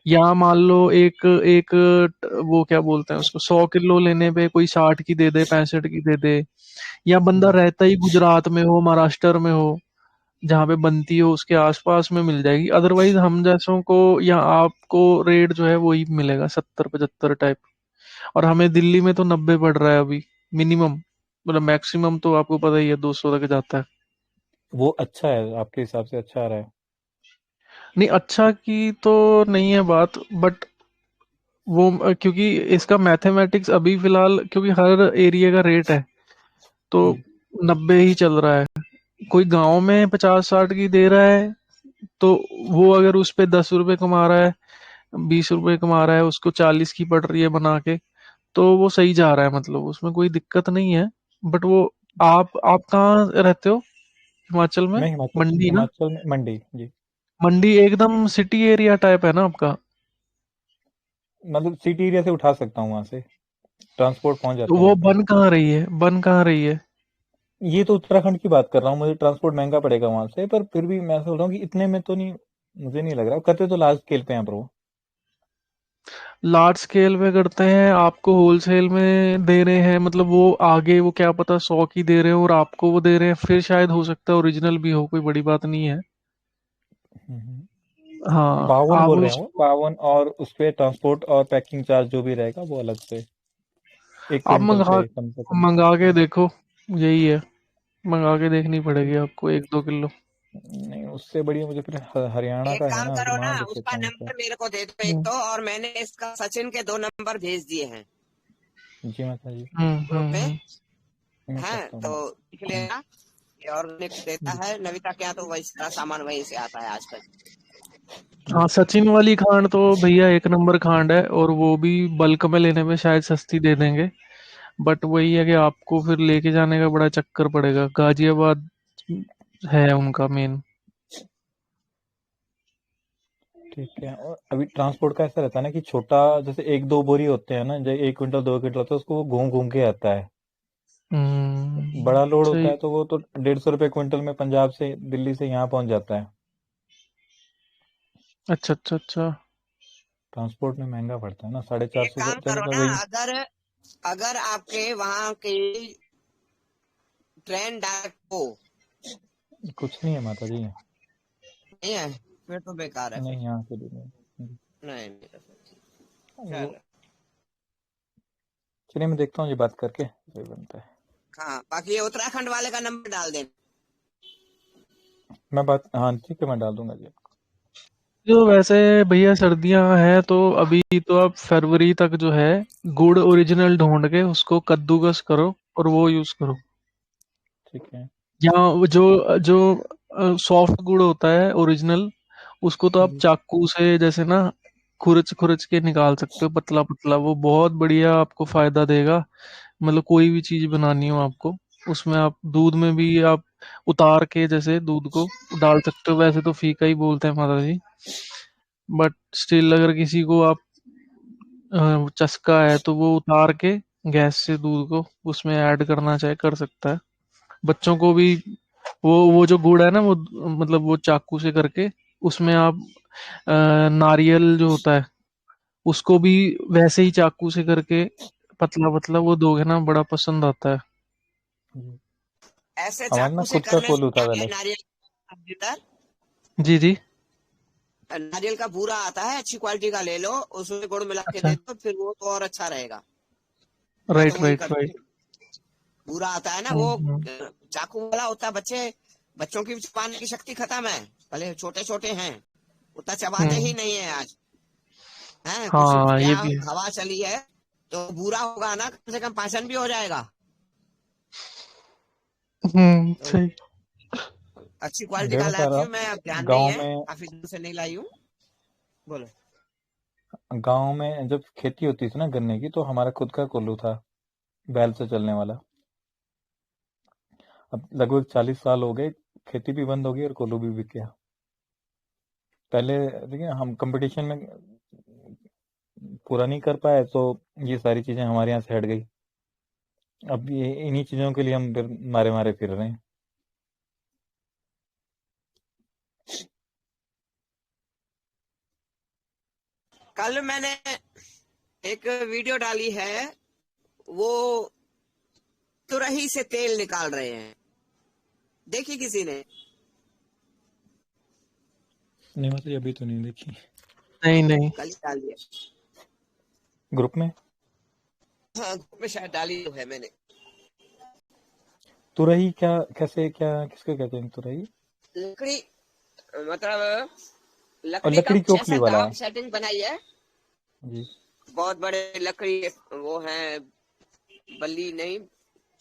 यहाँ मान लो एक एक वो क्या बोलते हैं उसको, 100 किलो लेने पे कोई 60 की दे दे, 65 की दे दे। या बंदा रहता ही गुजरात में हो, महाराष्ट्र में हो, जहाँ पे बनती हो उसके आसपास में मिल जाएगी। अदरवाइज हम जैसों को या आपको रेट जो है वही मिलेगा, 70-75 टाइप। और हमें दिल्ली में तो 90 पड़ रहा है अभी, मिनिमम। मतलब मैक्सिमम तो आपको पता ही है, 200 तक जाता है। वो अच्छा है आपके हिसाब से? अच्छा आ रहा है? नहीं, अच्छा की तो नहीं है बात, बट वो क्योंकि इसका मैथमेटिक्स अभी फिलहाल, क्योंकि हर एरिया का रेट है, तो जी। 90 ही चल रहा है। कोई गांव में 50-60 की दे रहा है, तो वो अगर उस पे 10 रुपए कमा रहा है, 20 रुपए कमा रहा है, उसको 40 की पड़ रही है बना के, तो वो सही जा रहा है, मतलब उसमें कोई दिक्कत नहीं है। बट वो, आप कहाँ रहते हो? हिमाचल में? मैं हिमाचल मंडी ना? हिमाचल में मंडी। जी। मंडी एकदम सिटी एरिया टाइप है ना आपका? मतलब सिटी एरिया से उठा सकता हूँ, वहां से ट्रांसपोर्ट पहुंच तो जाते हैं वो यहाँ पे। बन कहाँ रही है, बन कहाँ रही है? ये तो उत्तराखंड की बात कर रहा हूँ, मुझे ट्रांसपोर्ट महंगा पड़ेगा वहां से, पर फिर भी मैं सोच रहा हूँ कि इतने में तो नहीं, मुझे नहीं लग रहा। करते तो लार्ज स्केल पे हैं पर वो। लार्ज स्केल पे करते हैं, आपको होलसेल में दे रहे हैं, मतलब वो आगे वो क्या पता 100 की दे रहे हो और आपको वो दे रहे हैं, फिर शायद हो सकता है ओरिजिनल भी हो, कोई बड़ी बात नहीं है। हाँ, 52 आप बोल रहे हैं उस वो, 52, और उस पे ट्रांसपोर्ट और पैकिंग चार्ज जो भी रहेगा वो अलग से, एक आप क्विंटल पे कम से कम। मंगा के देखो, यही है। मंगा के देखनी पड़ेगी आपको 1-2 किलो। नहीं, उससे बढ़िया मुझे फिर हरियाणा एक का है काम ना, करो ना, वहां देख उसका लेता हूँ नंबर क्या। मेरे को दे दो एक तो, और मैंने इसका सचिन के 2 नंबर भेज दिए हैं जी माता जी, ग्रुप में, मैं है करता हूँ तो बात। लिख लेना। ये ऑर्गेनिक देता जी। है नविता के यहाँ, तो वही सारा सामान वहीं से आता है आजकल। हाँ, सचिन वाली खांड तो भैया एक नंबर खांड है, और वो भी बल्क में लेने में शायद सस्ती दे देंगे। बट वही है कि आपको फिर लेके जाने का बड़ा चक्कर पड़ेगा। गाजियाबाद है उनका मेन। ठीक है। और अभी ट्रांसपोर्ट का ऐसा रहता है ना कि छोटा, जैसे 1-2 बोरी होते हैं ना, जैसे 1 क्विंटल 2 क्विंटल होता है, उसको वो घूम घूम के आता है। बड़ा लोड होता सही। है तो वो तो 150 रुपए क्विंटल में पंजाब से, दिल्ली से यहाँ पहुंच जाता है। अच्छा अच्छा अच्छा। ट्रांसपोर्ट में महंगा पड़ता है ना, एक 450 काम जैसे करो मैं ना, वही। अगर अगर आपके वहाँ की ट्रेन डायरेक्ट हो, कुछ नहीं है माता जी, नहीं है फिर तो बेकार है फिर। नहीं यहाँ के लिए नहीं। नहीं नहीं तो फिर वो चलो। चलिए, मैं देखता हूँ ये बात करके जो बनता है। हाँ, बाकी ये उत्तराखंड वाले का नंबर डाल देना। मैं बात, हाँ ठीक है, मैं डाल दूंगा जी। जो वैसे भैया सर्दियां हैं तो अभी तो आप फरवरी तक जो है गुड़ ओरिजिनल ढूंढ के उसको कद्दूकस करो और वो यूज करो। ठीक है या वो जो जो सॉफ्ट गुड़ होता है ओरिजिनल, उसको तो आप जी। चाकू से जैसे ना खुरच खुरच के निकाल सकते हो पतला पतला। वो बहुत बढ़िया आपको फायदा देगा। मतलब कोई भी चीज बनानी हो आपको, उसमें आप दूध में भी आप उतार के जैसे दूध को डाल सकते हो। वैसे तो फीका ही बोलते हैं माता जी, बट स्टिल अगर किसी को आप चस्का है तो वो उतार के गैस से दूध को उसमें ऐड करना चाहे कर सकता है। बच्चों को भी वो जो गुड़ है ना वो मतलब वो चाकू से करके उसमें आप नारियल जो होता है उसको भी वैसे ही चाकू से करके पतला पतला वो दोगे ना, बड़ा पसंद आता है। जी। ऐसे हमारा ना चाकू से खुद का करने से कोल्हू था क्या है, पहले। नारियल जी जी। नारियल का बूरा आता है, अच्छी क्वालिटी का ले लो, उसमें गुड़ मिला के अच्छा। दे दो, फिर वो तो और अच्छा रहेगा। मैं तो राइट वही राइट करता राइट। हूँ। बूरा आता है ना वो, हम्म। चाकू वाला होता है, बच्चों की चबाने की शक्ति खत्म है, भले छोटे छोटे हैं, उतना चबाते ही हम्म। नहीं है आज। है कुछ हाँ क्या ये भी है। हवा चली है तो बूरा होगा ना, कम से कम पाचन भी हो जाएगा। तो सही। अच्छी क्वालिटी का देखो सर, लाती हूँ आप मैं, अब ध्यान नहीं गांव है, में काफी दिन से नहीं लाई हूँ। बोलो। गांव में जब खेती होती थी ना गन्ने की, तो हमारा खुद का कोल्हू था, बैल से चलने वाला। अब लगभग 40 साल हो गए, खेती भी बंद हो गई और कोल्हू भी बिक गया। पहले देखिए, हम कंपटीशन में पूरा नहीं कर पाए, तो ये सारी चीजें हमारे यहाँ से हट गई। अब ये इन्हीं चीजों के लिए हम फिर मारे मारे फिर रहे हैं। कल मैंने एक वीडियो डाली है, वो तुरही से तेल निकाल रहे हैं, देखी किसी ने? नहीं मतलब अभी तो नहीं देखी। नहीं नहीं। कल ही डाली है। ग्रुप में हाँ, ग्रुप में शायद डाली तो है मैंने। तुरही क्या, कैसे, क्या किसको कहते हैं तुरही? लकड़ी, मतलब और लकड़ी का लकड़ी की कुछ ओखली ऐसा वाला। दाब सेटिंग बनाई है, जी। बहुत बड़े लकड़ी वो हैं, बल्ली नहीं,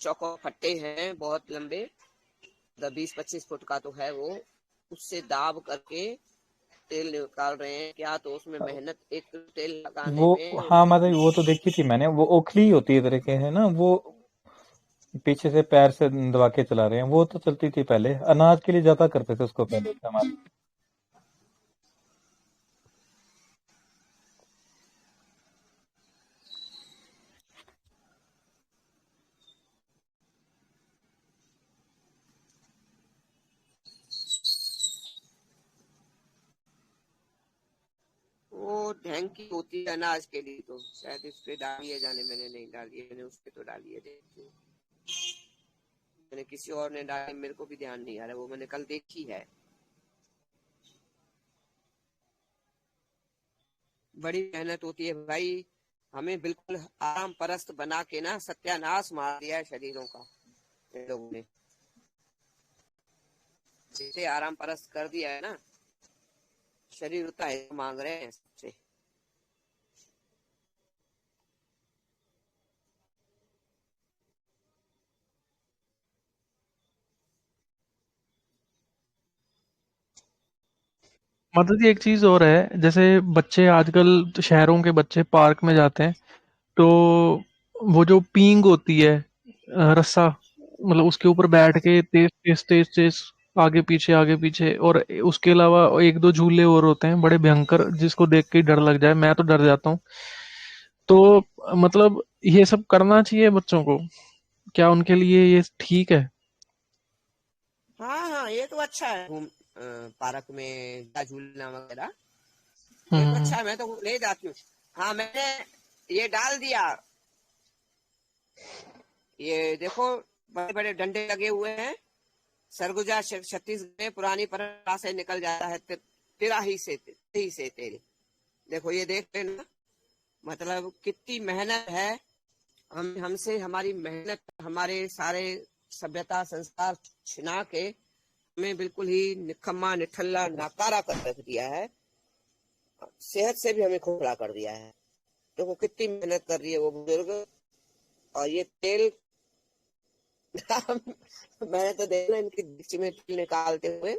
चौको फट्टे हैं बहुत लंबे, 20-25 फुट का तो है वो, उससे दाब करके तेल निकाल रहे हैं। क्या तो उसमें मेहनत, एक तेल लगाने वो, में हाँ उनकी। मतलब वो तो देखी थी मैंने, वो ओखली होती है तरह के, है ना वो, पीछे से पैर से दबा के चला रहे हैं, वो तो चलती थी पहले, अनाज के लिए ज्यादा करते थे उसको पहले हमारे। वो ढंग की होती है अनाज के लिए, तो शायद इस पे डाली है, जाने मैंने नहीं डाली है, मैंने उस पे तो डाली है, देखती हूँ। मैंने किसी और ने डाली, मेरे को भी ध्यान नहीं आ रहा, वो मैंने कल देखी है। बड़ी मेहनत होती है भाई, हमें बिल्कुल आराम परस्त बना के ना सत्यानाश मार दिया है शरीरों का इन लोगों ने। जिसे आराम परस्त कर दिया है ना, शरीर उतना ही मांग रहे हैं सबसे। माता जी एक चीज और है, जैसे बच्चे आजकल तो शहरों के बच्चे पार्क में जाते हैं, तो वो जो पींग होती है, रस्सा, मतलब उसके ऊपर बैठ के तेज तेज तेज तेज आगे पीछे, और उसके अलावा एक दो झूले और होते हैं बड़े भयंकर, जिसको देख के ही डर लग जाए, मैं तो डर जाता हूँ। तो मतलब ये सब करना चाहिए बच्चों को, क्या उनके लिए ये ठीक है? हाँ हाँ, ये तो अच्छा है। पार्क में झूलना वगैरह ये तो हम्म। अच्छा है, मैं तो ले जाती हूँ। हाँ, मैंने ये डाल दिया, ये देखो बड़े बड़े डंडे लगे हुए हैं। सरगुजा छत्तीसगढ़ में पुरानी परंपरा से निकल जाता है, तिराही से तेरे। देखो ये देख लेना, मतलब कितनी मेहनत है। हमसे हमारी मेहनत, हमारे सारे सभ्यता संस्कार छिना के हमें बिल्कुल ही निकम्मा निठल्ला नाकारा कर रख दिया है। सेहत से भी हमें खोखला कर दिया है। देखो कितनी मेहनत कर रही है वो बुजुर्ग, और ये तेल मैंने तो देखा इनकी डिक्ची में तेल निकालते हुए,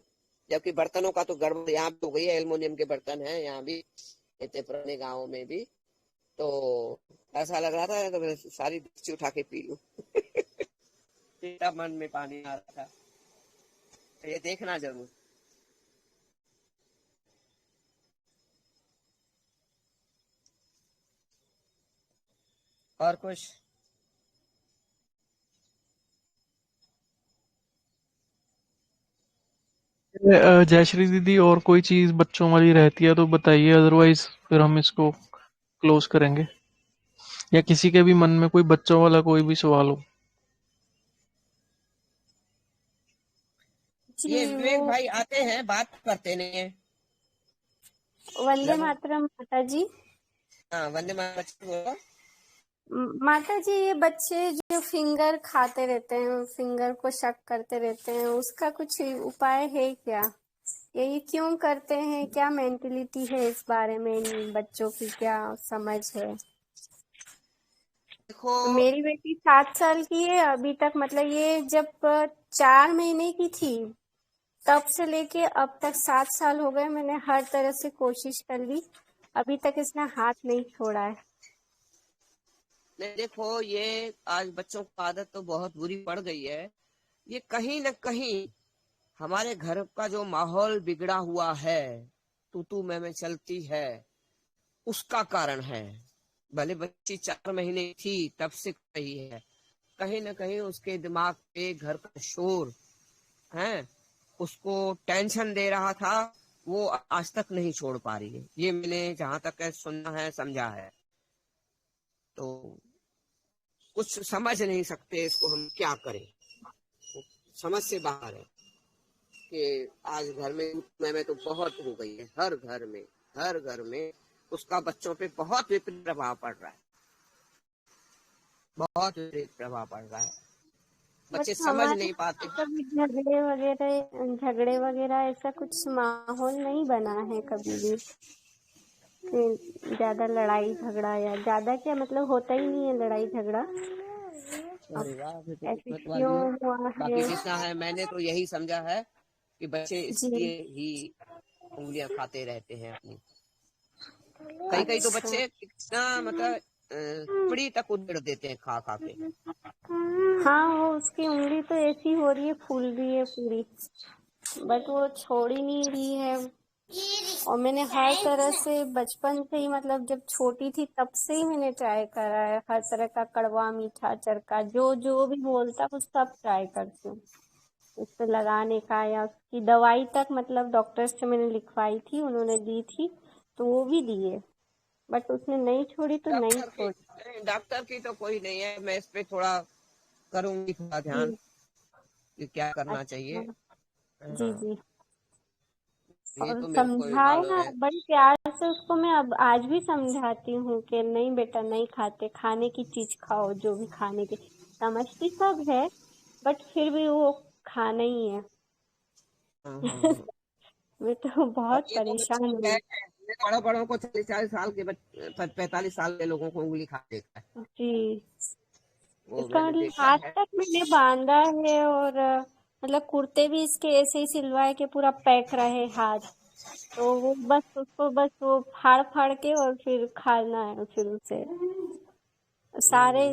जबकि बर्तनों का तो गड़बड़ यहाँ भी हो गई है। एल्युमिनियम के बर्तन हैं यहाँ भी, इतने पुराने गाँव में भी। तो ऐसा लग रहा था तो मैं सारी डिक्ची उठा के पी लूं। मेरा मन में पानी आ रहा था। तो ये देखना जरूर। और कुछ जयश्री दीदी, और कोई चीज बच्चों वाली रहती है तो बताइए, अदरवाइज फिर हम इसको क्लोज करेंगे, या किसी के भी मन में कोई बच्चों वाला कोई भी सवाल हो। ये जी वो विवेक भाई आते हैं, बात करते नहीं है। वंदे लगा मातरम माता जी। हाँ, वंदे मातरम बोलो। माता जी, ये बच्चे जो फिंगर खाते रहते हैं, फिंगर को शक करते रहते हैं, उसका कुछ उपाय है क्या? ये क्यों करते हैं? क्या मेंटेलिटी है इस बारे में? इन बच्चों की क्या समझ है? देखो मेरी बेटी 7 साल की है अभी तक, मतलब ये जब 4 महीने की थी तब से लेके अब तक 7 साल हो गए, मैंने हर तरह से कोशिश कर ली, अभी तक इसने हाथ नहीं छोड़ा है। नहीं, देखो ये आज बच्चों को आदत तो बहुत बुरी पड़ गई है। ये कहीं न कहीं हमारे घर का जो माहौल बिगड़ा हुआ है, तू तू मैं चलती है, उसका कारण है। भले बच्ची 4 महीने थी तब से कर रही है, कहीं न कहीं उसके दिमाग पे घर का शोर है, उसको टेंशन दे रहा था। वो आज तक नहीं छोड़ पा रही है, ये मैंने जहां तक सुना है समझा है। तो कुछ समझ नहीं सकते इसको हम क्या करें, समझ से बाहर है कि आज घर में तो बहुत हो गई है। हर घर में उसका बच्चों पे बहुत विपरीत प्रभाव पड़ रहा है, बहुत विपरीत प्रभाव पड़ रहा है। बट बच्चे समझ हमारे नहीं यहाँ पाते। तो कभी झगड़े वगैरह ऐसा कुछ माहौल नहीं बना है कभी भी, कि ज्यादा लड़ाई झगड़ा, या ज्यादा क्या मतलब होता ही नहीं है लड़ाई झगड़ा। अब अरे वाह, फिर तो ऐसे किस्मत वाली क्यों हो। हुआ बाकी है? जितना है मैंने तो यही समझा है कि बच्चे जी। इसलिए ही उंगलियां खाते रहते हैं अपनी। कई तो अच्छा। बच्चे कितना मतलब पड़ी तक उधेड़ देते हैं खा खा के। हाँ, वो उसकी उंगली तो ऐसी हो रही है, फूल रही है पूरी, बट वो छोड़ ही नहीं रही है। और मैंने हर तरह से बचपन से ही, मतलब जब छोटी थी तब से ही मैंने ट्राई करा है, हर तरह का कड़वा मीठा चरका जो जो भी बोलता वो सब ट्राई करती हूँ उससे लगाने का, या उसकी दवाई तक, मतलब डॉक्टर से मैंने लिखवाई थी, उन्होंने दी थी तो वो भी दिए, बट उसने नहीं छोड़ी तो नहीं छोड़ी। डॉक्टर की तो कोई नहीं है। मैं इस पे थोड़ा करूंगी थोड़ा ध्यान जी। कि क्या करना चाहिए। अच्छा। जी हाँ, जी। ये और तो मेरे को भी मालूम समझाया है। बड़ी प्यार से उसको, मैं अब आज भी समझाती हूँ कि नहीं बेटा, नहीं खाते, खाने की चीज खाओ, जो भी खाने की। समझती सब है बट फिर भी वो खाना ही है। हाँ हाँ हाँ। मैं तो और बहुत ये तो परेशान बच्चे हूँ। बड़ों बड़ों को 40 साल के 45 साल के लोगों को उंगली खा देखा है, जी, वो इसका मैंने मतलब देखा आज है। तक मैंने बांधा है, और मतलब कुर्ते भी इसके ऐसे ही सिलवाए के पूरा पैक रहे हाथ, तो वो बस उसको बस वो फाड़ फाड़ के और फिर खाना है फिर उसे सारे।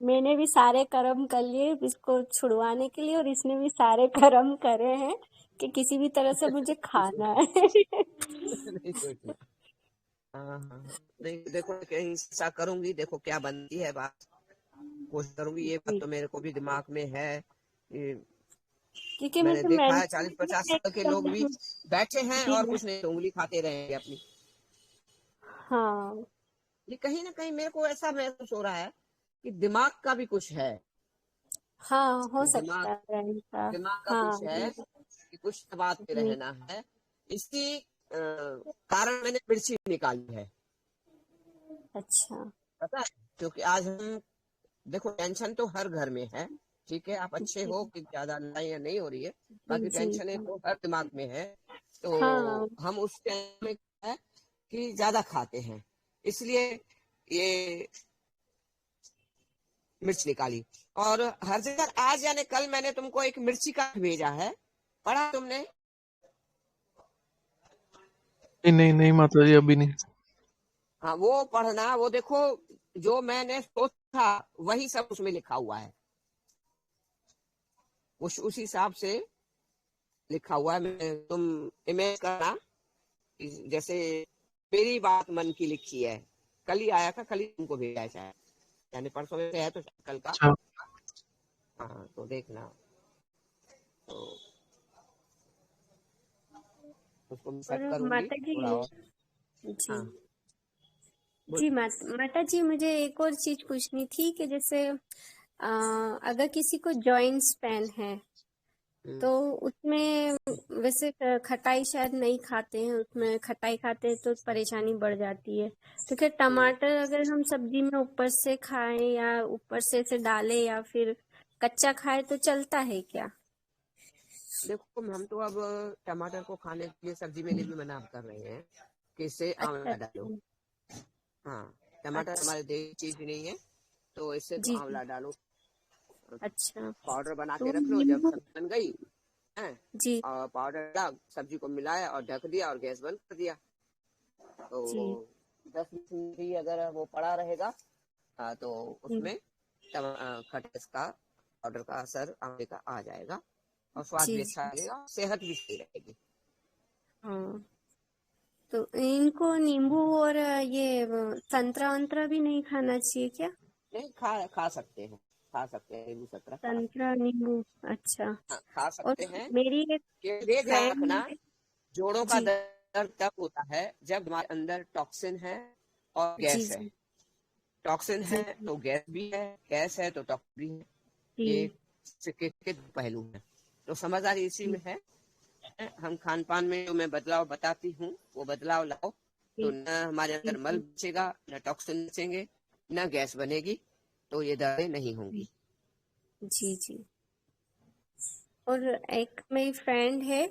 मैंने भी सारे कर्म कर लिए इसको छुड़वाने के लिए, और इसने भी सारे कर्म करे हैं कि किसी भी तरह से मुझे खाना है। नहीं कोई नहीं। हाँ हाँ हाँ। नहीं देखो, कहीं ऐसा करूंगी, देखो क्या बनती है बात, कोशिश करूंगी। ये बात जी, तो मेरे को भी दिमाग में है। ये क्योंकि मैंने मुझे देखा है मेंशन 40-50 साल के लोग भी बैठे हैं जी और कुछ नहीं, उंगली खाते रहेंगे अपनी। हाँ ये कहीं ना कहीं मेरे को ऐसा महसूस हो रहा है कि दिमाग का भी कुछ है। हाँ, हो दिमाग सकता है ऐसा। दिमाग का हाँ कुछ है कि कुछ बात पे जी, रहना है। इसी कारण मैंने मिर्ची निकाली है, अच्छा पता है। क्योंकि आज हम देखो, टेंशन तो हर घर में है, ठीक है, आप अच्छे जी हो कि ज्यादा लड़ाइयाँ नहीं हो रही है, जी बाकी जी टेंशन तो हर दिमाग में है। तो हाँ हम उस टाइम में क्या है कि ज्यादा खाते हैं, इसलिए ये मिर्च निकाली। और हर जगह आज यानी कल मैंने तुमको एक मिर्ची का भेजा है, पढ़ा तुमने? नहीं नहीं नहीं माता जी, अभी नहीं। हाँ वो पढ़ना, वो देखो, जो मैंने सोचा वही सब उसमें लिखा हुआ है, उस हिसाब से लिखा हुआ है। तुम इमेज करना, जैसे मेरी बात मन की लिखी है। कल ही आया था, कल ही तुमको भेजा है शायद, यानी परसों में से है तो कल का। अच्छा, हाँ तो देखना, तो उसको मैं सेट और करूंगी माता जी थोड़ा और। जी हाँ बोल। जी माता जी, मुझे एक और चीज पूछनी थी कि जैसे अगर किसी को जॉइंट्स पेन है तो उसमें वैसे खटाई शायद नहीं खाते हैं, उसमें खटाई खाते हैं तो परेशानी बढ़ जाती है। तो क्या टमाटर अगर हम सब्जी में ऊपर से खाएं या ऊपर से इसे डालें या फिर कच्चा खाएं तो चलता है क्या? देखो, हम तो अब टमाटर को खाने के लिए सब्जी में भी मना कर रहे हैं कि इससे अच्छा आंवला डालो। हाँ, टमाटर अच्छा हमारे देश की चीज नहीं है, तो इससे तो जी जी आंवला डालो। अच्छा। पाउडर बना के तो रख लो, जब नींबू सब्जी बन गई है जी और पाउडर डाला, सब्जी को मिलाया और ढक दिया और गैस बंद कर दिया, तो जी 10 मिनट भी अगर वो पड़ा रहेगा तो जी उसमें खटाइस का पाउडर का असर आंवले का आ जाएगा, और स्वाद जी भी अच्छा लगेगा, सेहत भी सही रहेगी। हाँ। तो इनको नींबू और ये संतरा वंतरा भी नहीं खाना चाहिए क्या? नहीं, खा सकते हैं, खा सकते हैं, नींबू संतरा खा सकते संतरा नींबू, अच्छा। हैं। हाँ, खा और सकते हैं। मेरी एक ये ध्यान फ्रेंड रखना, जोड़ों का जी दर्द तब होता है जब हमारे अंदर टॉक्सिन है और जी गैस है। जी टॉक्सिन जी है तो गैस भी है, गैस है तो टॉक्सिन भी है। ये जी सिक्के के दो पहलू हैं, तो समझदारी इसी जी में है। हम खान पान में जो मैं बदलाव बताती हूँ वो बदलाव लाओ, तो जी न हमारे अंदर मल बचेगा, न टॉक्सिन बचेंगे, न गैस बनेगी, तो ये दर्दें नहीं होंगी। जी जी। और एक मेरी फ्रेंड है,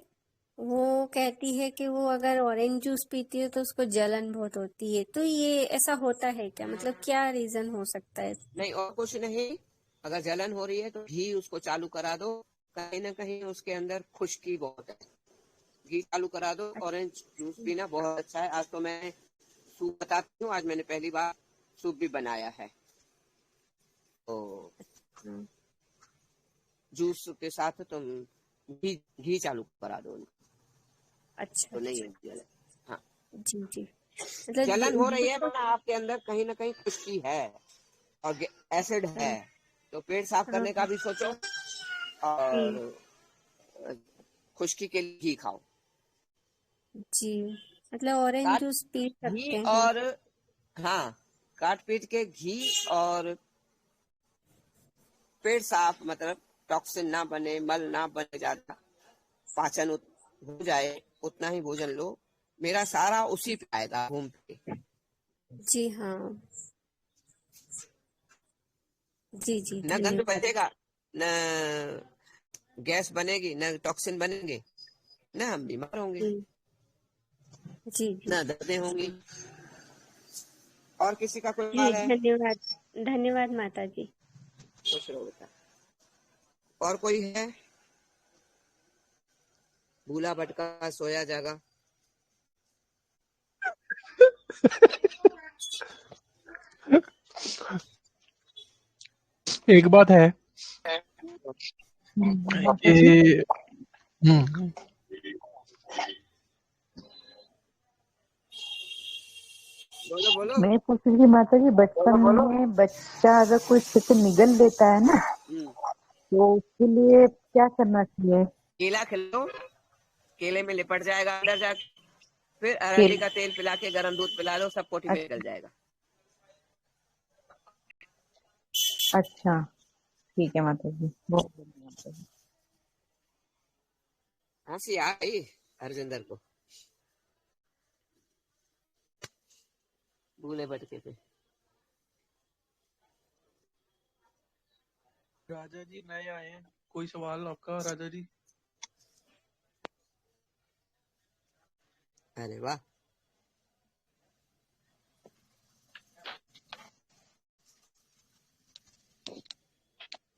वो कहती है कि वो अगर ऑरेंज जूस पीती है तो उसको जलन बहुत होती है, तो ये ऐसा होता है क्या? मतलब क्या रीजन हो सकता है? नहीं और कुछ नहीं, अगर जलन हो रही है तो घी उसको चालू करा दो, कहीं ना कहीं उसके अंदर खुश्की बहुत है, घी चालू करा दो। ऑरेंज जूस पीना बहुत अच्छा है। आज तो मैं सूप बताती हूँ, आज मैंने पहली बार सूप भी बनाया है, तो जूस के साथ तुम घी चालू करा दो उनको, अच्छा तो नहीं अच्छा। होगी जलन। हाँ, जी जी। मतलब जलन हो रही है दूध मतलब आपके अंदर कहीं ना कहीं खुश्की है और एसिड है, तो पेट साफ हाँ करने का भी सोचो, जी और खुश्की के लिए घी खाओ। जी। मतलब ऑरेंज काट जूस पी घी सकते हैं। और हाँ, काट पीट के घी, और पेट साफ मतलब टॉक्सिन ना बने, मल ना बने, ज्यादा पाचन हो जाए, उतना ही भोजन लो। मेरा सारा उसी पे आएगा घूम के। जी हाँ जी जी, न गंध धन्यवाद। बचेगा, न गैस बनेगी, न टॉक्सिन बनेंगे, न हम बीमार होंगे, जी जी न दर्दें होंगी। और किसी का कोई जी, सवाल है? धन्यवाद धन्यवाद माता जी। खुश रहो बेटा। और कोई है? भूला भटका सोया जागा। एक बात है माता जी कि बोलो बोलो। मैं पूछ रही थी माता जी, बचपन में बच्चा अगर कोई छिप निगल लेता है ना, तो उसके लिए क्या करना चाहिए? केला खिलाओ, केले में लिपट जाएगा अंदर जाके, फिर केल अरंडी का तेल पिला के गर्म दूध पिला लो, सब पोटी में निकल जाएगा। अच्छा, ठीक है माता जी, बहुत धन्यवाद माता जी। हंसी आई हरजिंदर को, भूले भटके थे। राजा जी नए आए हैं, कोई सवाल आपका राजा जी? अरे वाह,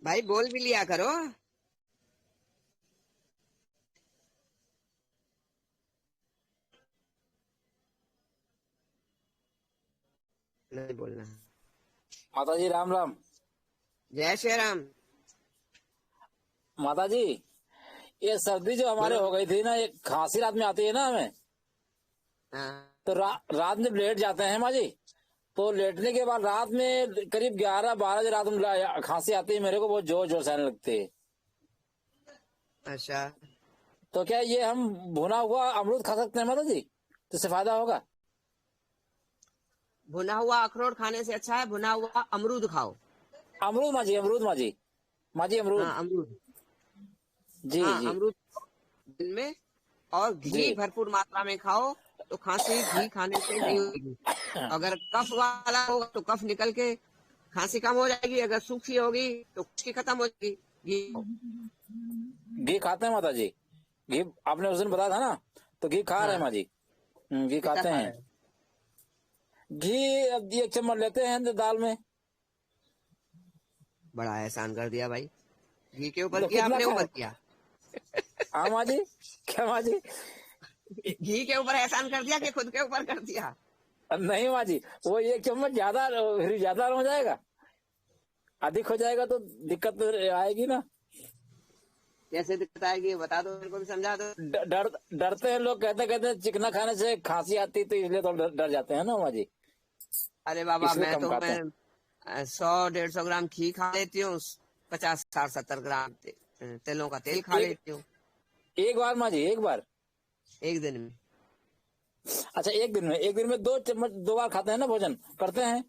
भाई बोल भी लिया करो। नहीं बोलना। माता जी राम राम। जय श्री राम। माता जी, ये सर्दी जो हमारे बोलो। हो गई थी ना, ये खांसी रात में आती है ना हमें, हाँ, तो रात में लेट जाते हैं माँ जी। तो लेटने के बाद रात में करीब 11-12 बजे रात में खांसी आती है मेरे को, बहुत जोर जोर से आने लगती है। अच्छा, तो क्या ये हम भुना हुआ अमरूद खा सकते हैं माता जी, तो इससे फायदा होगा? भुना हुआ अखरोट खाने से अच्छा है भुना हुआ अमरूद खाओ। अमरूद माँ जी, अमरूद माँ जी, माँ जी अमरूद। हाँ अमरूद, जी हाँ जी अमरूद दिन में, और घी जी। भरपूर मात्रा में खाओ, तो खांसी घी खाने से नहीं होगी। अगर कफ वाला होगा तो कफ निकल के खांसी कम हो जाएगी, अगर सूखी होगी तो खुश्की खत्म हो जाएगी। घी खाते हैं माता जी, घी आपने उस दिन बताया था ना, तो घी खा रहे हैं हाँ, माँ जी। घी कितना खाते खा हैं। रहे हो? घी अब 1 चम्मच लेते हैं दाल में। बड़ा एहसान कर दिया भाई, घी के ऊपर तो किया कितना अपने ऊपर खाए? किया। हाँ माँ जी, क्या माँ जी? घी के ऊपर एहसान कर दिया कि खुद के ऊपर कर दिया? नहीं माँ जी, वो 1 चम्मच ज्यादा फिर ज्यादा हो जाएगा, अधिक हो जाएगा तो दिक्कत तो आएगी ना। कैसे दिक्कत आएगी बता दो, मेरे को भी समझा दो। डरते हैं लोग, कहते हैं चिकना खाने से खांसी आती, तो इसलिए तो डर जाते हैं ना माँ जी, अरे बाबा, इसलिए मैं कम तो खाते हैं। 100-150 ग्राम घी खा लेती हूँ, 50-60-70 ग्राम तेलों का तेल खा लेती हूँ एक बार माँ जी, एक बार? एक दिन में। अच्छा, एक दिन में 2 चम्मच 2 बार खाते हैं ना, भोजन करते हैं,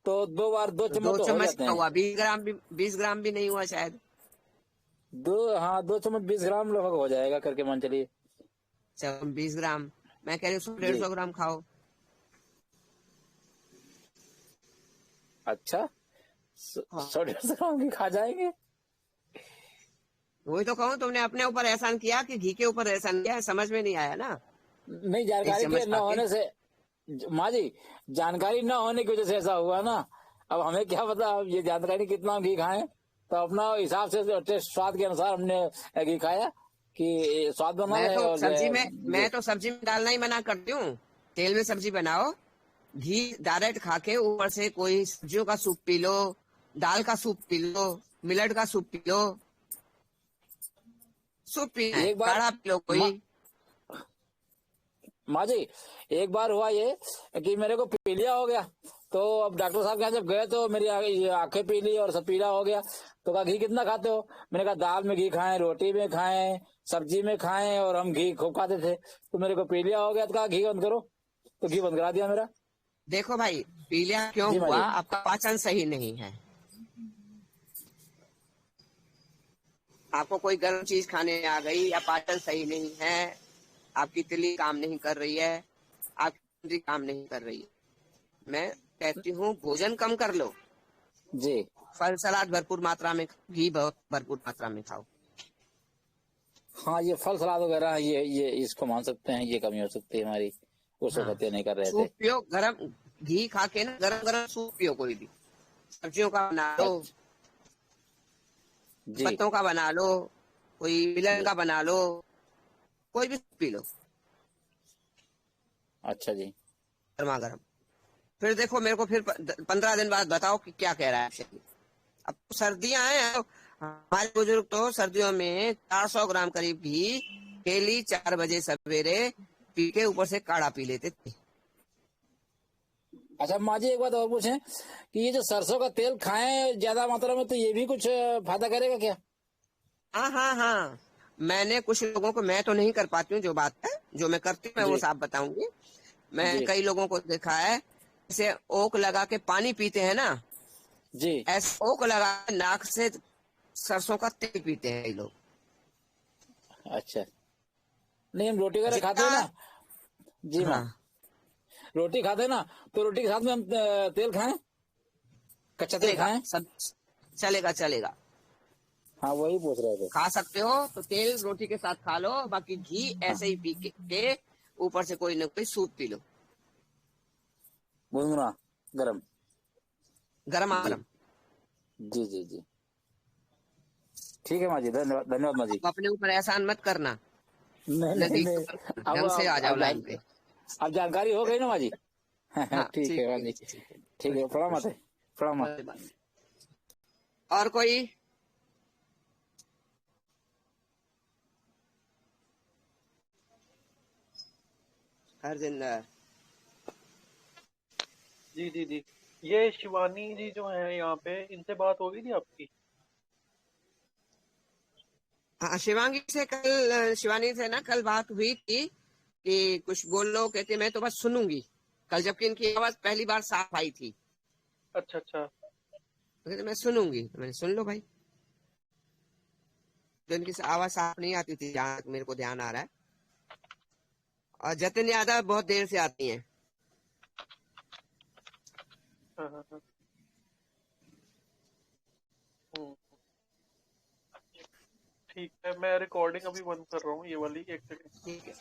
तो 2 बार 2 तो चम्मच 2 तो हो चम्मच जाते क्या हैं। हुआ, 20 ग्राम भी नहीं हुआ शायद। 2 चम्मच 20 ग्राम लगभग हो जाएगा करके मान चलिए। 20 ग्राम, मैं कह रही हूँ जी 150 ग्राम खाओ। अच्छा, हाँ, 100-150 ग्राम की खा जाएंगे? वही तो कहूँ, तुमने अपने ऊपर एहसान किया कि घी के ऊपर एहसान किया, समझ में नहीं आया ना। नहीं, 1 जानकारी के चम्मच न खा के। होने से माँ जी, जानकारी न होने की वजह से ऐसा हुआ ना। अब हमें क्या पता, अब ये जानकारी कितना घी खाएं, तो अपना हिसाब से टेस्ट स्वाद के अनुसार हमने घी खाया कि स्वाद बना मैं रहे। तो और सब्जी में जी, मैं तो सब्जी में डालना ही मना करती हूँ। तेल में सब्जी बनाओ, घी डायरेक्ट खा के ऊपर से कोई सब्जियों का सूप पी लो, दाल का सूप पी लो, मिलेट का सूप पी लो। सूप पीना है, एक बार काढ़ा पी लो माँ कोई। माँ जी, एक बार हुआ ये कि मेरे को पीलिया हो गया, तो अब डॉक्टर साहब के यहाँ जब गए तो मेरी आंखें पीली और सब पीला हो गया। तो कहा घी कितना खाते हो? मैंने कहा दाल में घी खाएं, रोटी में खाएं, सब्जी में खाएं, और हम घी खूब खाते थे। तो मेरे को पीलिया हो गया, तो कहा घी बंद करो, तो घी बंद करा दिया मेरा। देखो भाई, पीलिया क्यों जी माँ हुआ? जी। आपका पाचन सही नहीं है। आपको कोई गर्म चीज खाने आ गई, या पाचन सही नहीं है, आपकी तिली काम नहीं कर रही है, आपकी काम नहीं कर रही है। मैं कहती हूँ भोजन कम कर लो, जी फल सलाद भरपूर मात्रा में, घी बहुत भरपूर मात्रा में खाओ। हाँ, ये फल सलाद वगैरह ये इसको मान सकते हैं, ये कमी हो सकती है हमारी, उस हाँ, वक्त ये नहीं कर रहे थे। सूप पियो, गरम घी खा के ना गरम गरम सूप पियो, कोई भी सब्जियों का बना लो, अच्छा जी पत्तों का बना लो, कोई मिलन जी। का बना लो, कोई भी सूप पी लो अच्छा जी। गर्मा गर्म। फिर देखो मेरे को फिर 15 दिन बाद बताओ कि क्या कह रहा है शरीर। अब तो सर्दियां हैं, हमारे बुजुर्ग तो सर्दियों में 400 ग्राम करीब घी डेली 4 बजे सवेरे पी के ऊपर से काढ़ा पी लेते थे। अच्छा माँ जी, एक बात और पूछें कि ये जो सरसों का तेल खाएं ज्यादा मात्रा में, तो ये भी कुछ फायदा करेगा क्या? हाँ हाँ हाँ, मैंने कुछ लोगों को, मैं तो नहीं कर पाती हूँ, जो बात है जो मैं करती हूँ मैं वो जी साफ बताऊंगी। मैं जी कई लोगों को देखा है, जैसे ओक लगा के पानी पीते हैं ना, जी। ऐसे ओक लगा के नाक से सरसों का तेल पीते हैं कई लोग। अच्छा, नहीं हम रोटी वगैरह खाते जितना, हैं ना जी माँ, हाँ रोटी खाते हैं ना, तो रोटी के साथ में हम तेल खाएं, कच्चा तेल चलेगा, खाएं? सब चलेगा चलेगा, हाँ वही पूछ रहे थे। खा सकते हो तो तेल रोटी के साथ खा लो, बाकी घी हाँ, ऐसे ही पी के ऊपर से कोई न कोई सूप पी लो, गुनगुना गरम। गरमा जी गरम। जी जी जी। ठीक है माँ जी, धन्यवाद धन्यवाद माँ जी। अब अपने ऊपर एहसान मत करना, नहीं नहीं नजदीक तो नहीं, करना, अब ढंग से आ जाओ अब लाइन पे। अब जानकारी हो गई ना माँ जी। हाँ ठीक है माँ जी, ठीक है, ठीक है, प्रणाम माता, प्रणाम माँ। कोई बात नहीं। और कोई? हरजिंदर, जी जी जी। ये शिवानी जी जो है यहाँ पे, इनसे बात हो गई थी आपकी? हाँ शिवानी से ना कल बात हुई थी कि कुछ बोलो, कहते मैं तो बस सुनूंगी कल, जबकि इनकी आवाज पहली बार साफ आई थी, अच्छा अच्छा। तो कहते मैं सुनूंगी, तो मैंने सुन लो भाई। तो इनकी आवाज साफ नहीं आती थी जहां तक मेरे को ध्यान आ रहा है, और जतिन यादव बहुत देर से आती हैं। हाँ हाँ हाँ। हम्म, ठीक है, मैं रिकॉर्डिंग अभी बंद कर रहा हूँ, ये वाली, एक सेकंड। ठीक है।